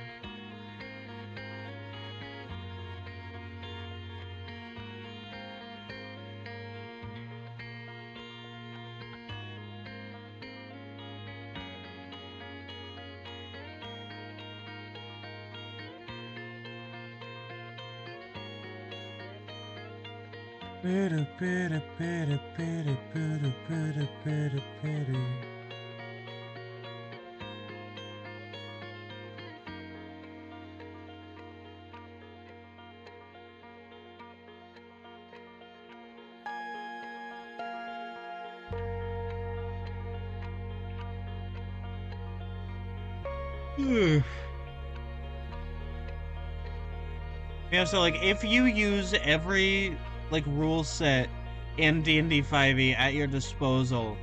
Yeah, so like if you use every like rule set in D&D 5e at your disposal,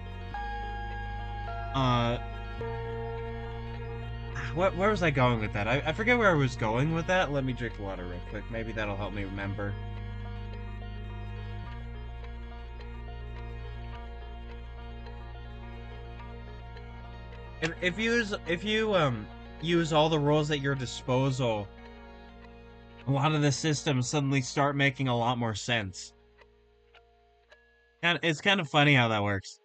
uh where was I going with that? I forget where I was going with that. Let me drink water real quick. Maybe that'll help me remember. If you use all the rules at your disposal, a lot of the systems suddenly start making a lot more sense. And it's kind of funny how that works.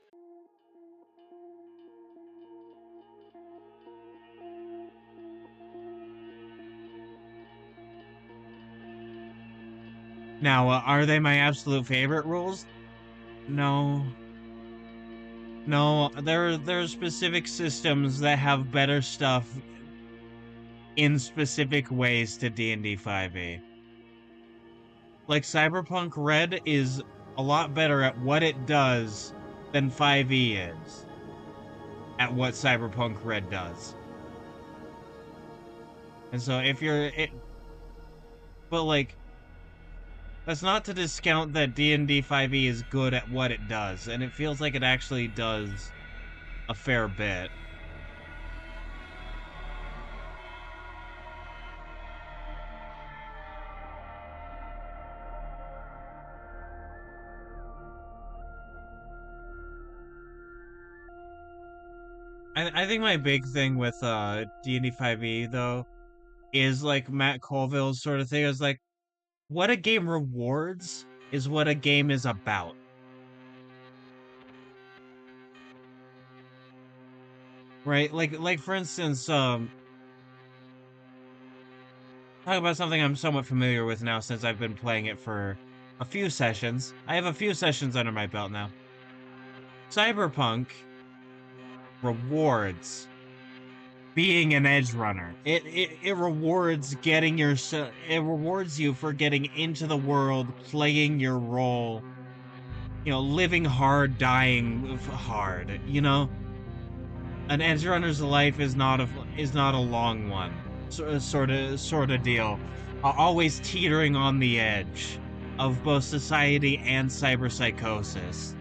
Now, are they my absolute favorite rules? No. No, there are specific systems that have better stuff in specific ways to D&D 5e. Like Cyberpunk Red is a lot better at what it does than 5e is at what Cyberpunk Red does. And so if you're it, but like that's not to discount that D&D 5e is good at what it does, and it feels like it actually does a fair bit. I think my big thing with D&D 5e though is like Matt Colville's sort of thing is like what a game rewards is what a game is about. Right? Like for instance, talk about something I'm somewhat familiar with now since I've been playing it for a few sessions. I have a few sessions under my belt now. Cyberpunk rewards being an edge runner. It rewards getting your it rewards you for getting into the world, playing your role, living hard, dying hard, An edge runner's life is not a long one. Sort of deal. Always teetering on the edge of both society and cyberpsychosis.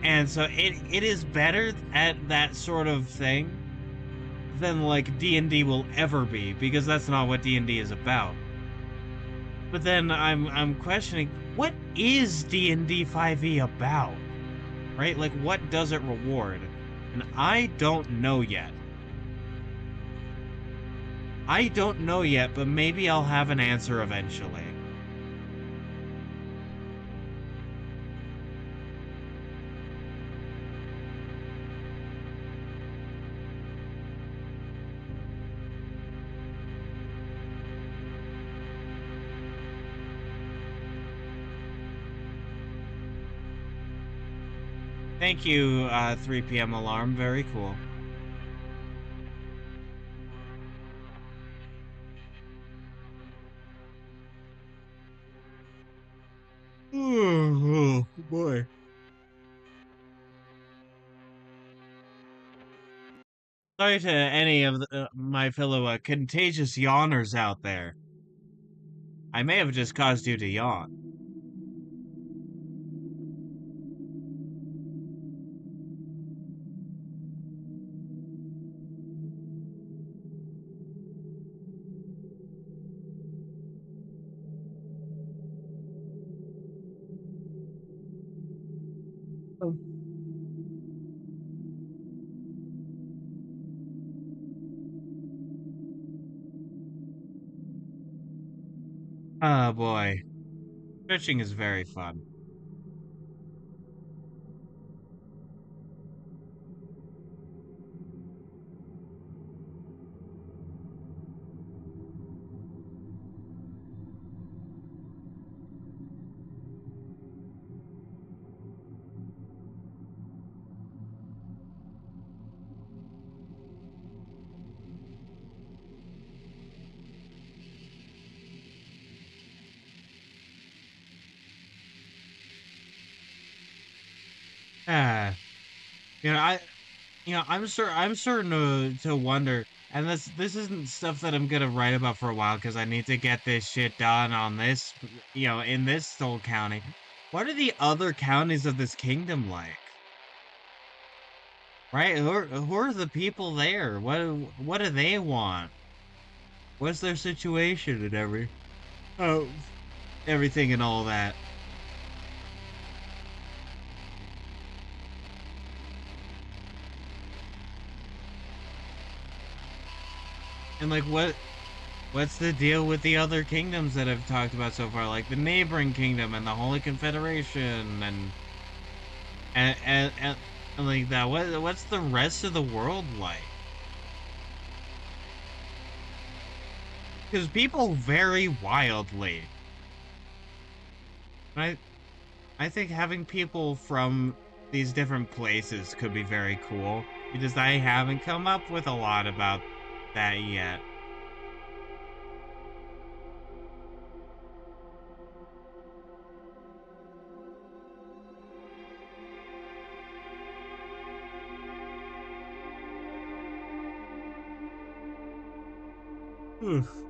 And so it is better at that sort of thing than like D&D will ever be, because that's not what D&D is about. But then I'm questioning, what is D&D 5e about? Right? Like what does it reward? And I don't know yet. I don't know yet, but maybe I'll have an answer eventually. Thank you, 3 p.m. alarm. Very cool. Oh, boy. Sorry to any of my fellow contagious yawners out there. I may have just caused you to yawn. Oh boy, fishing is very fun. Ah, you know, I, I'm certain to wonder, and this isn't stuff that I'm gonna write about for a while because I need to get this shit done on this, in this Soul County. What are the other counties of this kingdom like? Right? Who are the people there? What do they want? What's their situation and oh everything and all that? And like what's the deal with the other kingdoms that I've talked about so far, like the neighboring kingdom and the Holy Confederation and and like that? What's the rest of the world like? Because people vary wildly. And I think having people from these different places could be very cool because I haven't come up with a lot about that yet. Oof.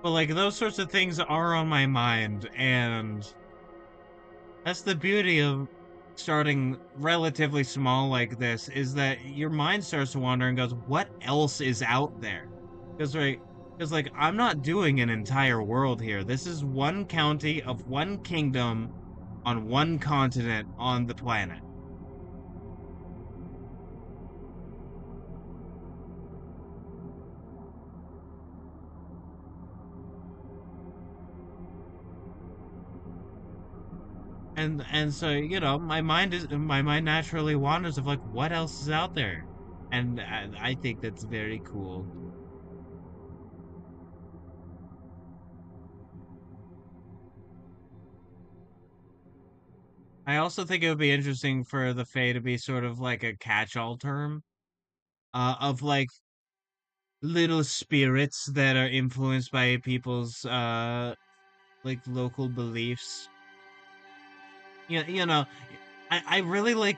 But like those sorts of things are on my mind, and that's the beauty of starting relatively small like this is that your mind starts to wander and goes, what else is out there? Because right, because like I'm not doing an entire world here. This is one county of one kingdom on one continent on the planet. And so, my mind naturally wanders of like what else is out there. And I think that's very cool. I also think it would be interesting for the Fae to be sort of like a catch-all term of like little spirits that are influenced by people's like local beliefs. You know, I really like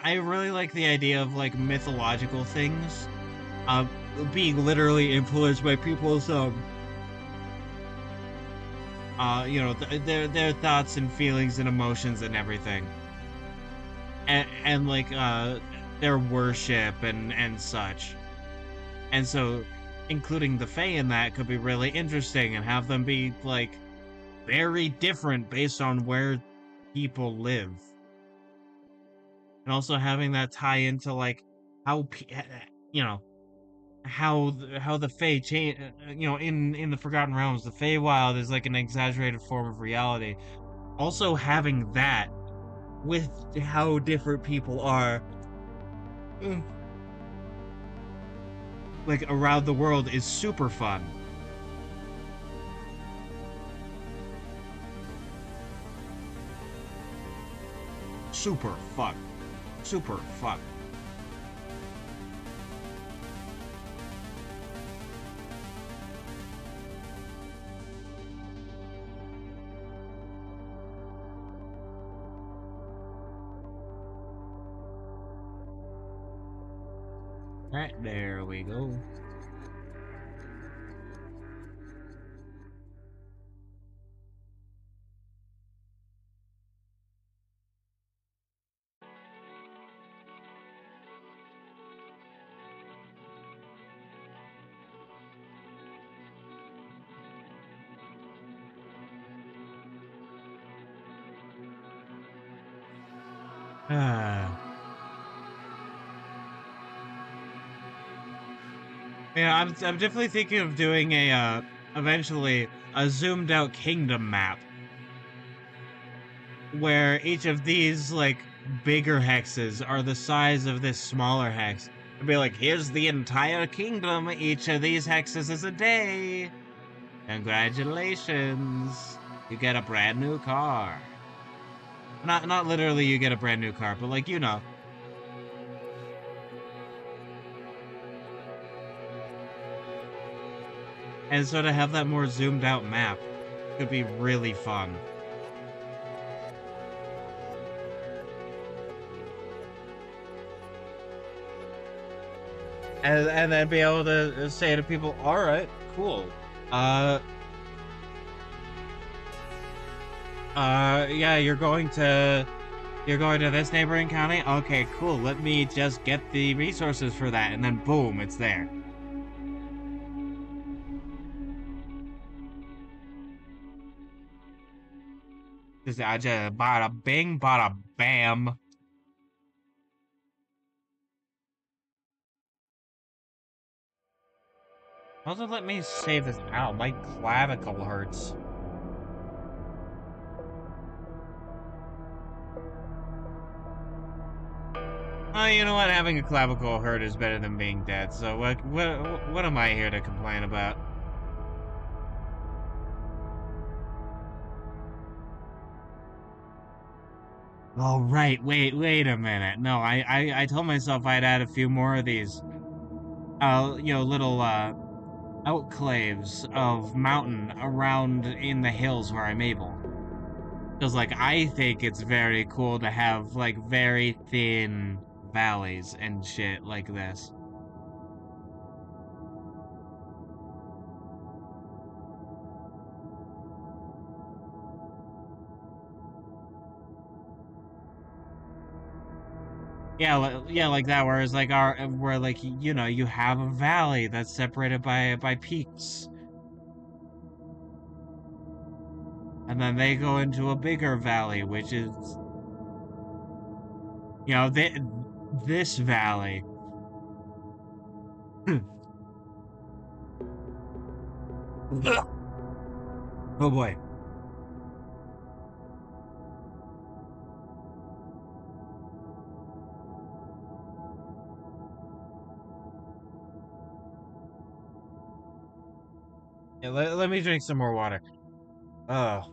I really like the idea of like mythological things uh being literally influenced by people's their thoughts and feelings and emotions and everything. And like their worship and such. And so including the Fae in that could be really interesting and have them be like very different based on where people live. And also having that tie into like how you know how the Fae change, in the Forgotten Realms the Feywild is like an exaggerated form of reality. Also having that with how different people are mm, like around the world is super fun. Super fun. Super fun. Right, there we go. Yeah, I'm definitely thinking of doing a eventually a zoomed out kingdom map where each of these like bigger hexes are the size of this smaller hex. It'd be like, here's the entire kingdom. Each of these hexes is a day. Congratulations. You get a brand new car. Not literally you get a brand new car, but like, you know. And so to have that more zoomed out map could be really fun. And then be able to say to people, all right, cool. Uh yeah, you're going to this neighboring county? Okay, cool. Let me just get the resources for that, and then boom, it's there. I just bada bing, bada bam. Also, let me save this. Ow, my clavicle hurts. Oh, you know what? Having a clavicle hurt is better than being dead. So what am I here to complain about? Oh right, wait a minute. No, I told myself I'd add a few more of these. Little outclaves of mountain around in the hills where I'm able. Because like I think it's very cool to have like very thin valleys and shit like this. Yeah, yeah, like that. Whereas like where like you know you have a valley that's separated by peaks, and then they go into a bigger valley, which is this valley. Oh boy. Yeah, let me drink some more water. Oh.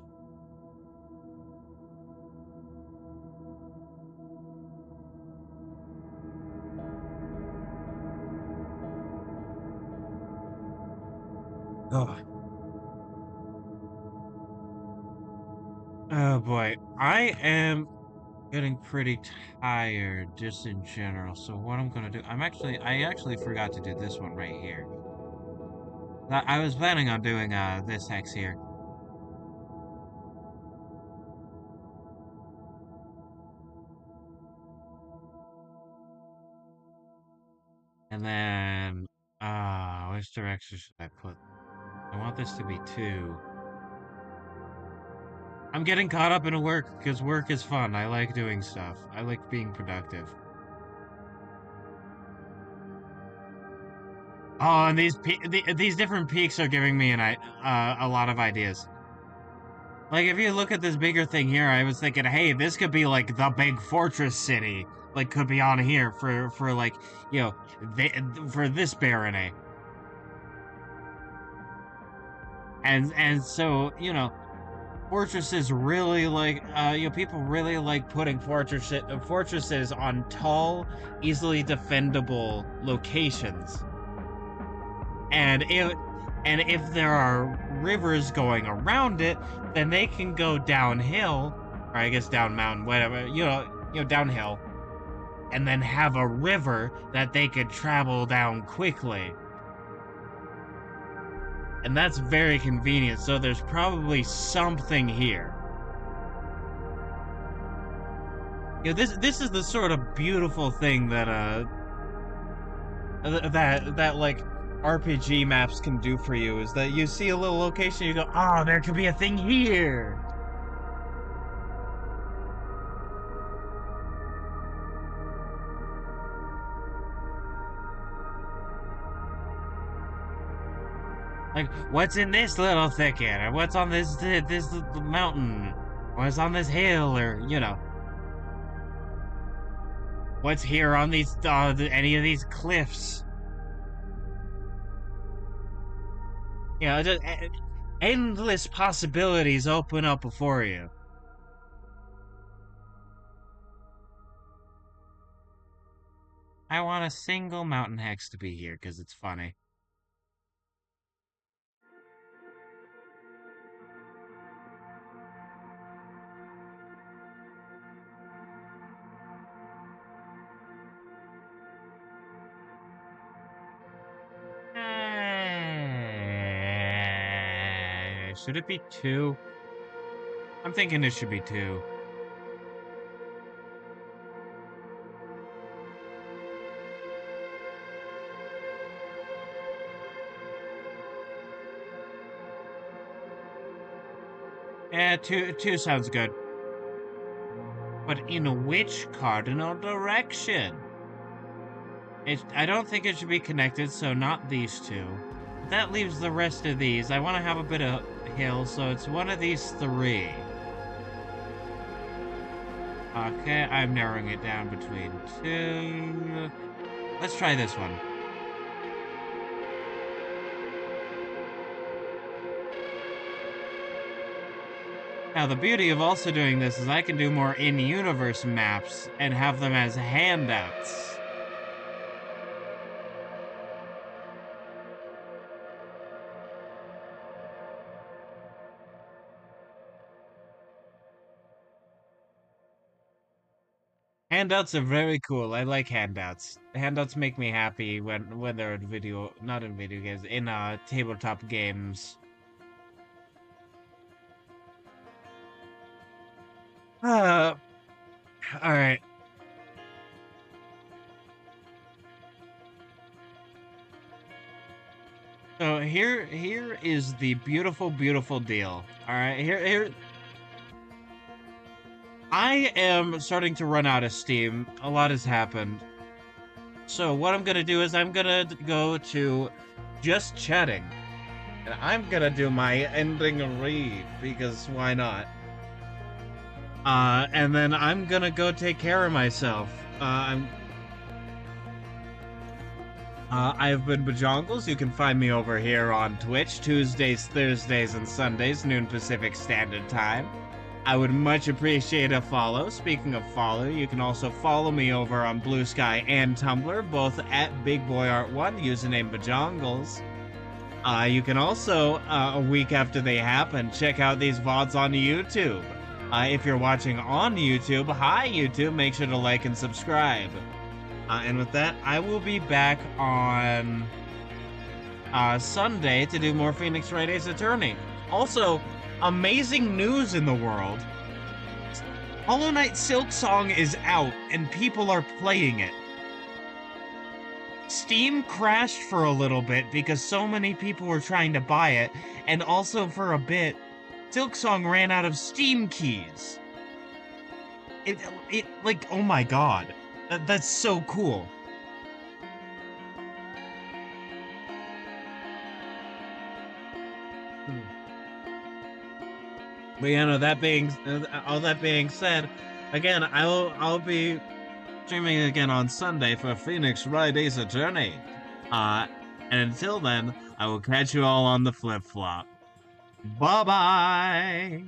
Oh. Oh boy. I am getting pretty tired just in general. So what I'm gonna do, I actually forgot to do this one right here. I was planning on doing this hex here. And then which direction should I put? I want this to be 2. I'm getting caught up in work because work is fun. I like doing stuff. I like being productive. Oh, and these different peaks are giving me a lot of ideas. Like if you look at this bigger thing here, I was thinking, hey, this could be like the big fortress city. Like could be on here for like you know for this barony. And so fortresses really like people really like putting fortresses on tall, easily defendable locations. And if there are rivers going around it, then they can go downhill, or I guess down mountain, whatever, downhill, and then have a river that they could travel down quickly. And that's very convenient, so there's probably something here. This is the sort of beautiful thing that like RPG maps can do for you, is that you see a little location, you go, oh, there could be a thing here. Like, what's in this little thicket, or what's on this mountain, what's on this hill, or what's here on these any of these cliffs. Just endless possibilities open up before you. I want a single mountain hex to be here because it's funny. Should it be 2? I'm thinking it should be 2. Yeah, two sounds good. But in which cardinal direction? I don't think it should be connected, so not these two. That leaves the rest of these. I want to have a bit of hill, so it's one of these 3. Okay, I'm narrowing it down between 2. Let's try this one. Now, the beauty of also doing this is I can do more in-universe maps and have them as handouts. Handouts are very cool. I like handouts. Handouts make me happy when they're in not in video games, in tabletop games. All right. So here is the beautiful deal. All right, here I am starting to run out of steam. A lot has happened. So what I'm gonna do is I'm gonna go to just chatting, and I'm gonna do my ending read because why not? And then I'm gonna go take care of myself. I've been Bajongles. You can find me over here on Twitch, Tuesdays, Thursdays, and Sundays, noon Pacific Standard Time. I would much appreciate a follow. Speaking of follow, you can also follow me over on Bluesky and Tumblr, both at BigBoyArt1, username Bajongles. You can also, a week after they happen, check out these VODs on YouTube. If you're watching on YouTube, hi YouTube, make sure to like and subscribe. And with that, I will be back on Sunday to do more Phoenix Wright Ace Attorney. Also, amazing news in the world. Hollow Knight Silksong is out, and people are playing it. Steam crashed for a little bit because so many people were trying to buy it, and also for a bit, Silksong ran out of Steam keys. It like, oh my god. That's so cool. But all that being said, again, I'll be streaming again on Sunday for Phoenix Wright Ace Attorney. And until then, I will catch you all on the flip flop. Bye bye.